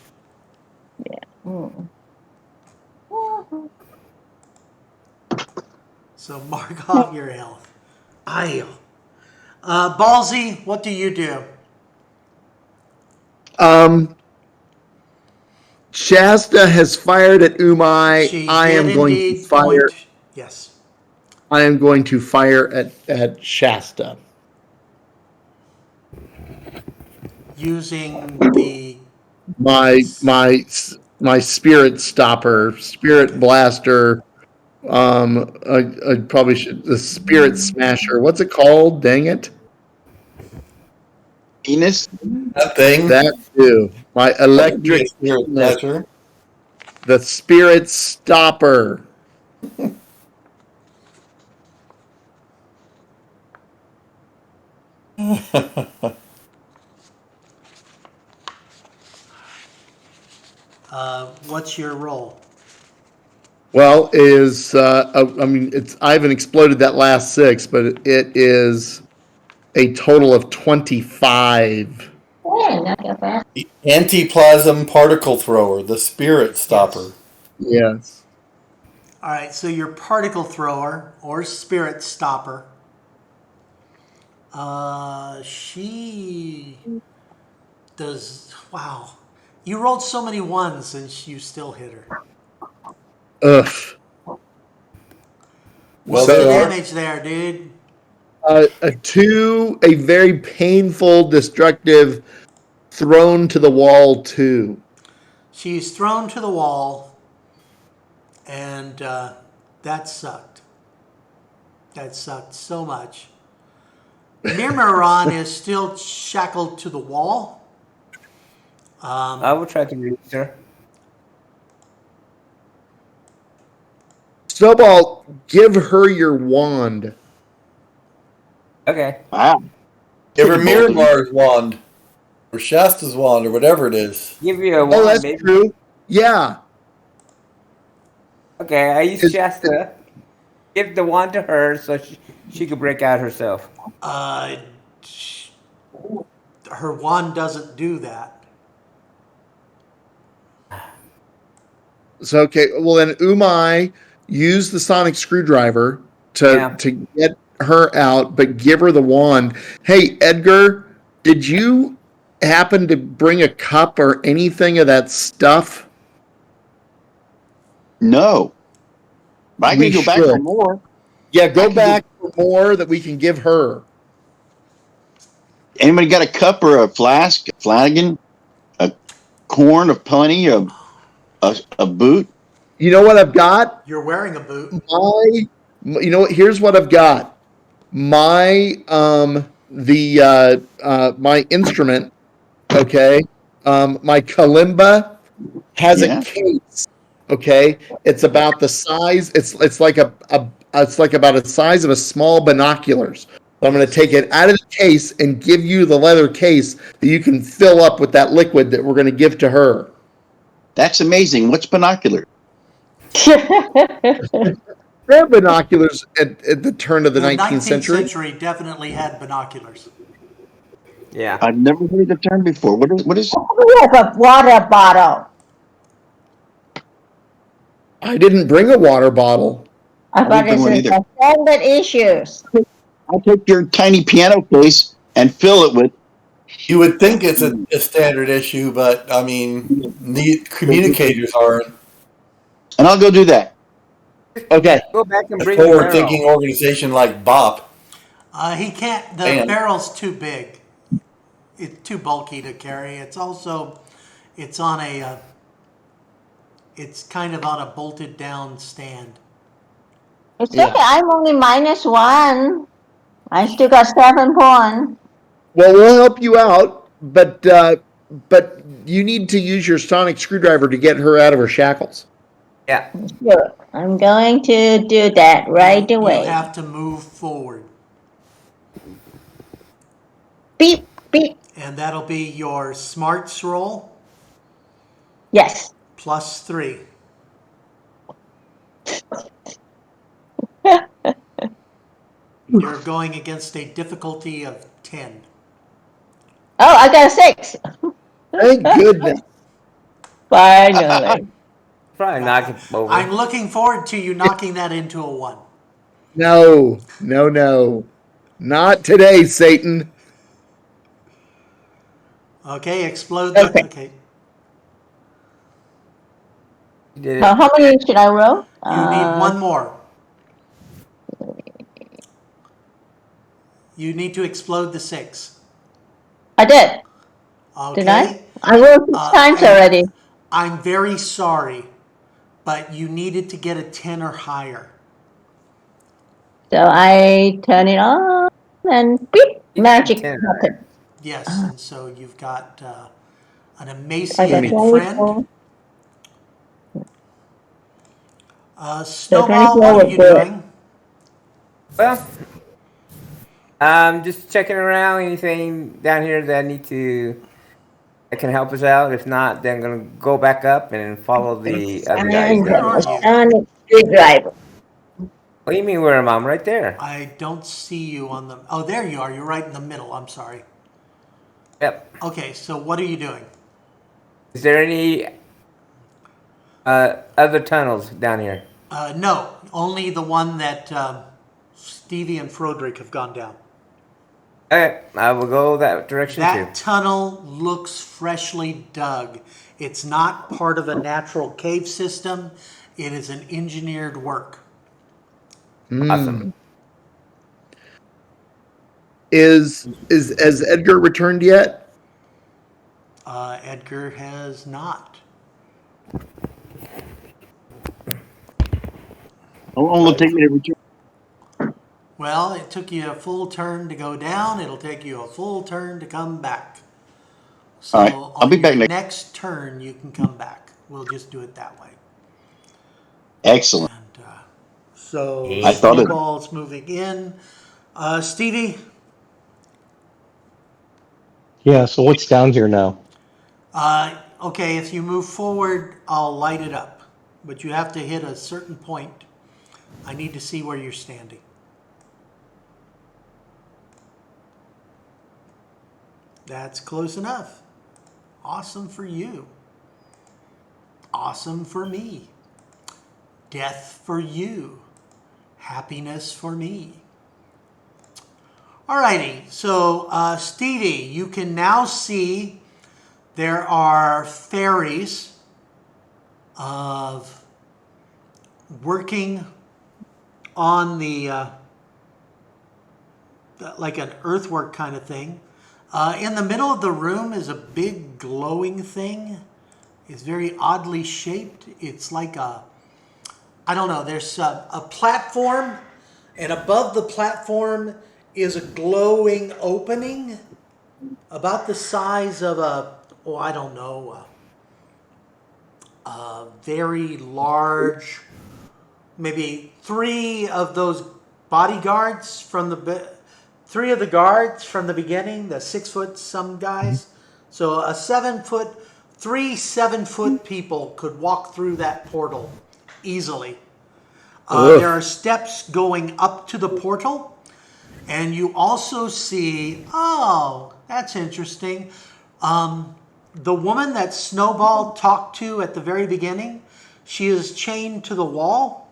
So mark off your health. Ballsy, what do you do? Shasta has fired at Umai. She I did am going to indeed fire. point. Yes. I am going to fire at Shasta. Using the My spirit stopper, spirit blaster. I probably should the spirit smasher. What's it called? Dang it! Penis? That thing. That too. My electric Spirit Slasher. the spirit stopper. what's your roll? Well, I mean, I haven't exploded that last 6, but it is a total of 25. Yeah, not that bad. The Antiplasm Particle Thrower, the Spirit Stopper. Yes. All right, so your particle thrower or spirit stopper. She does. Wow, you rolled so many ones and you still hit her. Ugh. Well, What's So- the there are. damage there, dude? A very painful, destructive, thrown to the wall 2. She's thrown to the wall, and that sucked. That sucked so much. Mirmaron is still shackled to the wall. I will try to reach her. Snowball, give her your wand. Okay. Wow. Give her Miramar's wand. Or Shasta's wand, or whatever it is. Give you a Oh, wand, that's baby. true. Yeah. Okay, I use It's- Shasta. Give the wand to her so she could break out herself. Her wand doesn't do that. So okay, well then Umai use the sonic screwdriver to get her out, but give her the wand. Hey Edgar, did you happen to bring a cup or anything of that stuff? No. But I We can go back for should. more. Yeah, I go can back for more that we can give her. Anybody got a cup or a flask, a flagon, a corn, a plenty, a boot? You know what I've got? You're wearing a boot. You know what? Here's what I've got. My my instrument, okay, my kalimba has Yeah. a case. Okay, it's about the size. It's like it's like about the size of a small binoculars. So I'm going to take it out of the case and give you the leather case that you can fill up with that liquid that we're going to give to her. That's amazing. What's binocular? Rare binoculars at the turn of the 19th century. Definitely had binoculars. Yeah. I've never heard the term before. What is We have a water bottle. I didn't bring a water bottle. I thought didn't this bring is one a standard issues. I'll take your tiny piano case and fill it with. You would think it's a standard issue, but I mean, the communicators aren't. And I'll go do that. Okay. Go back and A bring the forward-thinking barrel. organization like BOP. He can't. The Damn. barrel's too big. It's too bulky to carry. It's also, it's on a. It's kind of on a bolted down stand. It's Yeah. okay. I'm only -1. I still got 7 points. Well, we'll help you out, but you need to use your sonic screwdriver to get her out of her shackles. Yeah. Sure. I'm going to do that right away. You have to move forward, Beep, beep. and that'll be your smarts roll Yes. +3. You're going against a difficulty of 10. Oh, I got a 6. Thank goodness. Finally. Probably knock it over. I'm looking forward to you knocking that into a 1. No. Not today, Satan. Okay, explode the. Okay. Okay. You did it. How many should I roll? You need one more. You need to explode the 6. I did. Okay. Did I? I rolled 6 times and already. I'm very sorry, but you needed to get a 10 or higher. So I turn it on and beep, magic 10. happens. Yes, and so you've got an I got emaciated 24. friend. So Snowball, 24 what are would you do it. doing? Well, I'm just checking around. Anything down here that that can help us out? If not, then I'm gonna go back up and follow the other guys And Where down. are the you? Sonic screwdriver. What do you mean, where am I? I'm right there. I don't see you on the. Oh, there you are. You're right in the middle. I'm sorry. Yep. Okay, so what are you doing? Is there any other tunnels down here? No, only the one that Stevie and Froderick have gone down. Okay, I will go that direction That too. tunnel looks freshly dug. It's not part of a natural cave system. It is an engineered work. Awesome. Has Edgar returned yet? Edgar has not. How long will it take me to return? Well, it took you a full turn to go down. It'll take you a full turn to come back. So All right, I'll on be your back next turn, you can come back. We'll just do it that way. Excellent. And so I thought it- Snowball's moving in. Stevie, Yeah, so what's down here now? okay, if you move forward, I'll light it up. But you have to hit a certain point. I need to see where you're standing. That's close enough. Awesome for you. Awesome for me. Death for you. Happiness for me. Alrighty, so Stevie, you can now see there are fairies of working on the like an earthwork kind of thing. In the middle of the room is a big glowing thing. It's very oddly shaped. It's like I don't know, there's a platform, and above the platform is a glowing opening about the size of a very large, maybe three of the guards from the beginning, the 6 foot some guys. So a 7 foot, 3 7-foot people could walk through that portal easily. There are steps going up to the portal, and you also see, oh, that's interesting. The woman that Snowball talked to at the very beginning, she is chained to the wall.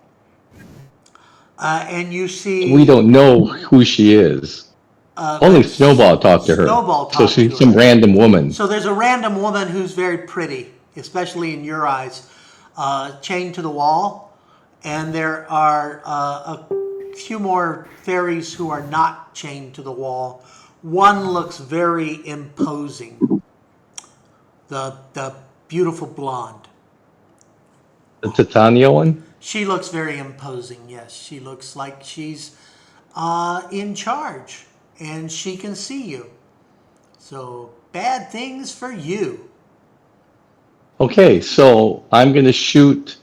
And you see... We don't know who she is. Only Snowball talked to her. Snowball So talked to she's some her. random woman. So there's a random woman who's very pretty, especially in your eyes, chained to the wall. And there are a few more fairies who are not chained to the wall. One looks very imposing. The beautiful blonde. The Titania one? She looks very imposing, yes. She looks like she's in charge, and she can see you. So, bad things for you. Okay, so I'm going to shoot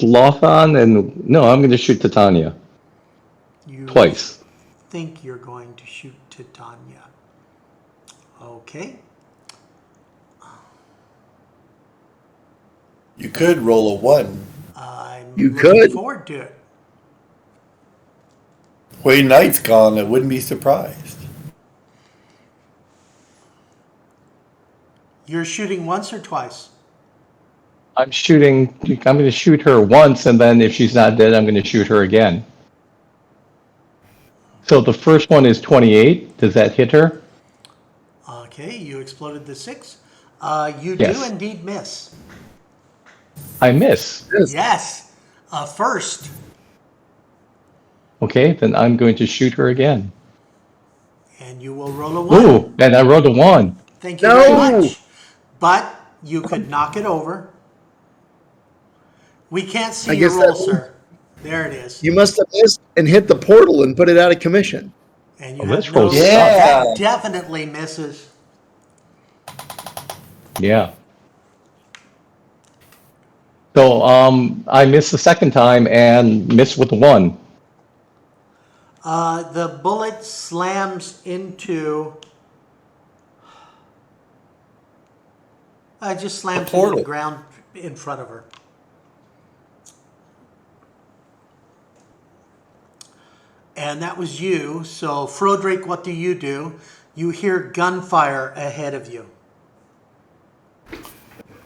Lothan and... No, I'm going to shoot Titania. You Twice. think you're going to shoot Titania. Okay. You could roll a 1. I'm You looking could. forward to it. Way Knight's gone, I wouldn't be surprised. You're shooting once or twice? I'm going to shoot her once, and then if she's not dead, I'm going to shoot her again. So the first one is 28. Does that hit her? Okay, you exploded the 6. You Yes. do indeed miss. I miss. Yes. First. Okay, then I'm going to shoot her again. And you will roll a 1. Ooh, and I rolled a 1. Thank you very No! much. But you could knock it over. We can't see I your guess roll, that- sir. There it is. You must have missed and hit the portal and put it out of commission. And you Oh, have this no. rolls Yeah. That definitely misses. Yeah. So I missed the second time and missed with 1. The bullet slams into. Just slammed into the portal. ground in front of her. And that was you. So, Frodrick, what do? You hear gunfire ahead of you.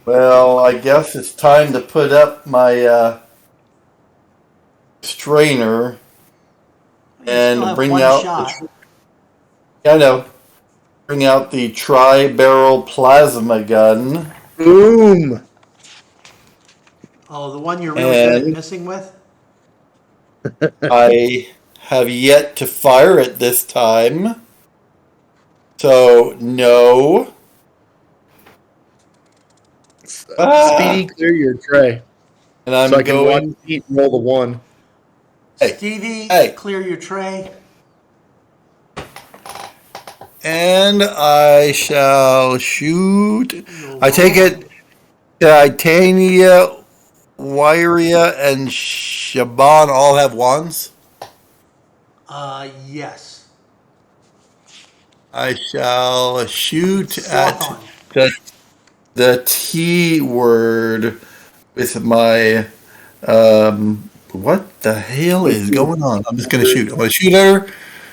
Well, I guess it's time to put up my strainer You still and have bring one out shot. I know. Bring out the tri-barrel plasma gun. Boom! Oh, the one you're really good at And- missing with? I have yet to fire it this time. So, no. Speedy, clear your tray. And I'm So I can going. watch Pete roll the 1. Hey, Stevie, hey. clear your tray. And I shall shoot. I take it Titania, Wyria, and Shaban all have wands. Yes. I shall shoot Sloth at on. the T word with my what the hell is going on? I'm just gonna shoot. I'm gonna shoot her.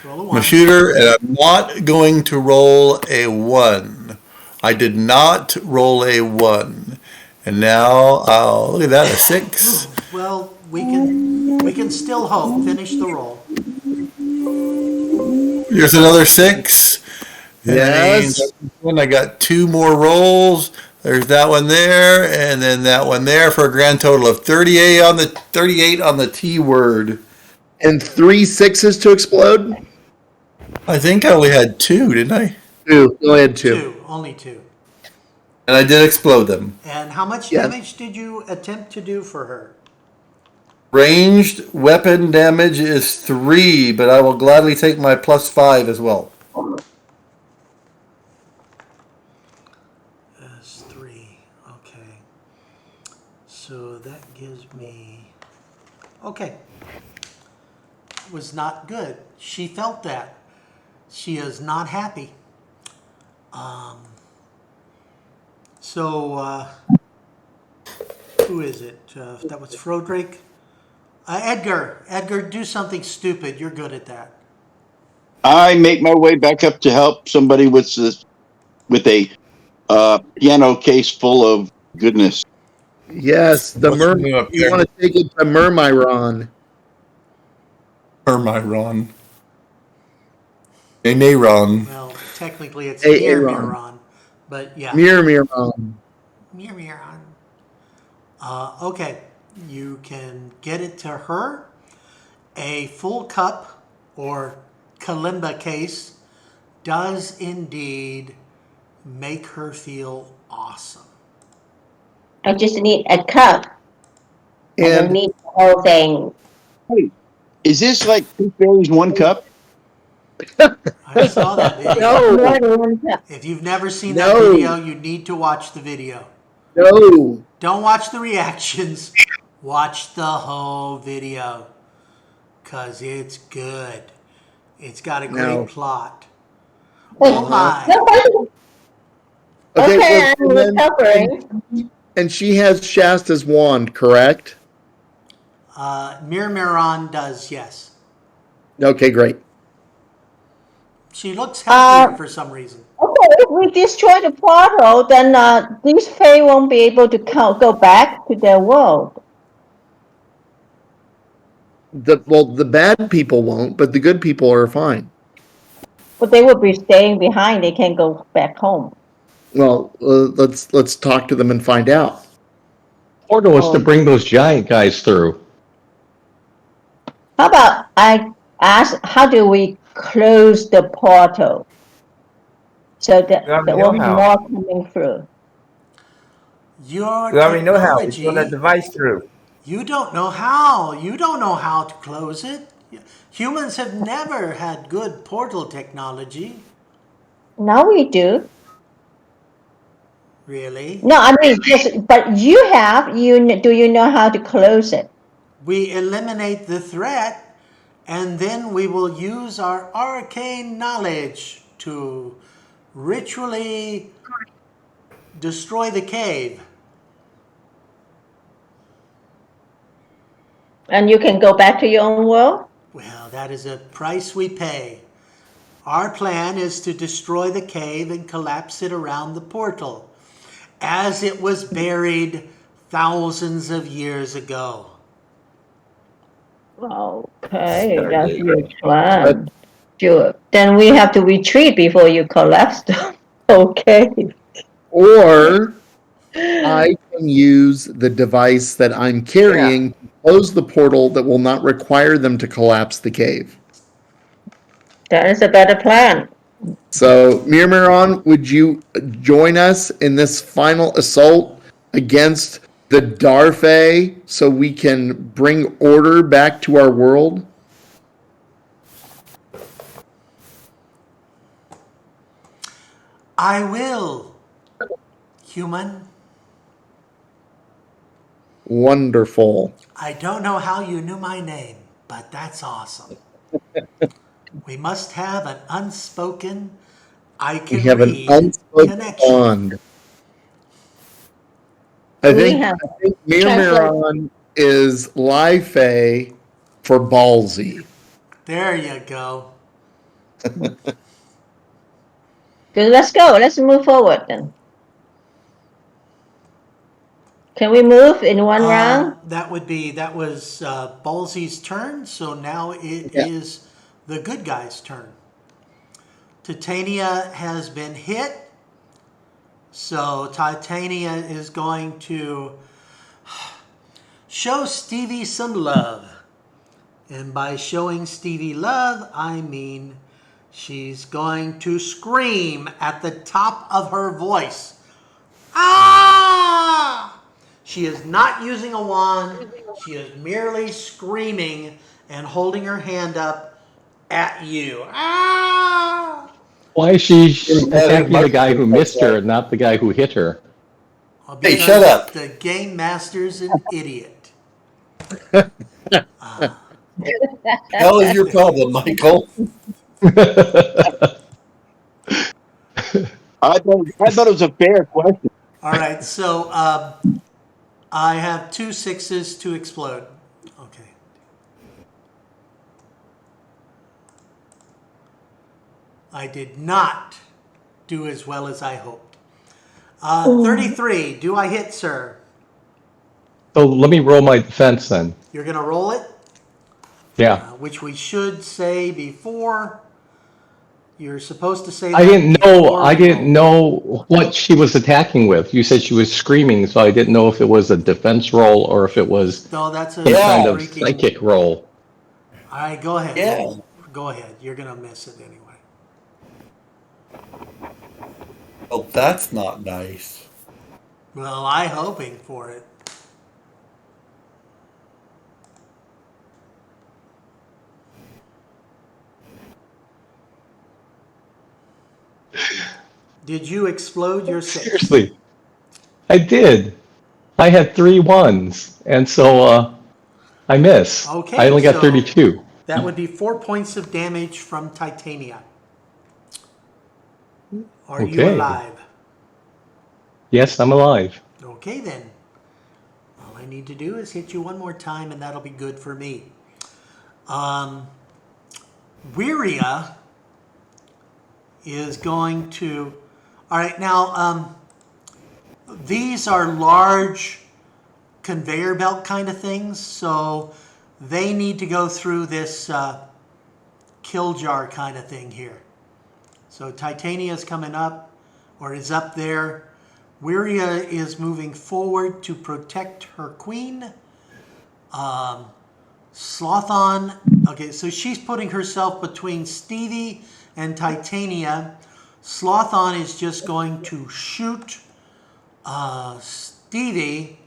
Roll a I'm a 1. shooter, and I'm not going to roll a 1. I did not roll a 1. And now, look at that, a 6. Well, we can still hope. Finish the roll. Here's another 6. And that means Yes. I got 2 more rolls. There's that one there, and then that one there for a grand total of 38 on the T word. And 3 6s to explode? I think I only had 2, didn't I? 2. Go ahead, 2. 2. Only 2. And I did explode them. And how much Yeah. damage did you attempt to do for her? Ranged weapon damage is 3, but I will gladly take my +5 as well. That's 3. Okay. So that gives me. Okay. Was not good. She felt that. She is not happy. So, who is it? That was Frodrick. Edgar. Edgar, do something stupid. You're good at that. I make my way back up to help somebody with a piano case full of goodness. Yes, the What's the name up you there? want to take it to Myrmidon. Hermiron. Mayron. Well, technically it's Aaron. Mirmiron, but yeah. Myrmidon. Mirmiron. Okay, you can get it to her. A full cup or kalimba case does indeed make her feel awesome. I just need a cup. I don't And need the whole thing. Is this like 2 fairies, 1 cup? I saw that video. no, More than one cup. If you've never seen No. that video, you need to watch the video. no. Don't watch the reactions. Watch the whole video. Because it's good. It's got a great No. plot. Oh my. Nobody. Okay, well, I'm recovering. and she has Shasta's wand, correct? Mirmiron does, yes. Okay, great. She looks healthier for some reason. Okay, if we destroy the portal, then these Fae won't be able to go back to their world. The bad people won't, but the good people are fine. But they will be staying behind. They can't go back home. Well, let's talk to them and find out. Portal is to bring those giant guys through. How about I ask, how do we close the portal so that You already there know won't be how. more coming through? Your You already know how. You run that technology, device through. you don't know how. You don't know how to close it. Humans have never had good portal technology. Now we do. Really? No, I mean, but you have. Do you know how to close it? We eliminate the threat, and then we will use our arcane knowledge to ritually destroy the cave. And you can go back to your own world? Well, that is a price we pay. Our plan is to destroy the cave and collapse it around the portal, as it was buried thousands of years ago. Okay, that's your plan. Sure. Then we have to retreat before you collapse them. Okay. Or I can use the device that I'm carrying to close the portal that will not require them to collapse the cave. That is a better plan. So, Mirmiron, would you join us in this final assault against the Darfey so we can bring order back to our world? I will, human. Wonderful. I don't know how you knew my name, but that's awesome. We must have an unspoken, I We can have an read unspoken connection. bond. I think Mirmiron is Life for ballsy. There you go. Good, let's go. Let's move forward then. Can we move in one round? That was Ballsy's turn, so now it is the good guy's turn. Titania has been hit, so Titania is going to show Stevie some love. And by showing Stevie love, I mean she's going to scream at the top of her voice. Ah! She is not using a wand. She is merely screaming and holding her hand up at you. Ah! Why is she attacking the guy who missed her and not the guy who hit her? Well, Hey, shut up. The game master's an idiot. Hell is your problem, Michael? I thought it was a fair question. All right, so I have 2 6s to explode. Okay. I did not do as well as I hoped. 33. Do I hit, sir? So let me roll my defense then. You're going to roll it? Yeah. Which we should say before. You're supposed to say that I didn't roll. know what she was attacking with. You said she was screaming, so I didn't know if it was a defense roll or if it was No, that's a some kind of freaking psychic roll. All right, go ahead. Yeah. Roll. Go ahead. You're going to miss it anyway. Oh, that's not nice. Well, I'm hoping for it. Did you explode your 6? Seriously. I did. I had 3 1s, and so I missed. Okay, I only got so 32. That would be 4 points of damage from Titania. Are you Okay. alive? Yes, I'm alive. Okay, then. All I need to do is hit you one more time, and that'll be good for me. Wiria is going to... All right, now, these are large conveyor belt kind of things, so they need to go through this kill jar kind of thing here. So Titania's coming up, or is up there. Wiria is moving forward to protect her queen. Slothon, okay, so she's putting herself between Stevie and Titania. Slothon is just going to shoot Stevie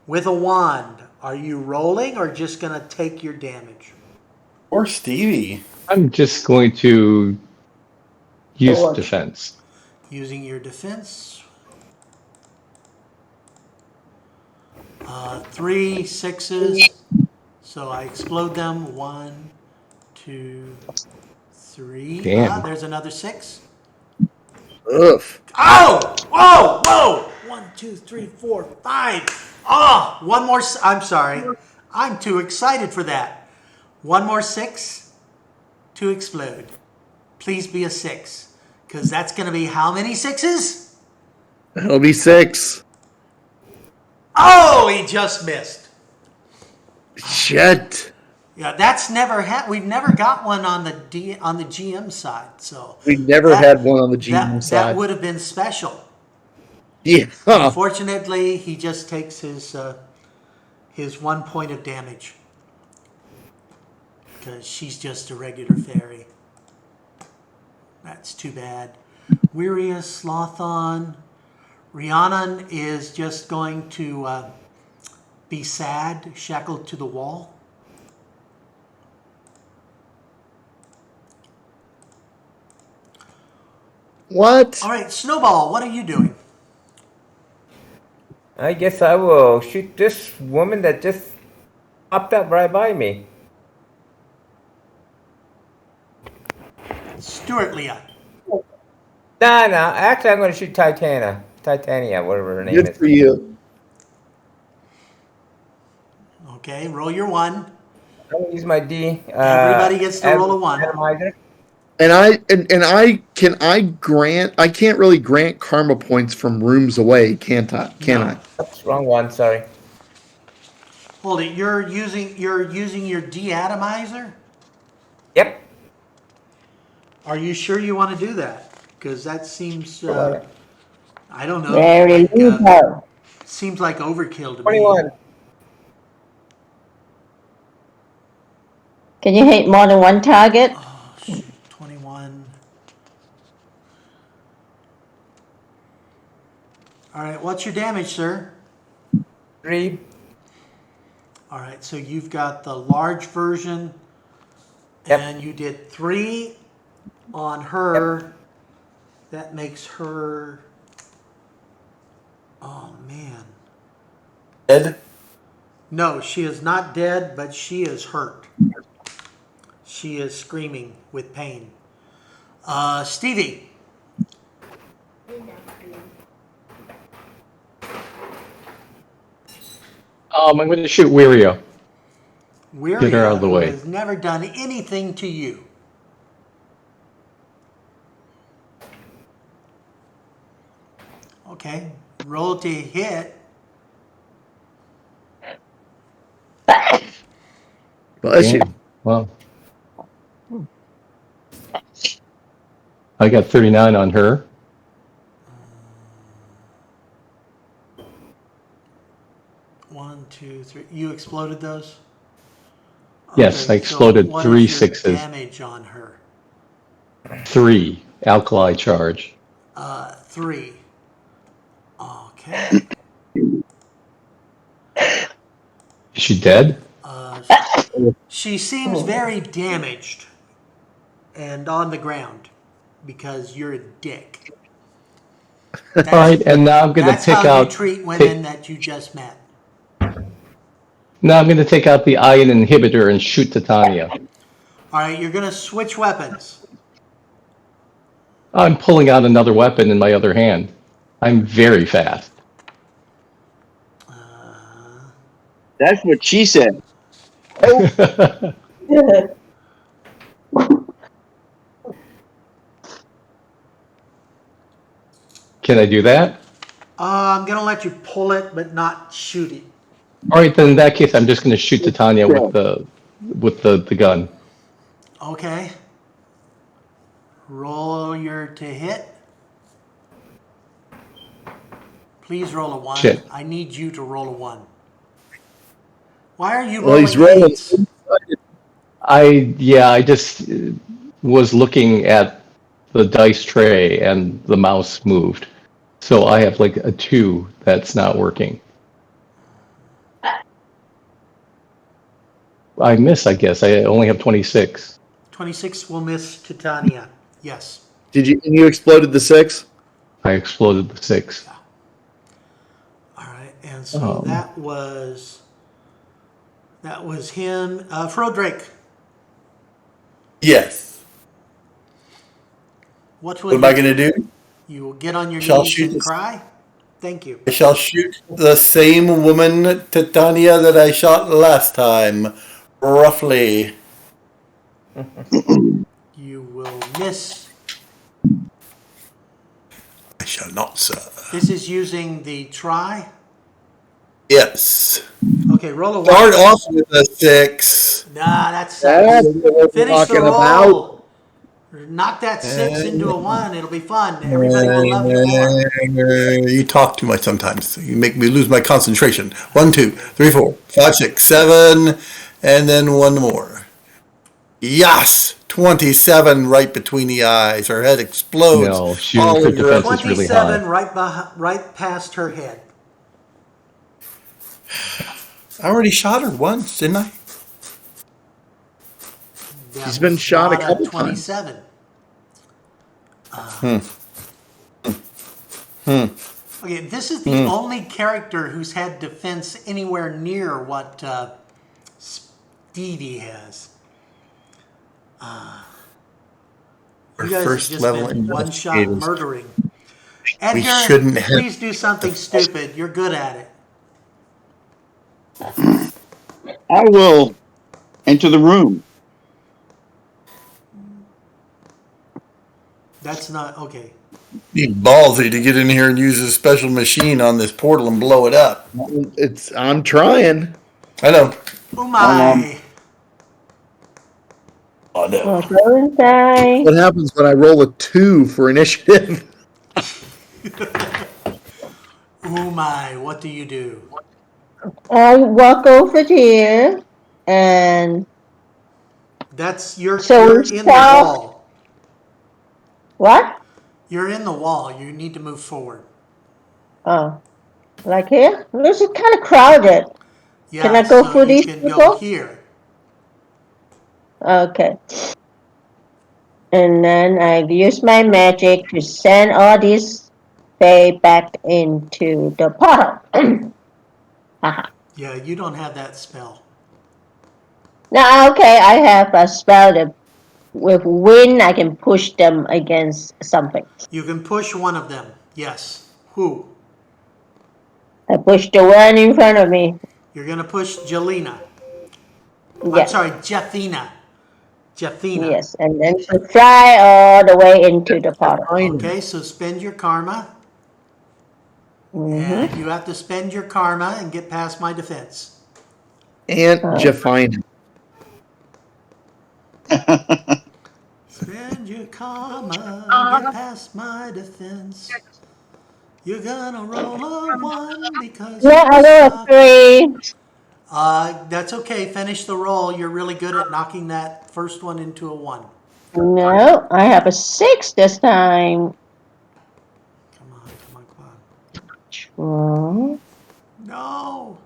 with a wand. Are you rolling or just going to take your damage? Or Stevie. I'm just going to use defense. Using your defense. 3 6s. So I explode them. 1, 2, 3. Damn. There's another 6. Ugh. Oh! Whoa! Whoa! 1, 2, 3, 4, 5. Oh! One more. I'm sorry. I'm too excited for that. One more 6 to explode. Please be a 6. Because that's going to be how many 6s? It'll be 6. Oh! He just missed. Shit. Yeah, that's never we've never got one on the GM side. So We never had one on the GM side. That would have been special. Yeah. Unfortunately, he just takes his 1 point of damage because she's just a regular fairy. That's too bad. Wiria, Slothon, Rhiannon is just going to be sad, shackled to the wall. What? All right, Snowball, what are you doing? I guess I will shoot this woman that just popped up right by me. Stuart Leah. Nah. Actually, I'm going to shoot Titania, whatever her name Good is. for you. Okay, roll your 1. I'm going to use my D. Everybody gets to roll a 1. Atomizer. And I can't really grant karma points from rooms away, can't I? I? Oops, wrong one. Sorry. Hold it. You're using your deatomizer? Yep. Are you sure you want to do that? Because that seems I don't know. Very Like, little. seems like overkill to 21. me. Can you hit more than one target? Oh, shoot, 21. All right, what's your damage, sir? 3. All right, so you've got the large version, Yep. and you did 3 on her. Yep. That makes her. Oh man. Dead? No, she is not dead, but she is hurt. She is screaming with pain. Stevie. I'm going to shoot Wiria. Get her out of the way. Has never done anything to you. Okay, roll to hit. Bless you. Damn. Wow. I got 39 on her. One, two, three. You exploded those? Yes, I exploded what 3 is your 6s. damage on her? 3 alkali charge. 3. Okay. Is she dead? She seems very damaged and on the ground because you're a dick. All right, and now I'm going to That's pick how out. you treat women that you just met. Now I'm going to take out the iron inhibitor and shoot Titania. All right, you're going to switch weapons. I'm pulling out another weapon in my other hand. I'm very fast. That's what she said. Can I do that? I'm going to let you pull it, but not shoot it. All right, then in that case, I'm just going to shoot Titania with the with the gun. Okay. Roll your to hit. Please roll a 1. Shit. I need you to roll a 1. Why are you Well, rolling he's rolling. eights? I just was looking at the dice tray and the mouse moved. So I have like a 2 that's not working. I miss, I guess. I only have 26. 26 will miss Titania. Yes. Did you? And you exploded the 6? I exploded the 6. All right. And so that was him. Frodrake, Yes. what What am I going to do? You will get on your Shall knees shoot and this- cry. Thank you. I shall shoot the same woman, Titania, that I shot last time. Roughly. You will miss. I shall not, sir. This is using the try. Yes. Okay, roll a Start 1. off with a 6. Nah, that's That's what we're finish the talking roll. Knock that 6 into a 1. It'll be fun. Everybody will love you more. You talk too much sometimes. You make me lose my concentration. 1, 2, 3, 4, 5, 6, 7, and then one more. Yes! 27 right between the eyes. Her head explodes. No, she All her over defense is really high. 27 right past her head. I already shot her once, didn't I? That He's been was shot a not couple times. 27. Okay, this is the only character who's had defense anywhere near what Stevie has. You guys first have just level been one-shot investigators. murdering. Edgar, shouldn't have- please do something stupid. You're good at it. I will enter the room. That's not okay. He's ballsy to get in here and use a special machine on this portal and blow it up. I'm trying. I know. Oh my! Oh, no. Well, go inside. What happens when I roll a 2 for initiative? Oh my! What do you do? I walk over here, and That's you're So in it's the south. wall. what? You're in the wall. You need to move forward. Oh, like here? This is kind of crowded. Yeah, Can I go so through you these can people? go here. Okay. And then I use my magic to send all these bay back into the portal. Haha. Yeah, you don't have that spell. Now, okay, I have a spell that with wind I can push them against something. You can push one of them. Yes. Who? I push the one in front of me. You're gonna push Jelena. I'm Yes. sorry, Jeffina. Jeffina. Yes, and then to fly all the way into the portal. Okay, so spend your karma. And you have to spend your karma and get past my defense. Aunt Jeffina. Spend your karma and get past my defense. You're gonna roll a 1 because Yeah, I roll a 3. that's okay. Finish the roll. You're really good at knocking that first one into a 1. No, I have a 6 this time. Come on. Well, No.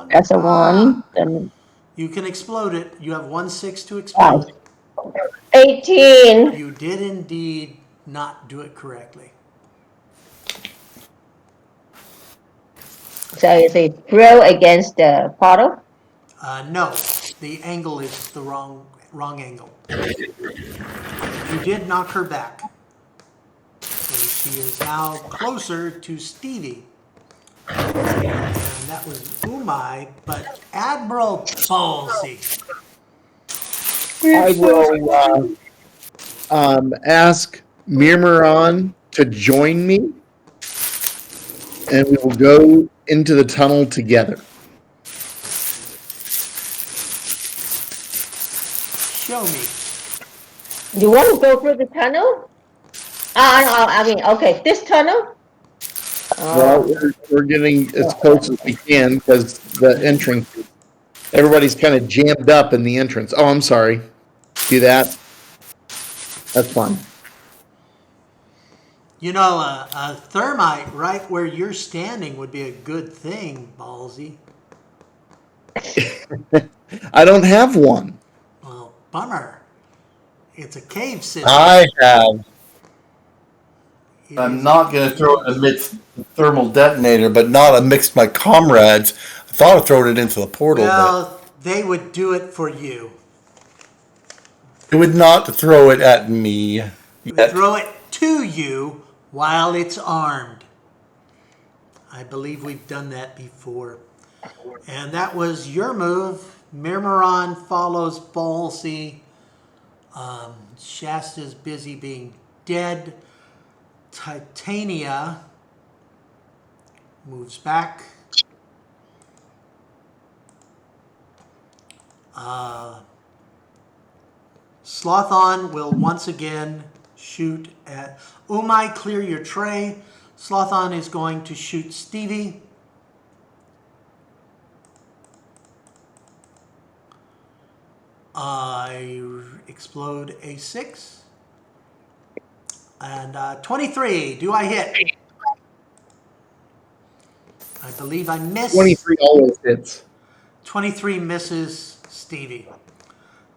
that's a 1. Then You can explode it. You have 1 6 to explode. 18. You did indeed not do it correctly. So it's a throw against the portal. No, the angle is the wrong angle. You did knock her back. So she is now closer to Stevie. And that was Umai, but Admiral Ballsy. I will ask Mirmaron to join me, and we will go into the tunnel together. Show me. You want to go through the tunnel? I mean, okay, this tunnel? Well, we're getting as close as we can because the entrance, everybody's kind of jammed up in the entrance. Oh, I'm sorry. See that? That's fine. You know, a thermite right where you're standing would be a good thing, Ballsy. I don't have one. Well, bummer. It's a cave system. I have. It I'm is- not going to throw it amidst the thermal detonator, but not amidst my comrades. I thought of throwing it into the portal, Well, they would do it for you. but it would not throw it at me. They would Yet. throw it to you while it's armed. I believe we've done that before. And that was your move. Mirmaron follows Ballsy. Shasta's busy being dead. Titania moves back. Slothon will once again shoot at Umai. Clear your tray. Slothon is going to shoot Stevie. I explode a 6. And 23. Do I hit? I believe I missed. 23 always hits. 23 misses Stevie.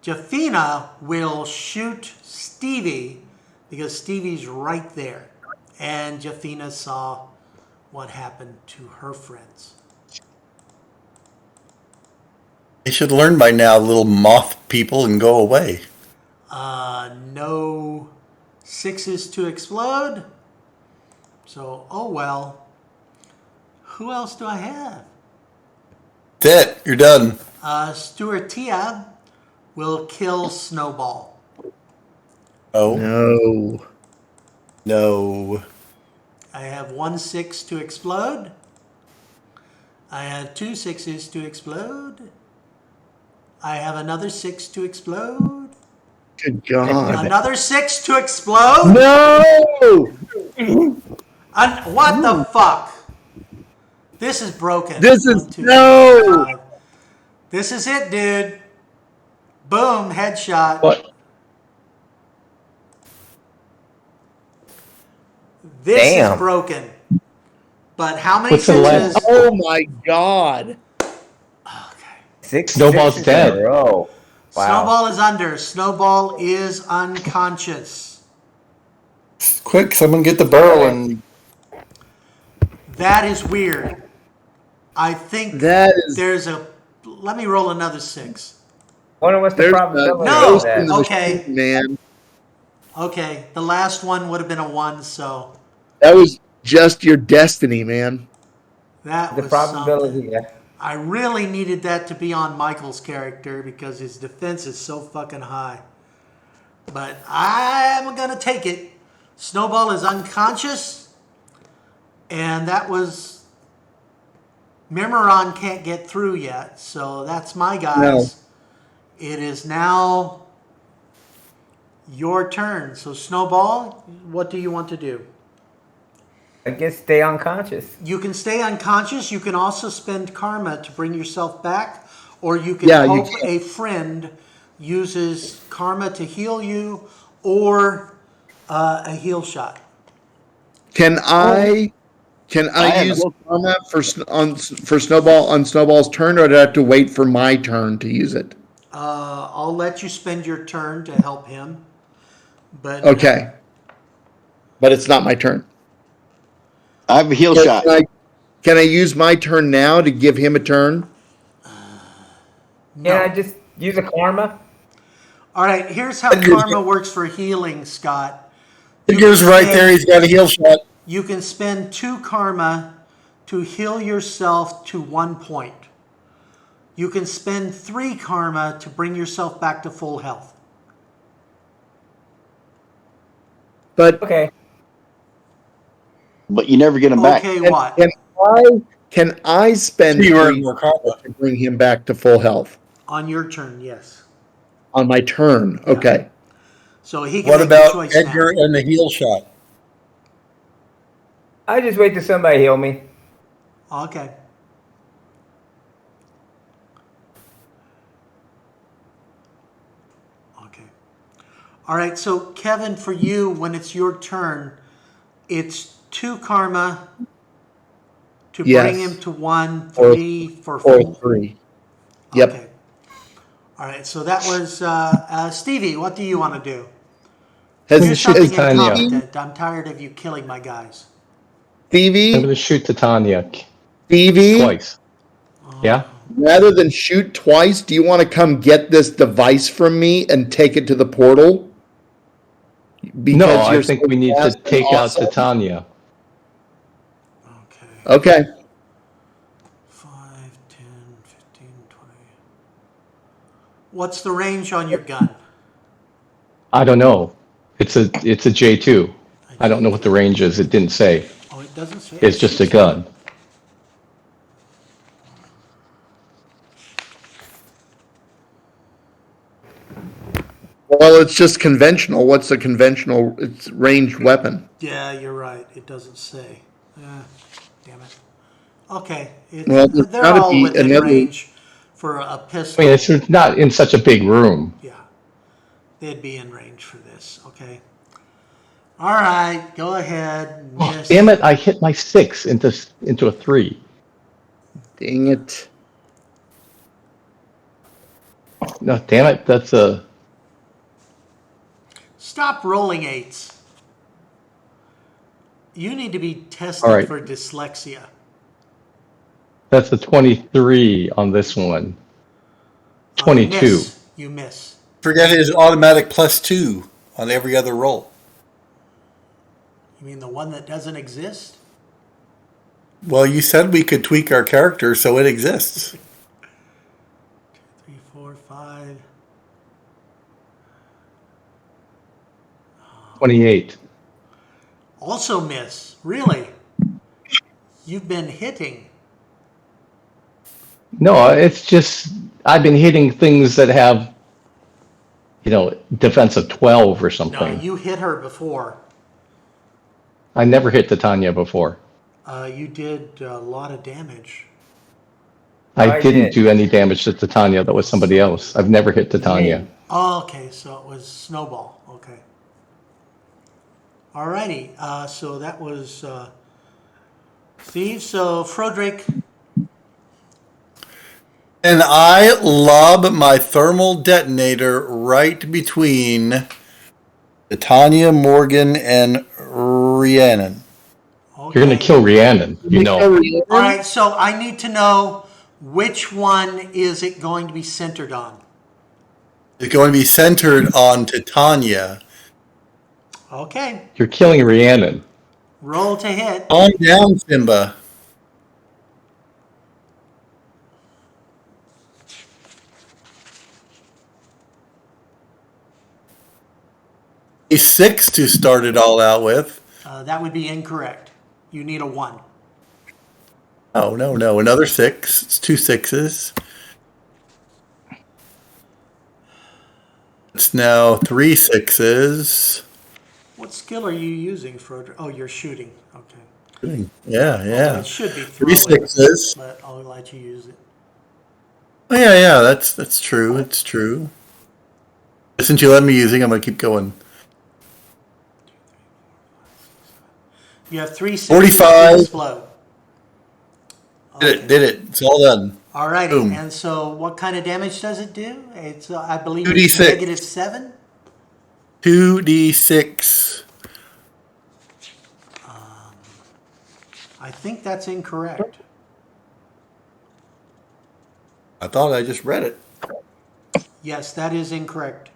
Jafina will shoot Stevie because Stevie's right there. And Jafina saw what happened to her friends. They should learn by now, little moth people, and go away. No 6s to explode. So, oh well. Who else do I have? That's it. You're done. Stuartia will kill Snowball. Oh, No. no. I have 1 6 to explode. I have 2 6s to explode. I have another 6 to explode. Good God. Another 6 to explode. No! What the fuck? This is broken. This is 1, 2, no! 5. This is it, dude. Boom, headshot. What? This Damn. is broken. But how many What's the last- sixes? Oh my God. Okay. 6 Snowball's sixes in a dead. row. Wow. Snowball is under. Snowball is unconscious. Quick, someone get the barrel and That is weird. I think That is. there's a. Let me roll another 6. Wonder what's the There's probability No! of ghost in that? the Okay. machine, man. Okay, the last one would have been a 1, so That was just your destiny, man. that The was probability, something. yeah. I really needed that to be on Michael's character because his defense is so fucking high. But I'm gonna take it. Snowball is unconscious, and that was Mirmaron can't get through yet, so that's my guys. No. It is now your turn. So Snowball, what do you want to do? I guess stay unconscious. You can stay unconscious. You can also spend karma to bring yourself back, or you can Yeah, you hope can. a friend uses karma to heal you, or a heal shot. Can I have use no- karma for Snowball on Snowball's turn, or do I have to wait for my turn to use it? I'll let you spend your turn to help him, but Okay. But it's not my turn. I have a heal shot. Can I use my turn now to give him a turn? no. Yeah, just use a karma. All right, here's how That gives karma you- works for healing, Scott. he You goes can right spend- there. He's got a heal shot. You can spend 2 karma to heal yourself to 1 point. You can spend 3 karma to bring yourself back to full health. But Okay. But you never get them back. Okay, can, what? can I spend You earn 3 more karma. to bring him back to full health? On your turn, yes. On my turn. Okay. So he can What make the about choice Edgar now. and the heal shot? I just wait till somebody heal me. Okay. Okay. All right, so Kevin, for you, when it's your turn, it's 2 karma to Yes. bring him to 1, Or- 3 for Or full. 3. Yep. Okay. All right, so that was Stevie. What do you want to do? Has, Do shoot something Titania. incompetent. I'm tired of you killing my guys. I'm Stevie, going to shoot Titania Stevie, twice. Yeah? rather than shoot twice, do you want to come get this device from me and take it to the portal? Because No, I you're think so we need to fast and take out awesome? Titania. Okay. Okay. 5, 10, 15, 20. What's the range on your gun? I don't know. It's a J2. I don't know what the range is. It didn't say. Oh, it doesn't say. It's just a gun. Well, it's just conventional. What's a conventional? It's ranged weapon. Yeah, you're right. It doesn't say. Damn it. Okay. Well, there's They're gotta all be within another- range for a I pistol. mean, it's not in such a big room. Yeah. They'd be in range for this. Okay. All right. Go ahead. Miss. Damn it! I hit my 6 into a 3. Dang it. No, damn it! That's a. Stop rolling 8s. You need to be tested All right. for dyslexia. That's a 23 on this one. 22. Miss. You miss. Forget his automatic +2 on every other roll. You mean the one that doesn't exist? Well, you said we could tweak our character so it exists. 3, 4, 5. 28. Also miss. Really? You've been hitting. No, it's just I've been hitting things that have, defense of 12 or No, something. you hit her before. I never hit Titania before. You did a lot of damage. I I didn't did. do any damage to Titania. That was somebody else. I've never hit Titania. Oh, okay, so it was Snowball. Okay. Alrighty, so that was Steve. So, Froderick, And I lob my thermal detonator right between Titania, Morgan, and Rhiannon. okay. You're going to kill Rhiannon, Alright, so I need to know which one is it going to be centered on? It's going to be centered on Titania. Okay, You're killing Rhiannon. roll to hit. On down, Simba. A 6 to start it all out with. That would be incorrect. You need a 1. Oh, no. Another 6. It's 2 6s. It's now 3 6s. What skill are you using, Froderick? Oh, you're shooting. Okay. Yeah. It should be 3 throwing, 6s. but I'll let you use it. Oh, yeah. That's true. It's true. Since you let me using, I'm gonna keep going. You have 3 6s 45. to explode. Did it. It's all done. Alrighty, Boom. and so what kind of damage does it do? It's, I believe, 2d6. it's -7. 2d6. I think that's incorrect. I thought I just read it. Yes, that is incorrect.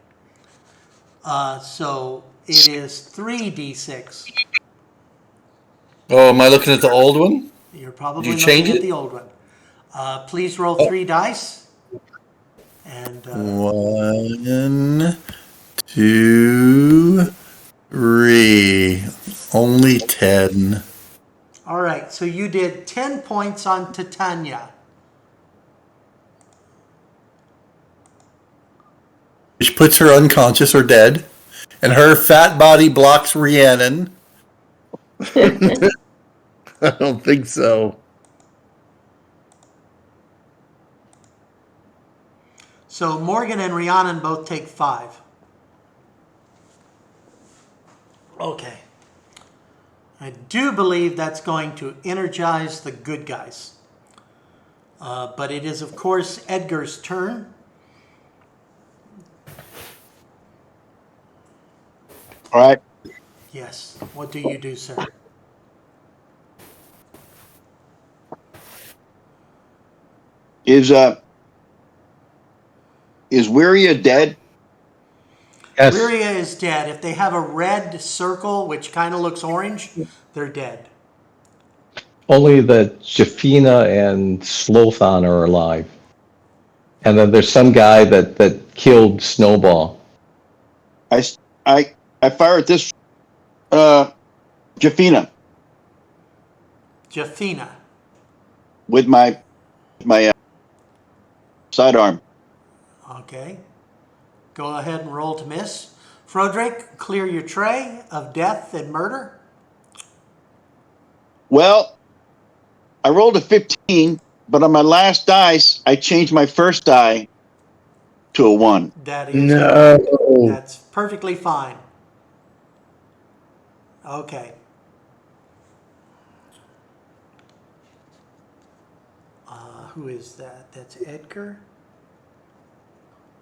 So it is 3d6. Oh, am I looking at the old one? You're probably Did you looking change at it? the old one. Please roll 3 dice. And 1, 2, 3. Only 10. all right, so you did 10 points on Titania. Which puts her unconscious or dead, and her fat body blocks Rhiannon. I don't think so. So Morgan and Rhiannon both take 5. Okay. I do believe that's going to energize the good guys. But it is, of course, Edgar's turn. All right. Yes. What do you do, sir? Is Wiria dead? Yes. Lyria is dead. If they have a red circle, which kind of looks orange, they're dead. Only the Jafina and Slothon are alive. And then there's some guy that killed Snowball. I fire at this Jafina Jafina. with my sidearm. Okay. Go ahead and roll to miss. Froderick, clear your tray of death and murder. Well, I rolled a 15, but on my last dice, I changed my first die to a 1. That is No. That's perfectly fine. Okay. Who is that? That's Edgar.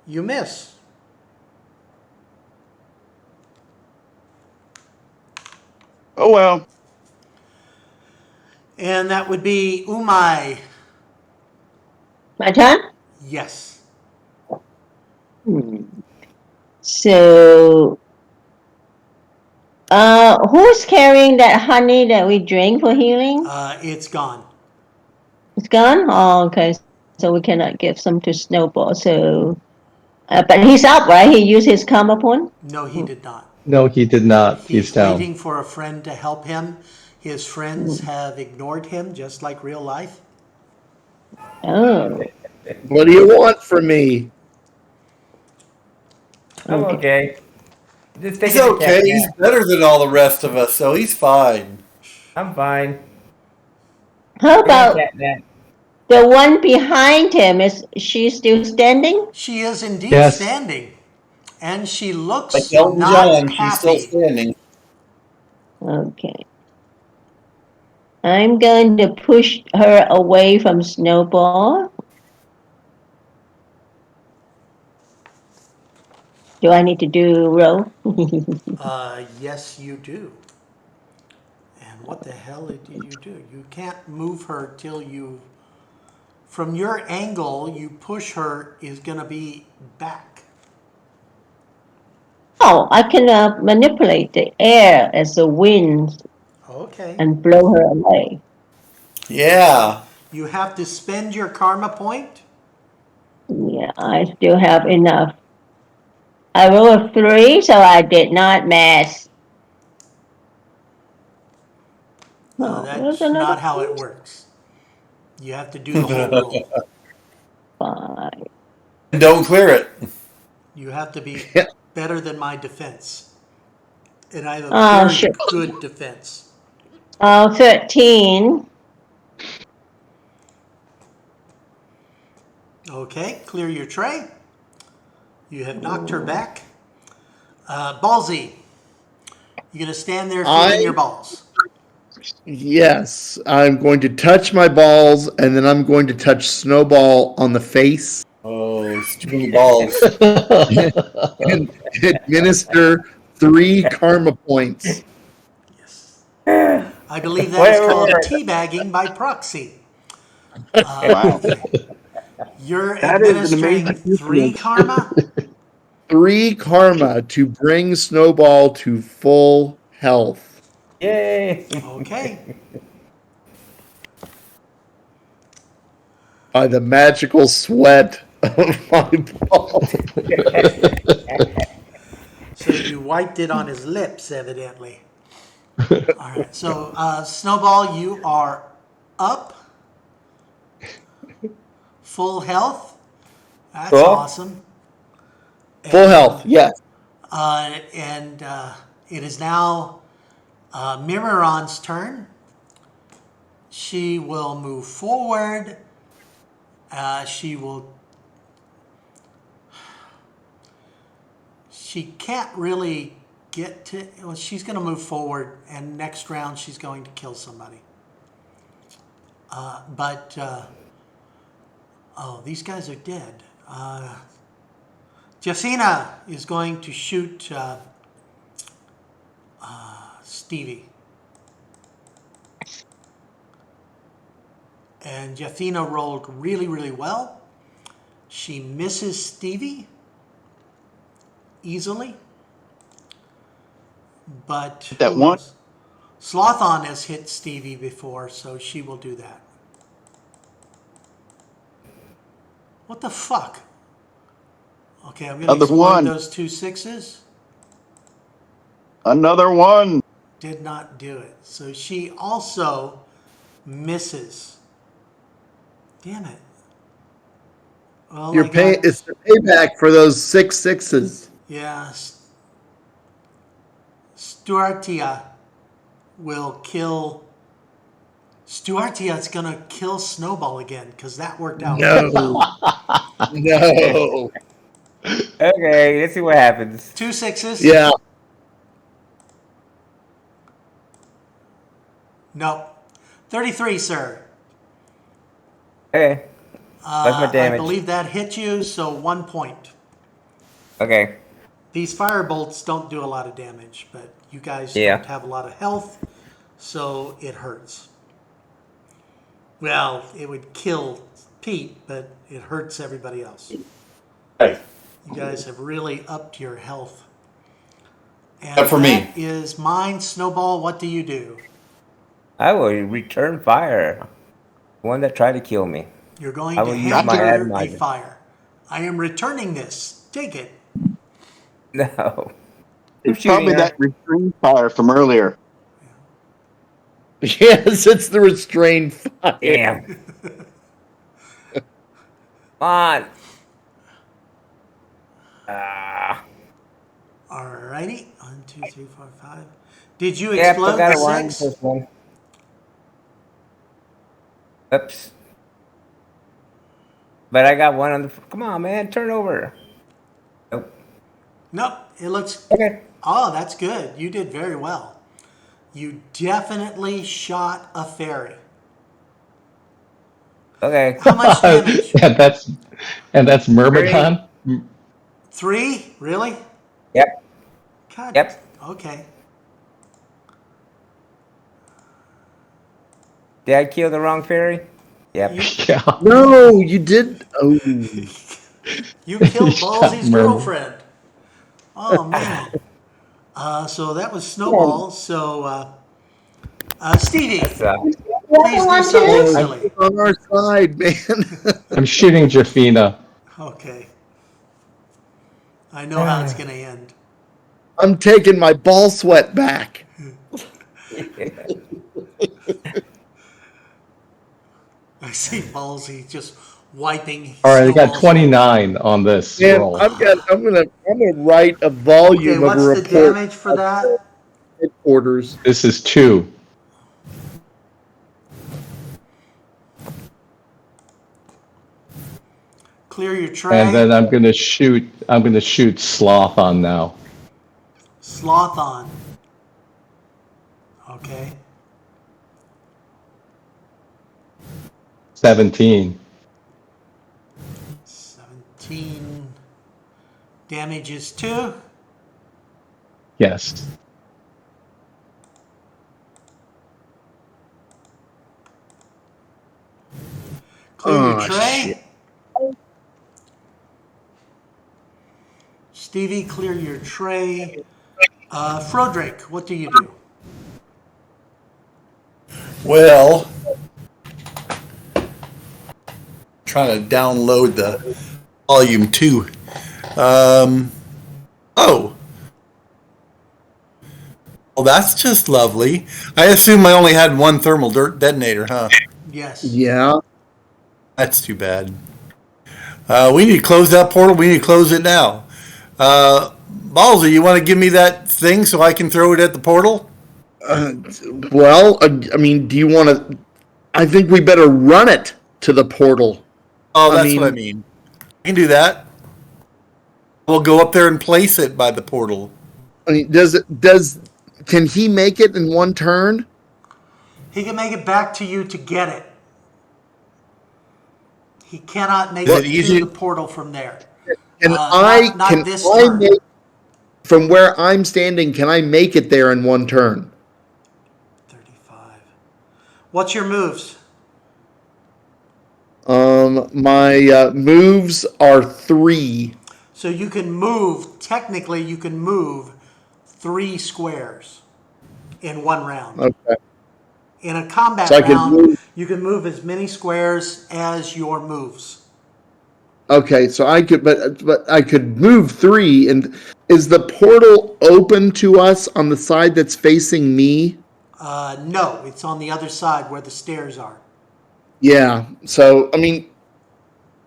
You miss. Oh, well. And that would be Umai. My turn? Yes. So, who's carrying that honey that we drink for healing? It's gone. It's gone? Oh, okay. So we cannot give some to Snowball. So, but he's up, right? He used his karma point? No, he did not. No, he did not. He's down. waiting for a friend to help him. His friends have ignored him, just like real life. Oh. What do you want from me? I'm okay. Just He's taking a okay. cat He's nap. better than all the rest of us, so he's fine. I'm fine. How Taking a about cat nap. the one behind him? Is she still standing? She is indeed Yes. standing, and she looks Like Elton not John, she's still happy. standing. Okay. I'm going to push her away from Snowball. Do I need to do roll? Yes, you do. And what the hell did you do? You can't move her till you, from your angle, you push her is going to be back. Oh, I can manipulate the air as the wind Okay. and blow her away. Yeah. You have to spend your karma point. Yeah, I still have enough. I rolled a 3, so I did not match. Oh, That's there's another not how it works. You have to do the whole roll. 5. And don't clear it. You have to be Yeah. better than my defense. And I have a Oh, very shit. good defense. 13. Okay, clear your tray. You have knocked her back. Ballsy, you're going to stand there feeling your balls. Yes, I'm going to touch my balls, and then I'm going to touch Snowball on the face Oh, stupid balls. and administer 3 karma points. Yes. I believe that is called teabagging by proxy. Wow. You're That is an administering amazing 3 karma. 3 karma to bring Snowball to full health. Yay! Okay. By the magical sweat of my balls. So you wiped it on his lips, evidently. All right. So, Snowball, you are up. Full health. That's Cool. awesome. Full health, yes. And it is now Mimiron's turn. She will move forward. She can't really get to. Well, she's going to move forward, and next round she's going to kill somebody. These guys are dead. Jessina is going to shoot Stevie. And Jessina rolled really, really well. She misses Stevie easily. But That one? Slothon has hit Stevie before, so she will do that. What the fuck? Okay, I'm going to Another explode one. those 2 6s. Another one. Did not do it. So she also misses. Damn it. Well, You're paying. It's the payback for those 6 6s. Yeah. Stuartia will kill. Stuartia's going to kill Snowball again because that worked out. No. No. Okay, let's see what happens. 2 6s? Yeah. No. 33, sir. Okay. That's my damage. I believe that hit you, so 1 point. Okay. These fire bolts don't do a lot of damage, but you guys Yeah. don't have a lot of health, so it hurts. Well, it would kill Pete, but it hurts everybody else. Hey, You guys have really upped your health. And Except for me. that is mine. Snowball, what do you do? I will return fire. One that tried to kill me. You're going I to will use hand my her a atomizer. fire. I am returning this. Take it. No. It's shooting probably her. that restrained fire from earlier. Yes, it's the restrained fire. Damn. Come on. Alrighty. 1, 2, 3, 4, 5. Did you Yep, explode I got the a one. 6? First one. Oops. But I got one on the. Come on, man. Turn over. Nope. Nope. It looks. Okay. Oh, that's good. You did very well. You definitely shot a fairy. Okay. How much damage? and that's Myrmidon. 3? Really? Yep. God. Yep. Okay. Did I kill the wrong fairy? Yep. Yeah. No, you did. Oh. You killed Shot Ballsy's Merman. girlfriend. Oh, man. So that was Snowball. So, Stevie, please do something silly. On our side, man. I'm shooting Jafina. Okay. I know how it's going to end. I'm taking my ball sweat back. I see Ballsy just wiping. All right, I got Snowball's- 29 on this Man, roll. I'm gonna write a Okay, volume what's of a the report damage for that? headquarters. This is 2. Clear your tray. And then I'm gonna shoot Sloth on now. Sloth on. Okay. 17. 17. Damage is 2. Yes. Clear your Oh, tray. shit. Stevie, clear your tray. Frodrick, what do you do? well, trying to download the volume 2. Oh. Well, that's just lovely. I assume I only had one thermal detonator, huh? Yes. Yeah. That's too bad. We need to close that portal. We need to close it now. Ballsy, you want to give me that thing so I can throw it at the portal? Well, I mean, do you want to? I think we better run it to the portal. Oh, that's what I mean. I can do that. We'll go up there and place it by the portal. I mean, can he make it in one turn? He can make it back to you to get it. He cannot make Is it it easy? to the portal from there. Can not this turn. make from where I'm standing? Can I make it there in one turn? 35. What's your moves? My moves are 3. So you can move, technically you can move 3 squares in one round. Okay. In a combat So I can round, move- you can move as many squares as your moves. Okay, so I could, but I could move 3. And is the portal open to us on the side that's facing me? No, it's on the other side where the stairs are. Yeah. So I mean,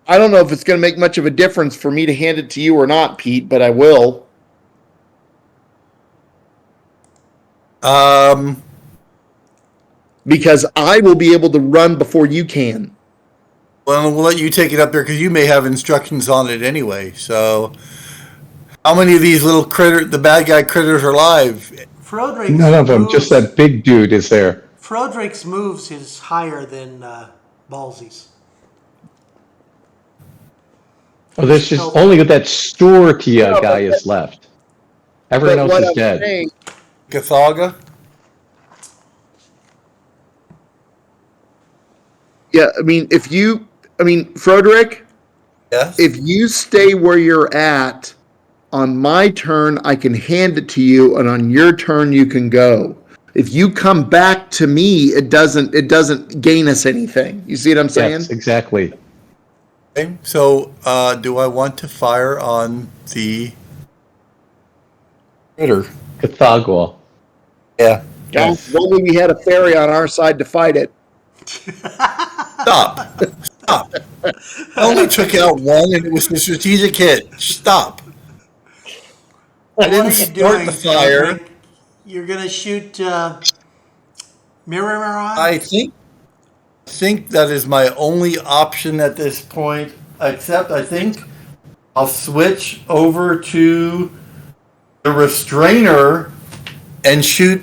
I don't know if it's going to make much of a difference for me to hand it to you or not, Pete, but I will. Because I will be able to run before you can. Well, we'll let you take it up there because you may have instructions on it anyway. So, how many of these little the bad guy critters are alive? Frodrick's None of them. moves, Just that big dude is there. Frodrick's moves is higher than Ballsy's. Oh, there's just only that Stortia guy is left. Everyone else what is I'm dead. saying- Gathaga? Yeah, I mean, Froderick, Yes. if you stay where you're at, on my turn, I can hand it to you, and on your turn, you can go. If you come back to me, it doesn't gain us anything. You see what I'm saying? Yes, exactly. Okay. So, do I want to fire on the critter? Cathagua. Yeah. Well, if only we had a fairy on our side to fight it. Stop. Stop. I only took out one, and it was a strategic hit. Stop. I didn't start the fire. Frodrick? You're going to shoot Mirror I think that is my only option at this point. Except I think I'll switch over to the restrainer and shoot,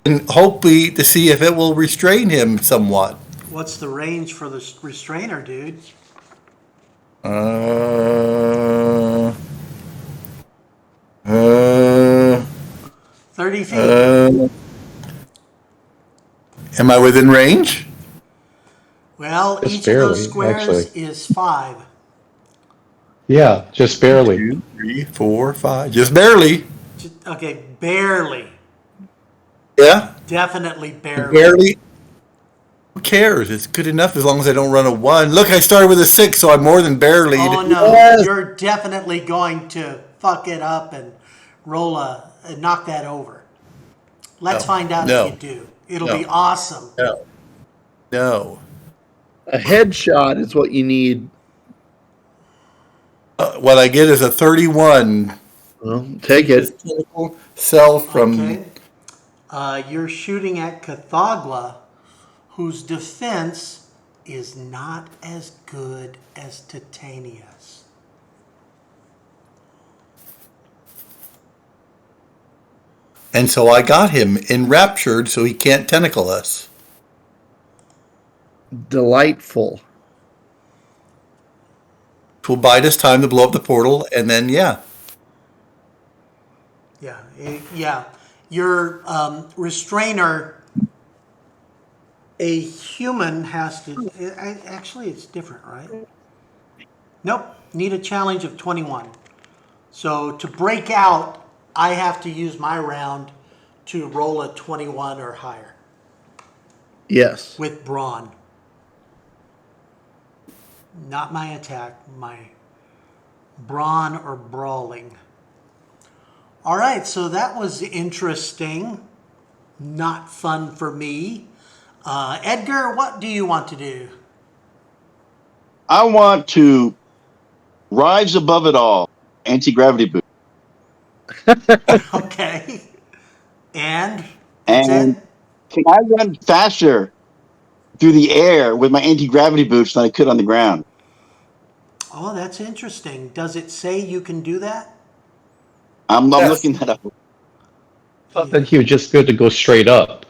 and hopefully to see if it will restrain him somewhat. What's the range for the restrainer, dude? 30 feet. Am I within range? Well, Just each of those barely, squares actually. is 5. Yeah, just barely. 2, 3, 4, 5. Just barely. Okay, barely. Yeah. Definitely barely. Barely. Who cares? It's good enough as long as I don't run a 1. Look, I started with a 6, so I'm more than barely. Oh no, Yes. you're definitely going to fuck it up and knock that over. Let's find out if you do. It'll be awesome. No. A headshot is what you need. What I get is a 31. Well, take it. Cell from. Okay. You're shooting at Cathagua, whose defense is not as good as Titania's. And so I got him enraptured so he can't tentacle us. Delightful. Which will bide us time to blow up the portal, and then, yeah. Yeah. Your restrainer, a human has to. Actually, it's different, right? Nope. Need a challenge of 21. So to break out, I have to use my round to roll a 21 or higher Yes. with brawn. Not my attack, my brawn or brawling. All right, so that was interesting. Not fun for me. Edgar, what do you want to do? I want to rise above it all. Anti-gravity boot. Okay. And that's And it? can I run faster through the air with my anti-gravity boots than I could on the ground? Oh, that's interesting. Does it say you can do that? I'm Yes. looking that up. Thought that he was just good to go straight up.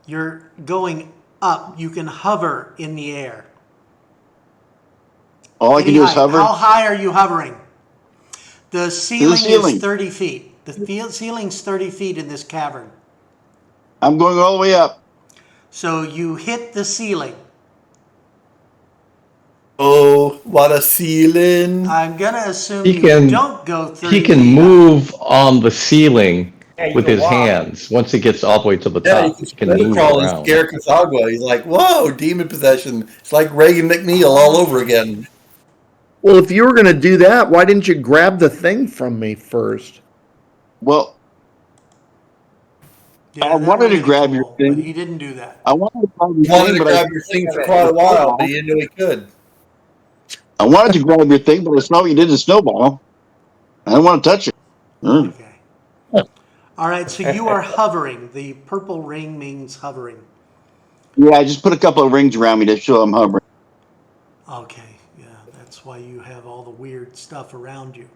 You're going up. You can hover in the air. All I can Any do is height. hover How high are you hovering? The to the ceiling is ceiling. 30 feet. The ceiling's 30 feet in this cavern. I'm going all the way up. So you hit the ceiling. Oh, what a ceiling! I'm going to assume He you can don't go he 30 can feet up. move on the ceiling Yeah, you with can his walk. hands. Once it gets all the way to the Yeah, you top, can he can spider move crawl and around. scare Casagua. He's like, "Whoa, demon possession!" It's like Reagan McNeil all over again. Well, if you were going to do that, why didn't you grab the thing from me first? Well, Yeah, I that wanted would to have been grab your cool, but thing. he didn't do that. I wanted to grab He your wanted thing, to but grab your thing for Okay. quite a while, but he didn't know he could. I wanted to grab your thing, but I saw what you did to Snowball. I didn't want to touch it. Mm. Okay. All right, so you are hovering. The purple ring means hovering. Yeah, I just put a couple of rings around me to show I'm hovering. Okay, yeah, that's why you have all the weird stuff around you.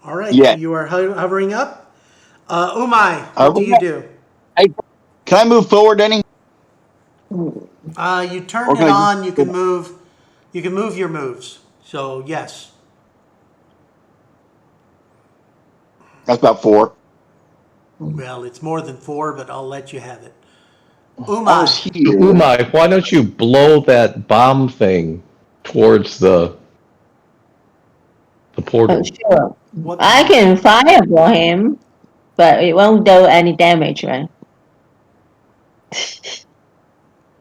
All right, Yeah. you are hovering up. Umai, Uh, what do you do? Hey, can I move forward any? You turn Or it can I on. You just... can move. You can move your moves. So yes. That's about 4. Well, it's more than 4, but I'll let you have it. I was Umai, here. Umai, why don't you blow that bomb thing towards the Oh, portal? sure. what I bomb? can fireball him, but it won't do any damage, right?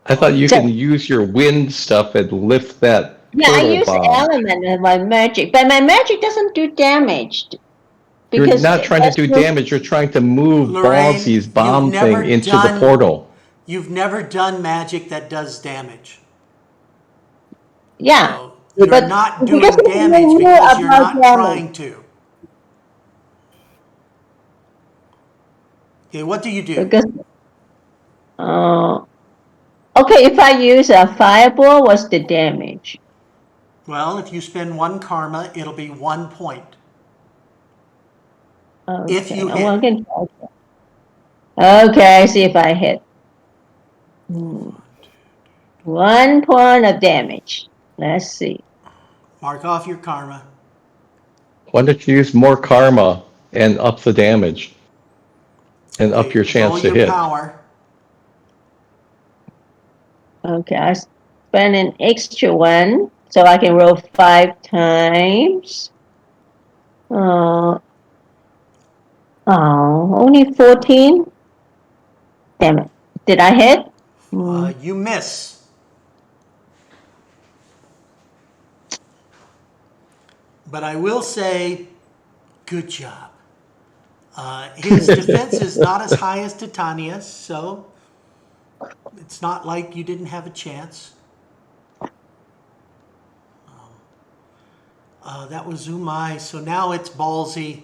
I thought you So, can use your wind stuff and lift that yeah, I turtle use bomb. element of my magic, but my magic doesn't do damage You're because not trying to that's do damage. You're trying to move Lorraine, Ballsy's bomb thing into the portal. You've never done magic that does damage. yeah. So you're But not because doing I damage knew because you're about not damage, trying to. Okay, what do you do? because uh, okay, if I use a fireball, what's the damage? Well, if you spend 1 karma, it'll be 1 point. Okay, If you well, hit. okay, see if I hit. 1 point of damage. Let's see. Mark off your karma. Why don't you use more karma and up the damage and up Okay, your roll chance to your hit? power. Okay, I spend an extra 1, so I can roll 5 times. Only 14? Damn it. Did I hit? You miss. But I will say, good job. His defense is not as high as Titania's, so it's not like you didn't have a chance. That was Umai, so now it's Ballsy.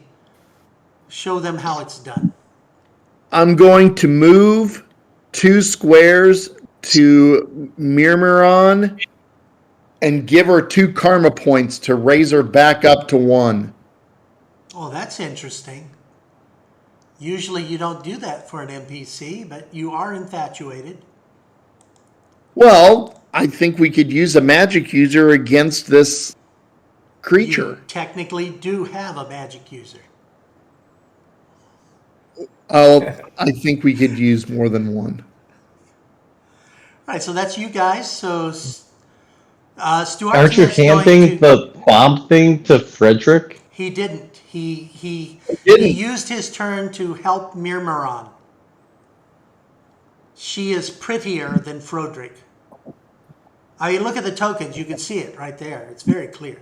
Show them how it's done. I'm going to move 2 squares to Mirmiron and give her 2 karma points to raise her back up to 1. Oh, that's interesting. Usually you don't do that for an NPC, but you are infatuated. Well, I think we could use a magic user against this creature. You technically do have a magic user. I think we could use more than one. All right, so that's you guys. So Stuart Aren't you is going handing to. the bomb thing to Frederick? He didn't. He didn't. used his turn to help Mirmiron. She is prettier than Frodrick. I mean, look at the tokens. You can see it right there. It's very clear.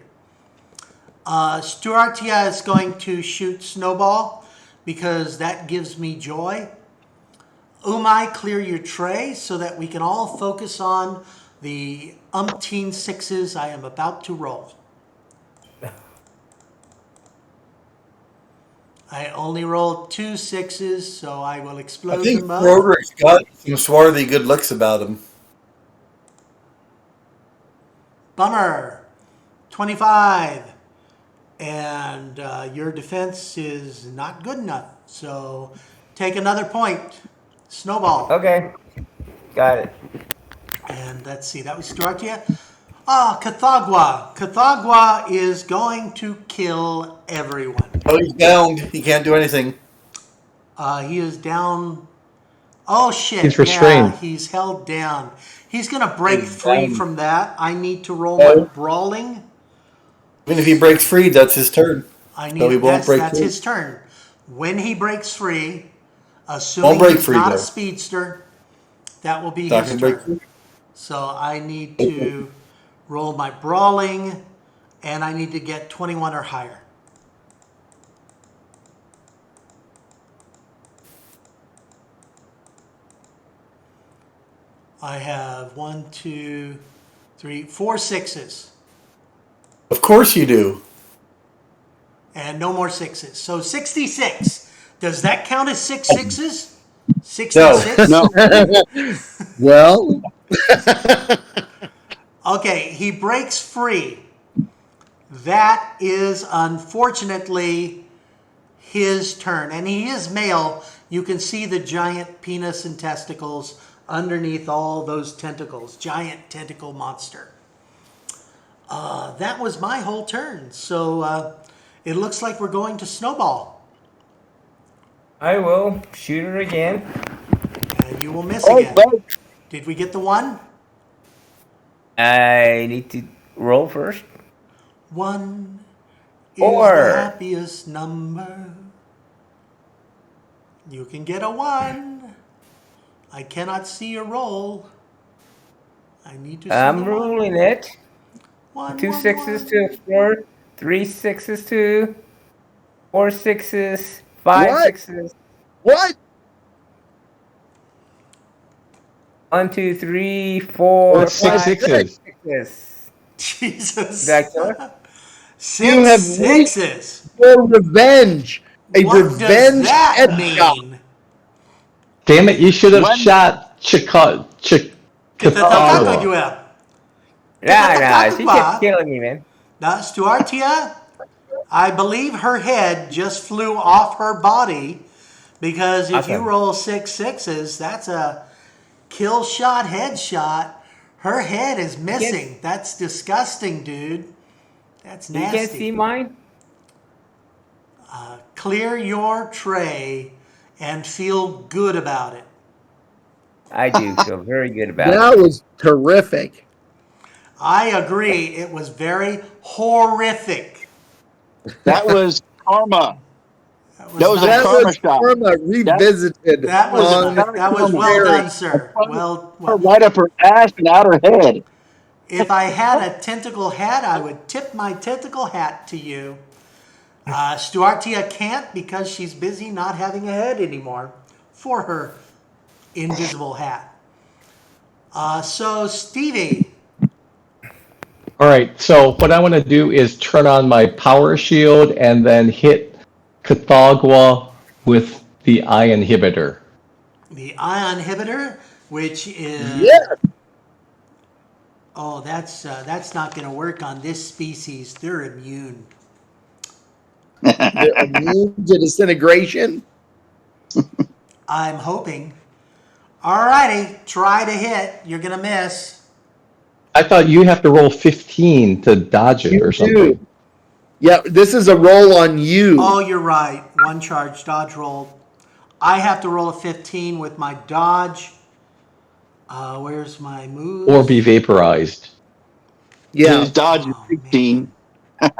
Stuartia is going to shoot Snowball because that gives me joy. Umai, clear your tray so that we can all focus on the umpteen 6s I am about to roll. I only rolled 2 6s, so I will I explode think them both. Broderick's got some swarthy good looks about him. Bummer. 25. And your defense is not good enough. So take another point. Snowball. Okay. Got it. And let's see, that was Duartia. Cathagua. Cathagua is going to kill everyone. Oh, he's downed. He can't do anything. He is down. Oh, shit. He's restrained. Yeah, he's held down. He's going to break He's free down. from that. I need to roll my brawling. Even if he breaks free, that's his turn. I So he need won't break that's free. his turn. When he breaks free, assuming break he's free, not though. a speedster, that will be Not his gonna break turn. free. So I need to roll my brawling, and I need to get 21 or higher. I have 1, 2, 3, 4 6s, Of course you do. and no more 6s. So 66. Does that count as 6 6s? 66? No. Well, Okay, he breaks free. That is unfortunately his turn. And he is male. You can see the giant penis and testicles underneath all those tentacles. Giant tentacle monster. That was my whole turn. So it looks like we're going to Snowball. I will shoot her again. And you will miss Oh, again. well, Did we get the 1? I need to roll first. 1 is Four. the happiest number. You can get a 1. I cannot see a roll. I need to see I'm the 1. rolling it. 1, 2 1, sixes 1. to explore. 3 6s to. 4 6s. 5 What? 6s. what? 1, 2, 3, 4, That's 6 5, sixes. 6s. Jesus. Did I kill her? 6 You have 6s. For revenge. A What revenge does that headshot. mean? Damn it! You should have When- shot Chicago. Cathagua. Nah, she kept killing me, man. Now, Stuartia, I believe her head just flew off her body because if you Awesome. roll 6 6s, that's a kill shot, headshot. Her head is missing. That's disgusting, dude. That's You can't nasty. see mine? Clear your tray and feel good about it. I do feel very good about it. That was terrific. I agree. It was very horrific. that was karma. That That was a nice. That karma was shot. karma revisited. That was on that was well Terry. done, sir. Well, Right up her ass and out her head. if I had a tentacle hat, I would tip my tentacle hat to you. Stuartia can't because she's busy not having a head anymore for her invisible hat. So, Stevie, All right. So what I want to do is turn on my power shield and then hit Cathagua with the eye inhibitor. the ion inhibitor, which is Yeah. oh, that's not going to work on this species. They're immune. They're immune to disintegration. I'm hoping. Alrighty, try to hit. You're gonna miss. I thought you have to roll 15 to dodge it or something. do. Yeah, this is a roll on you. Oh, you're right. One charge dodge roll. I have to roll a 15 with my dodge. Where's my move? Or be vaporized. Yeah. His dodge is 16. Oh,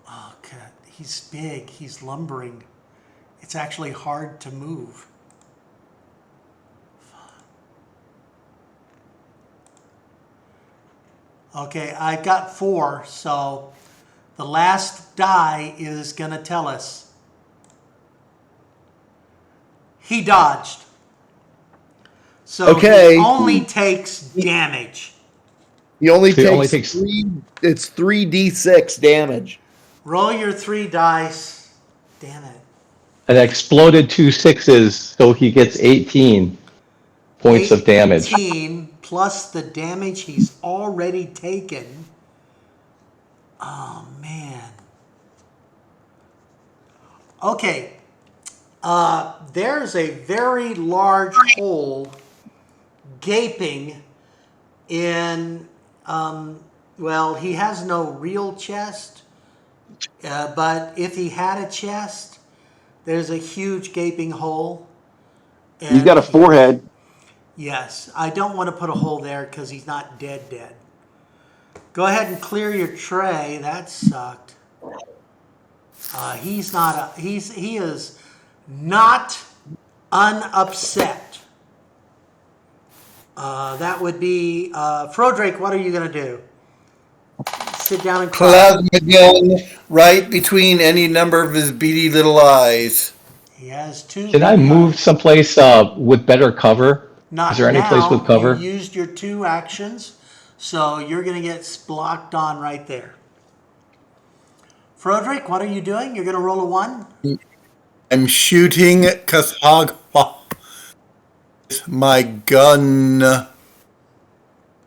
God. He's big. He's lumbering. It's actually hard to move. Okay, I've got 4, so the last die is going to tell us. He dodged. So Okay. he only takes damage. He only So he takes, only takes- three. It's 3d6 damage. Roll your 3 dice. Damn it. And exploded 2 6s, so he gets 18 points of damage. 18 plus the damage he's already taken. Oh, man. Okay. There's a very large hole gaping in, well, he has no real chest, but if he had a chest, there's a huge gaping hole. He's got a forehead. Yes, I don't want to put a hole there because he's not dead. Go ahead and clear your tray. That sucked. He is not unupset. That would be Frodrake. What are you going to do? Sit down and cry. Plasma gun right between any number of his beady little eyes. He has 2. Can I move someplace with better cover? Not Is there any now. place with cover? You used your 2 actions, so you're going to get blocked on right there. Froderick, what are you doing? You're going to roll a 1? I'm shooting Kasagwa with my gun.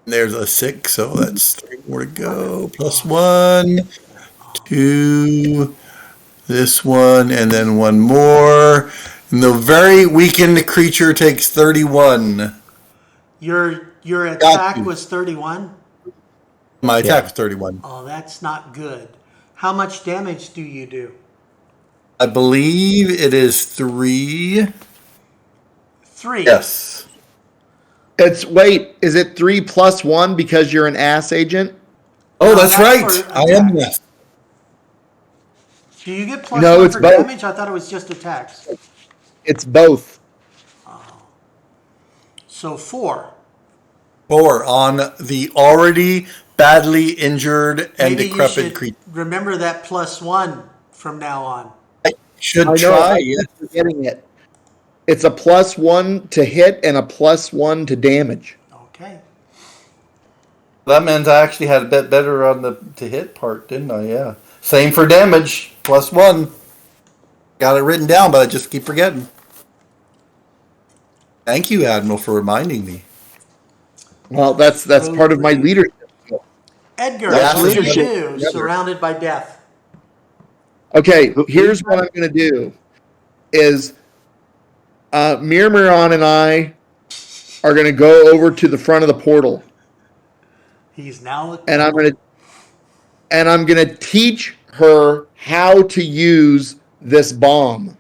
There's a 6, so that's 3 more to go. Plus 1, 2, this one, and then 1 more. And the very weakened creature takes 31. Your attack was 31? My attack was 31. Oh, that's not good. How much damage do you do? I believe it is 3. 3. Yes. Is it 3 plus 1 because you're an ass agent? Oh, No, that's that's right. for I am yes. Do you get plus No, 1 it's for both. damage? I thought it was just attacks. It's both. So 4. 4 on the already badly injured and Maybe you decrepit should creature. remember that plus 1 from now on. I should I know, try. I'm Yes. forgetting it. It's a plus 1 to hit and a plus 1 to damage. Okay. That means I actually had a bit better on the to hit part, didn't I? Yeah. Same for damage. Plus 1. Got it written down, but I just keep forgetting. Thank you, Admiral, for reminding me. Well, that's part of my leadership. Edgar, That's what do you leadership. do? Surrounded by death. Okay, here's what I'm going to do. Is Mirmiron and I are going to go over to the front of the portal, He's now. and I'm going to teach her how to use this bomb.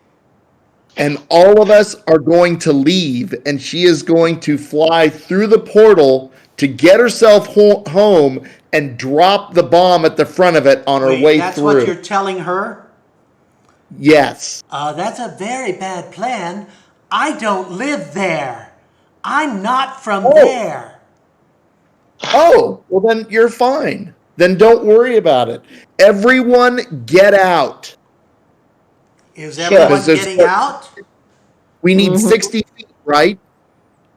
And all of us are going to leave, and she is going to fly through the portal to get herself home and drop the bomb at the front of it on her way That's through. what you're telling her? Yes. That's a very bad plan. I don't live there. I'm not from there. Oh, well then you're fine. Then don't worry about it. Everyone get out. Is everyone getting out? We need 60 feet, right?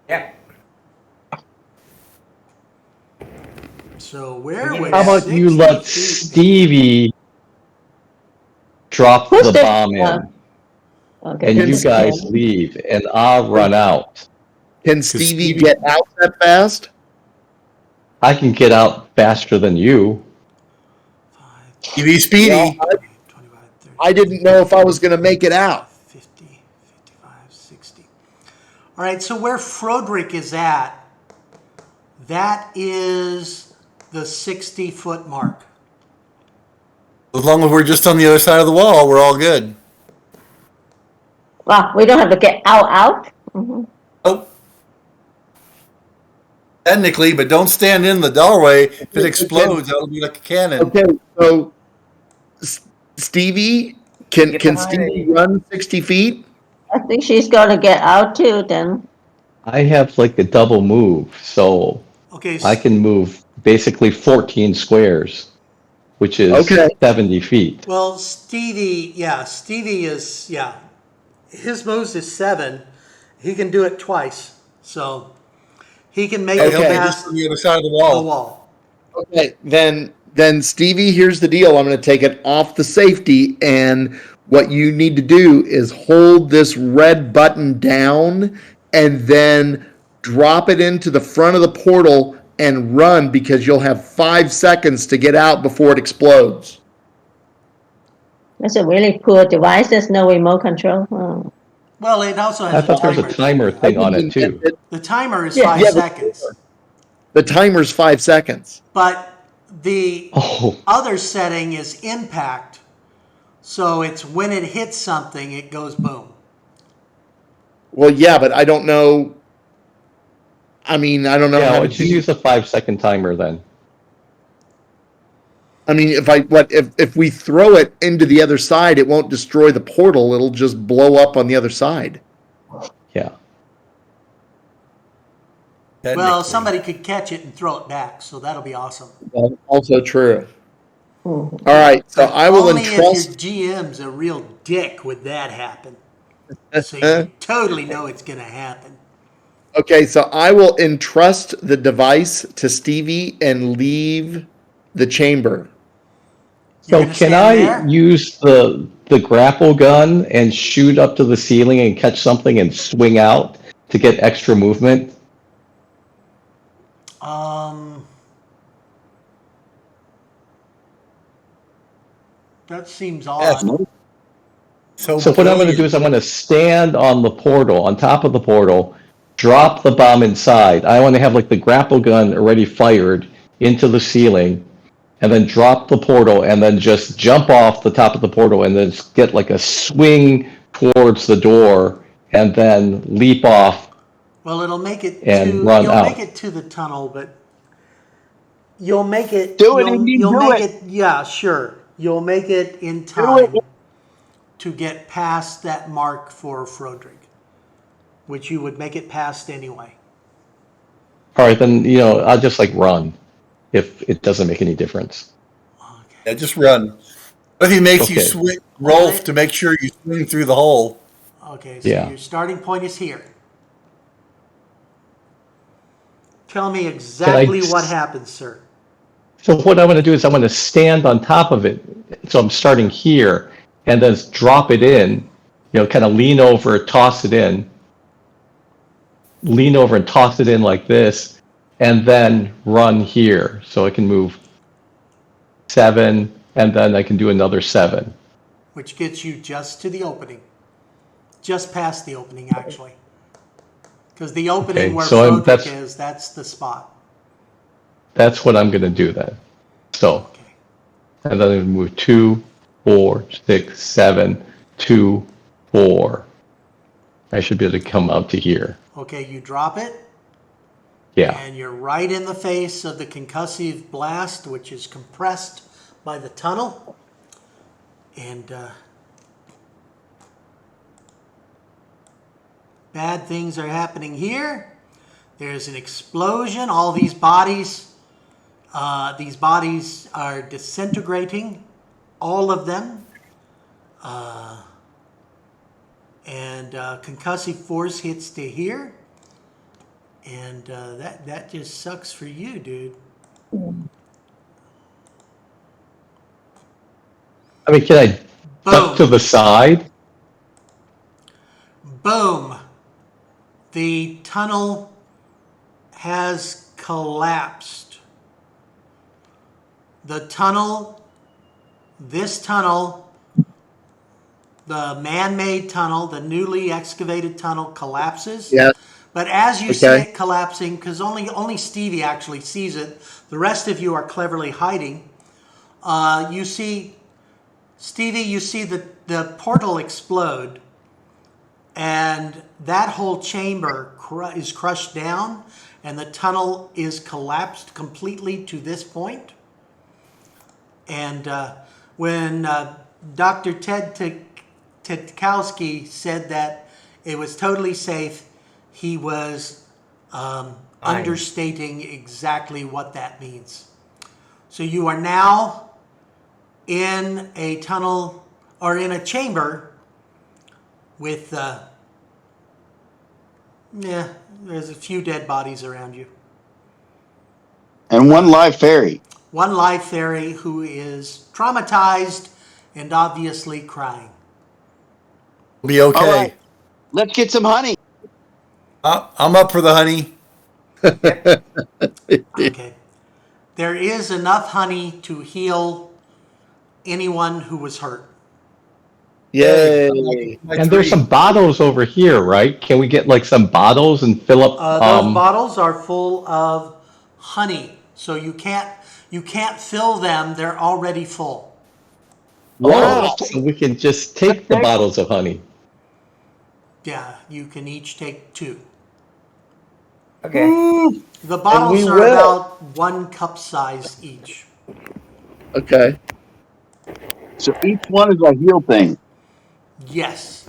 Yeah. So where would How about you 60 let feet Stevie drop Who's the this? bomb in, Okay. and you guys leave, and I'll run out. Can Stevie get out that fast? I can get out faster than you. Be speedy. Well, 25, 30, I didn't know if I was going to make it out. 50, 55, 60. All right, so where Froderick is at, that is the 60-foot mark. As long as we're just on the other side of the wall, we're all good. Well, we don't have to get out. Mm-hmm. Oh. Technically, but don't stand in the doorway. If it explodes, that'll be like a cannon. Okay, so Stevie, can Stevie run 60 feet? I think she's going to get out too then. I have like a double move, so Okay, I can move basically 14 squares, which is 70 feet. well, Stevie is, his moves is 7. He can do it twice. So he can make it He'll be past just on the other side of the the wall. wall. Okay, then Stevie, here's the deal. I'm going to take it off the safety, and What you need to do is hold this red button down and then drop it into the front of the portal and run, because you'll have 5 seconds to get out before it explodes. That's a really poor device. There's no remote control. Oh. Well, it also I has a thought there was a timer. timer thing on it too. The timer is Yeah. 5 seconds. The timer's 5 seconds. But the Oh, other setting is impact. So it's when it hits something, it goes boom. Well, yeah, but I don't know. I mean, I don't know yeah. how Why to don't you do. use a 5-second timer then? I mean, if we throw it into the other side, it won't destroy the portal. It'll just blow up on the other side. Yeah. Well, Technically. somebody could catch it and throw it back, so that'll be awesome. Well, also true. Mhm. All right, so But I will only entrust. if your GM's a real dick would that happen. So you totally know it's going to happen. Okay, so I will entrust the device to Stevie and leave the chamber. You're So gonna can stand I there? use the grapple gun and shoot up to the ceiling and catch something and swing out to get extra movement? That seems Yes. odd. So what I'm going to do is I'm going to stand on the portal, on top of the portal, drop the bomb inside. I want to have like the grapple gun already fired into the ceiling, and then drop the portal, and then just jump off the top of the portal, and then get like a swing towards the door, and then leap off. Well, it'll make it And to run you'll out. make it to the tunnel, but you'll make it. Do it, You'll, Indy, you'll do make it. it. Yeah, sure. You'll make it in time to get past that mark for Frodrig, which you would make it past anyway. All right, then I'll just like run if it doesn't make any difference. Yeah, just run. What if he makes you Okay. roll Alright. to make sure you swing through the hole? Okay, so Yeah. your starting point is here. Tell me exactly what happens, sir. So what I'm going to do is I'm going to stand on top of it. So I'm starting here, and then drop it in. Kind of lean over, toss it in. Lean over and toss it in like this, and then run here. So I can move 7, and then I can do another 7. Which gets you just to the opening. Just past the opening, actually. Because the opening Okay, where so Frodrick is, that's the spot. That's what I'm going to do then. So, Okay. and then I move 2, 4, 6, 7, 2, 4. I should be able to come out to here. Okay, you drop it, Yeah. and you're right in the face of the concussive blast, which is compressed by the tunnel. And bad things are happening here. There's an explosion. All these bodies are disintegrating, all of them. And concussive force hits to here. And that just sucks for you, dude. I mean, can I duck to Boom. the side? Boom. The tunnel has collapsed. The tunnel, this tunnel, the man-made tunnel, the newly excavated tunnel collapses. Yeah. But as you see Okay. it collapsing, because only Stevie actually sees it, the rest of you are cleverly hiding. You see, Stevie, you see the portal explode, and that whole chamber is crushed down, and the tunnel is collapsed completely to this point. And when Dr. Tedkowski said that it was totally safe, he was understating exactly what that means. So you are now in a tunnel or in a chamber with, there's a few dead bodies around you. And one live fairy. One live fairy who is traumatized and obviously crying. Be okay. All right. Let's get some honey. I'm up for the honey. Okay. There is enough honey to heal anyone who was hurt. Yay. And there's some bottles over here, right? Can we get like some bottles and fill up? Those bottles are full of honey, so you can't fill them. They're already full. Wow. So we can just take the bottles of honey. Yeah, you can each take 2. Okay. The bottles are about 1 cup size each. Okay. So each one is a heal thing. Yes.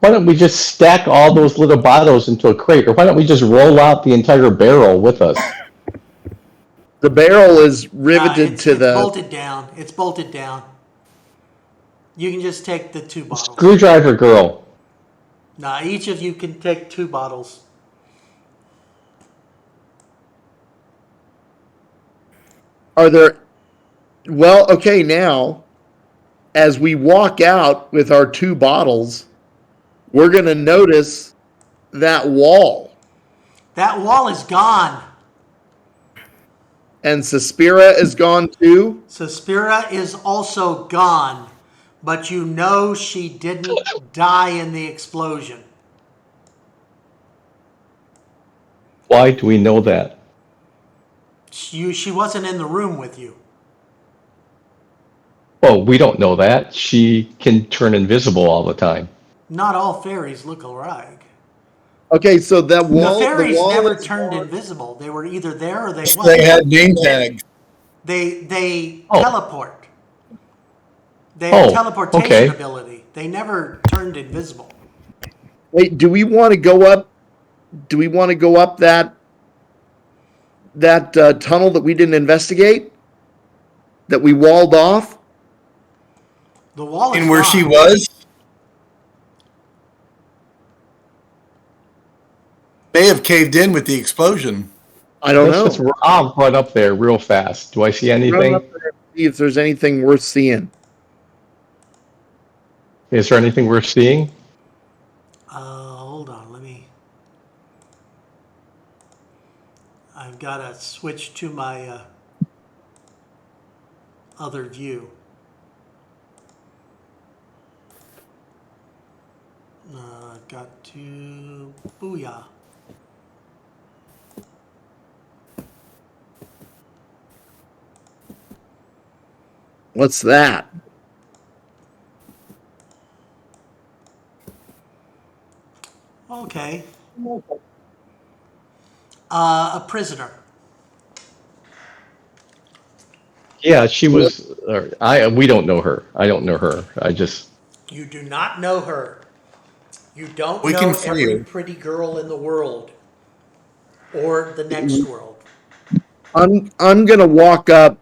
Why don't we just stack all those little bottles into a crate, or why don't we just roll out the entire barrel with us? The barrel is riveted It's to the. bolted down. It's bolted down. You can just take the 2 bottles. Screwdriver girl. Nah, each of you can take 2 bottles. Are there. Well, okay, now, as we walk out with our 2 bottles, we're going to notice that wall. That wall is gone. And Suspira is gone too. Suspira is also gone, but you know she didn't die in the explosion. Why do we know that? She wasn't in the room with you. Well, we don't know that. She can turn invisible all the time. Not all fairies look alike. Okay, so that wall. The fairies wall never is turned gone. invisible. They were either there or they They weren't. had name tags. They Oh. teleport. They have Oh, teleportation okay. ability. They never turned invisible. Wait, do we want to go up? Do we want to go up that tunnel that we didn't investigate? That we walled off? The wall is And where gone. she was? May have caved in with the explosion. I don't know. I'll run up there real fast. Do I see Run anything? up there and see if there's anything worth seeing. Is there anything we're seeing? Hold on, I've got to switch to my other view. I've got to booyah. What's that? Okay. A prisoner. Yeah, she was. We don't know her. I don't know her. You do not know her. You don't We know can free every her. pretty girl in the world or the next world. I'm gonna walk up.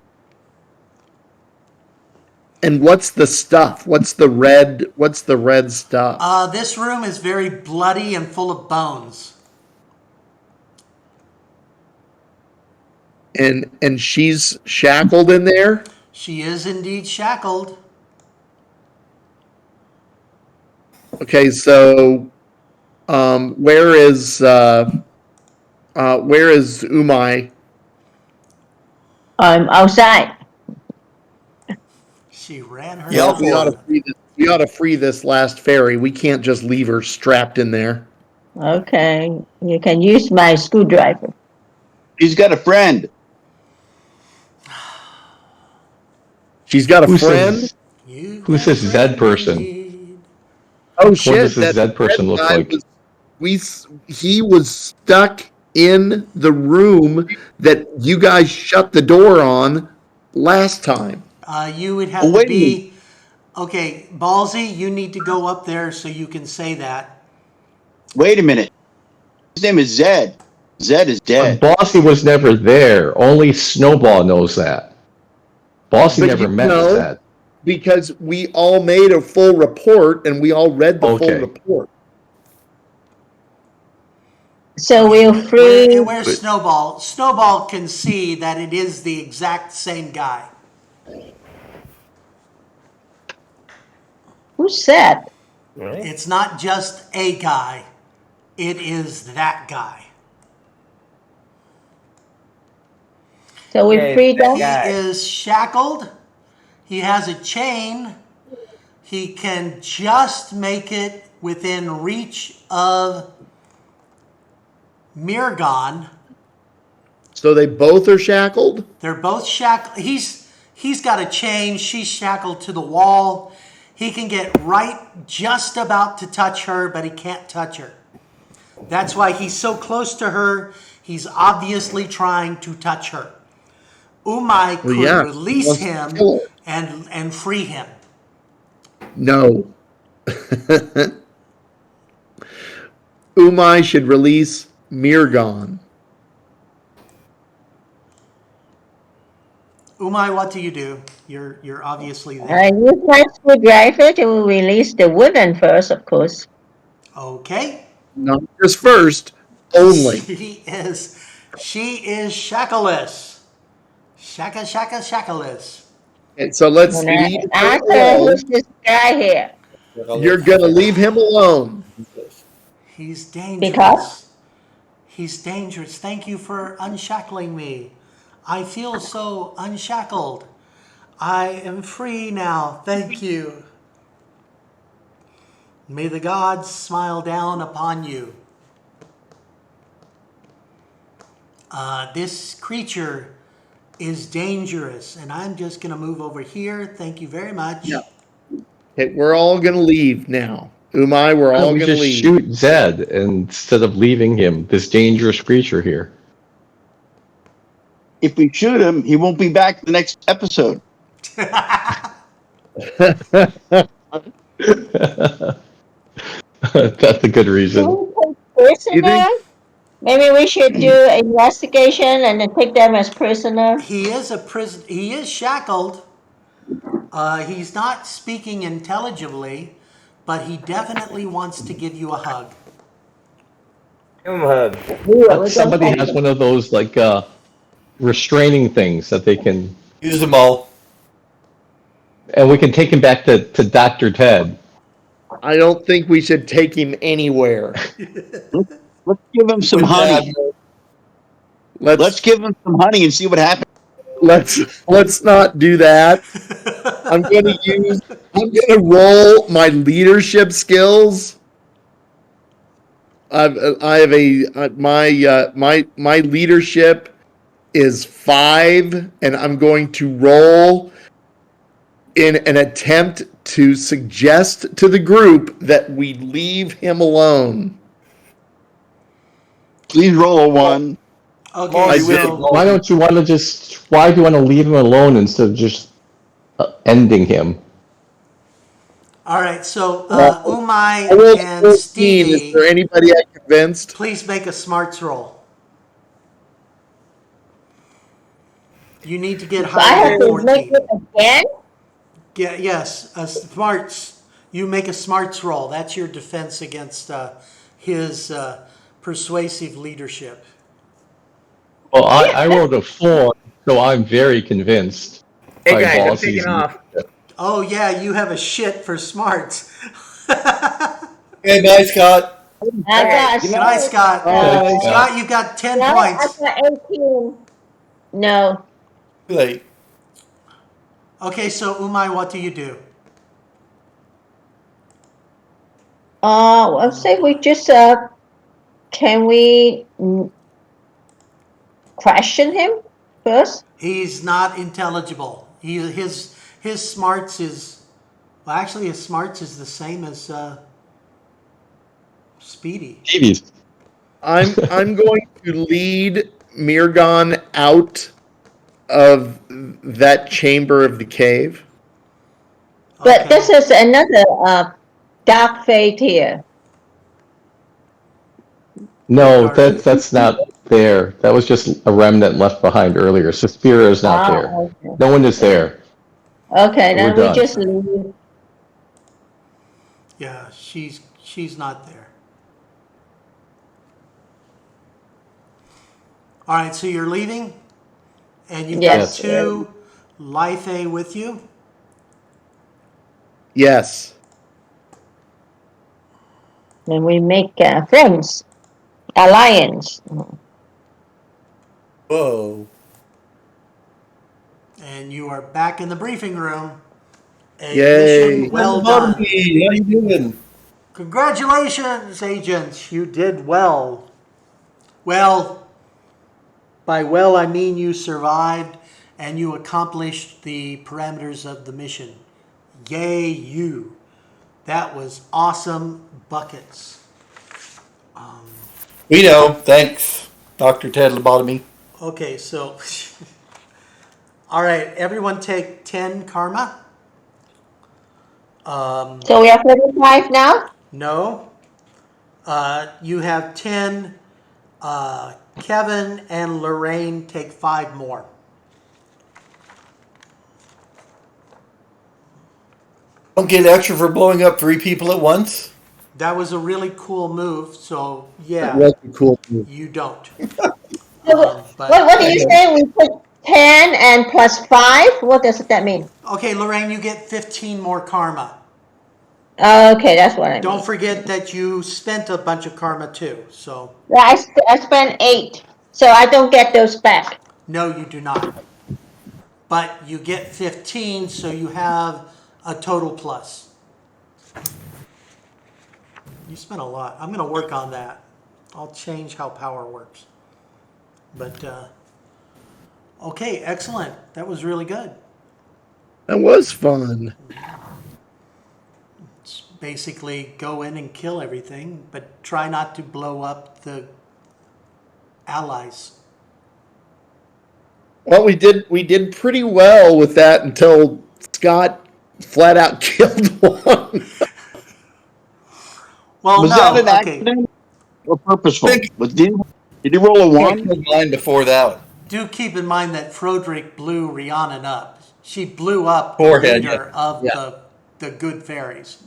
And what's the stuff? What's the red stuff? This room is very bloody and full of bones. And she's shackled in there? She is indeed shackled. Okay, so where is Umai? I'm outside. She ran her. Yep. We ought to free this last fairy. We can't just leave her strapped in there. Okay. You can use my screwdriver. She's got a friend. She's got a friend. Who's this Zed person? Oh What shit! does this That Zed person red look guy like? he was stuck in the room that you guys shut the door on last time. You would have Oh, to wait a be. Okay, Ballsy, you need to go up there so you can say that. Wait a minute. His name is Zed. Zed is dead. Bossy was never there. Only Snowball knows that. Bossy But never you met know- Zed. Because we all made a full report and we all read the full Okay. report. So we'll free. Where's Snowball? Snowball can see that it is the exact same guy. Who's that? Right? It's not just a guy. It is that guy. So we Yeah, freed that them? He guy. is shackled. He has a chain. He can just make it within reach of Mirgon. So they both are shackled? They're both shackled. He's got a chain. She's shackled to the wall. He can get right just about to touch her, but he can't touch her. That's why he's so close to her. He's obviously trying to touch her. Umai could release him and free him. No. Umai should release Mirgon. Umai, what do? You're obviously there. Use my screwdriver to release the wooden first, of course. Okay. Not just first, only. She is shackleless. Shackleless. And so let's And leave her Arthur, alone. who's this guy here? You're going to leave him alone. He's dangerous. Because? He's dangerous. Thank you for unshackling me. I feel so unshackled. I am free now. Thank you. May the gods smile down upon you. This creature is dangerous, and I'm just going to move over here. Thank you very much. Yeah. Okay, we're all going to leave now. Umai, we're all going to just leave. shoot Zed instead of leaving him, this dangerous creature here. If we shoot him, he won't be back the next episode. That's a good reason. Prisoner? Maybe we should do an investigation and then take them as prisoner. He is shackled. He's not speaking intelligibly, but he definitely wants to give you a hug. Give him a hug. Somebody has one of those like restraining things that they can, Use them all. and we can take him back to Dr. Ted. I don't think we should take him anywhere. Let's give him some honey. Let's give him some honey and see what happens. Let's not do that. I'm going to roll my leadership skills. I have my leadership is 5, and I'm going to roll in an attempt to suggest to the group that we leave him alone. Please roll a 1. Okay, Why do you want to leave him alone instead of just ending him? all right, so I Umai rolled and 14. Stevie, Is there anybody I convinced? please make a smarts roll. You need to get I higher have than to make 14. it again? Yes, a smarts. You make a smarts roll. That's your defense against his persuasive leadership. Well, I rolled a 4, so I'm very convinced. Hey by guys, I'm Bossy's taking off. Oh yeah, you have a shit for smarts. Hey, bye, Scott. I got Good night, Scott. Bye. Scott, you've got 10 No, points. I got 18. No. Too late. Okay, so Umai, what do you do? Let's say we just, can we question him first? He's not intelligible. His smarts is, well, actually his smarts is the same as Speedy. Jeeves. I'm going to lead Mirgon out of that chamber of the cave. But Okay. this is another dark fate here. No, that's not there. That was just a remnant left behind earlier. Suspira is not there. Okay. No one is there. Okay, We're then we done. just leave. Yeah, she's not there. All right, so you're leaving, and you've Yes. got 2 Lithe with you. Yes. and we make friends, alliance. Whoa. And you are back in the briefing room. A Yay. mission well Barbie, done. how you doing? Congratulations, agents. You did well. Well, by well, I mean you survived and you accomplished the parameters of the mission. Yay, you. That was awesome buckets. We know. Thanks, Dr. Ted Lobotomy. Okay, so, all right, everyone take 10 karma. So we have 35 now? No. You have 10. Kevin and Lorraine take 5 more. Don't get extra for blowing up 3 people at once. That was a really cool move, so That yeah, was a cool move. you don't. So But what do you say? We put 10 and plus 5? What does that mean? okay, Lorraine, you get 15 more karma. Okay, that's what I mean. Don't forget that you spent a bunch of karma too. So Yeah, I spent 8, so I don't get those back. no, you do not. But you get 15, so you have a total plus. You spent a lot. I'm going to work on that. I'll change how power works. But okay, excellent. That was really good. That was fun. It's basically go in and kill everything, but try not to blow up the allies. Well, we did pretty well with that until Scott flat out killed one. Well, Was no, that an okay. accident or purposeful? Think- Did you roll a I 1? killed mine before that. Do keep in mind that Froderick blew Rhiannon up. She blew up Forehead, the leader of Yeah. the good fairies.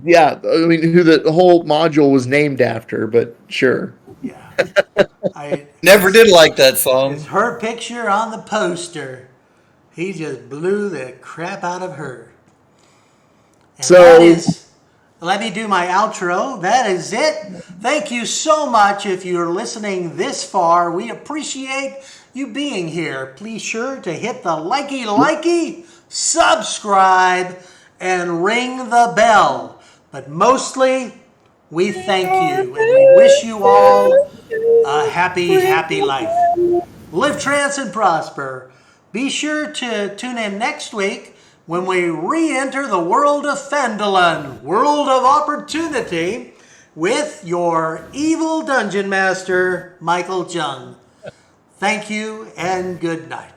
Yeah, I mean, who the whole module was named after, but sure. Yeah. I Never did like that song. It's her picture on the poster. He just blew the crap out of her. And So- that is, let me do my outro. That is it. Thank you so much if you're listening this far. We appreciate you being here. Please sure to hit the likey, subscribe, and ring the bell. But mostly, we thank you and we wish you all a happy life. Live, trance, and prosper. Be sure to tune in next week when we re-enter the world of Phandalin, world of opportunity, with your evil dungeon master, Michael Cheng. Thank you and good night.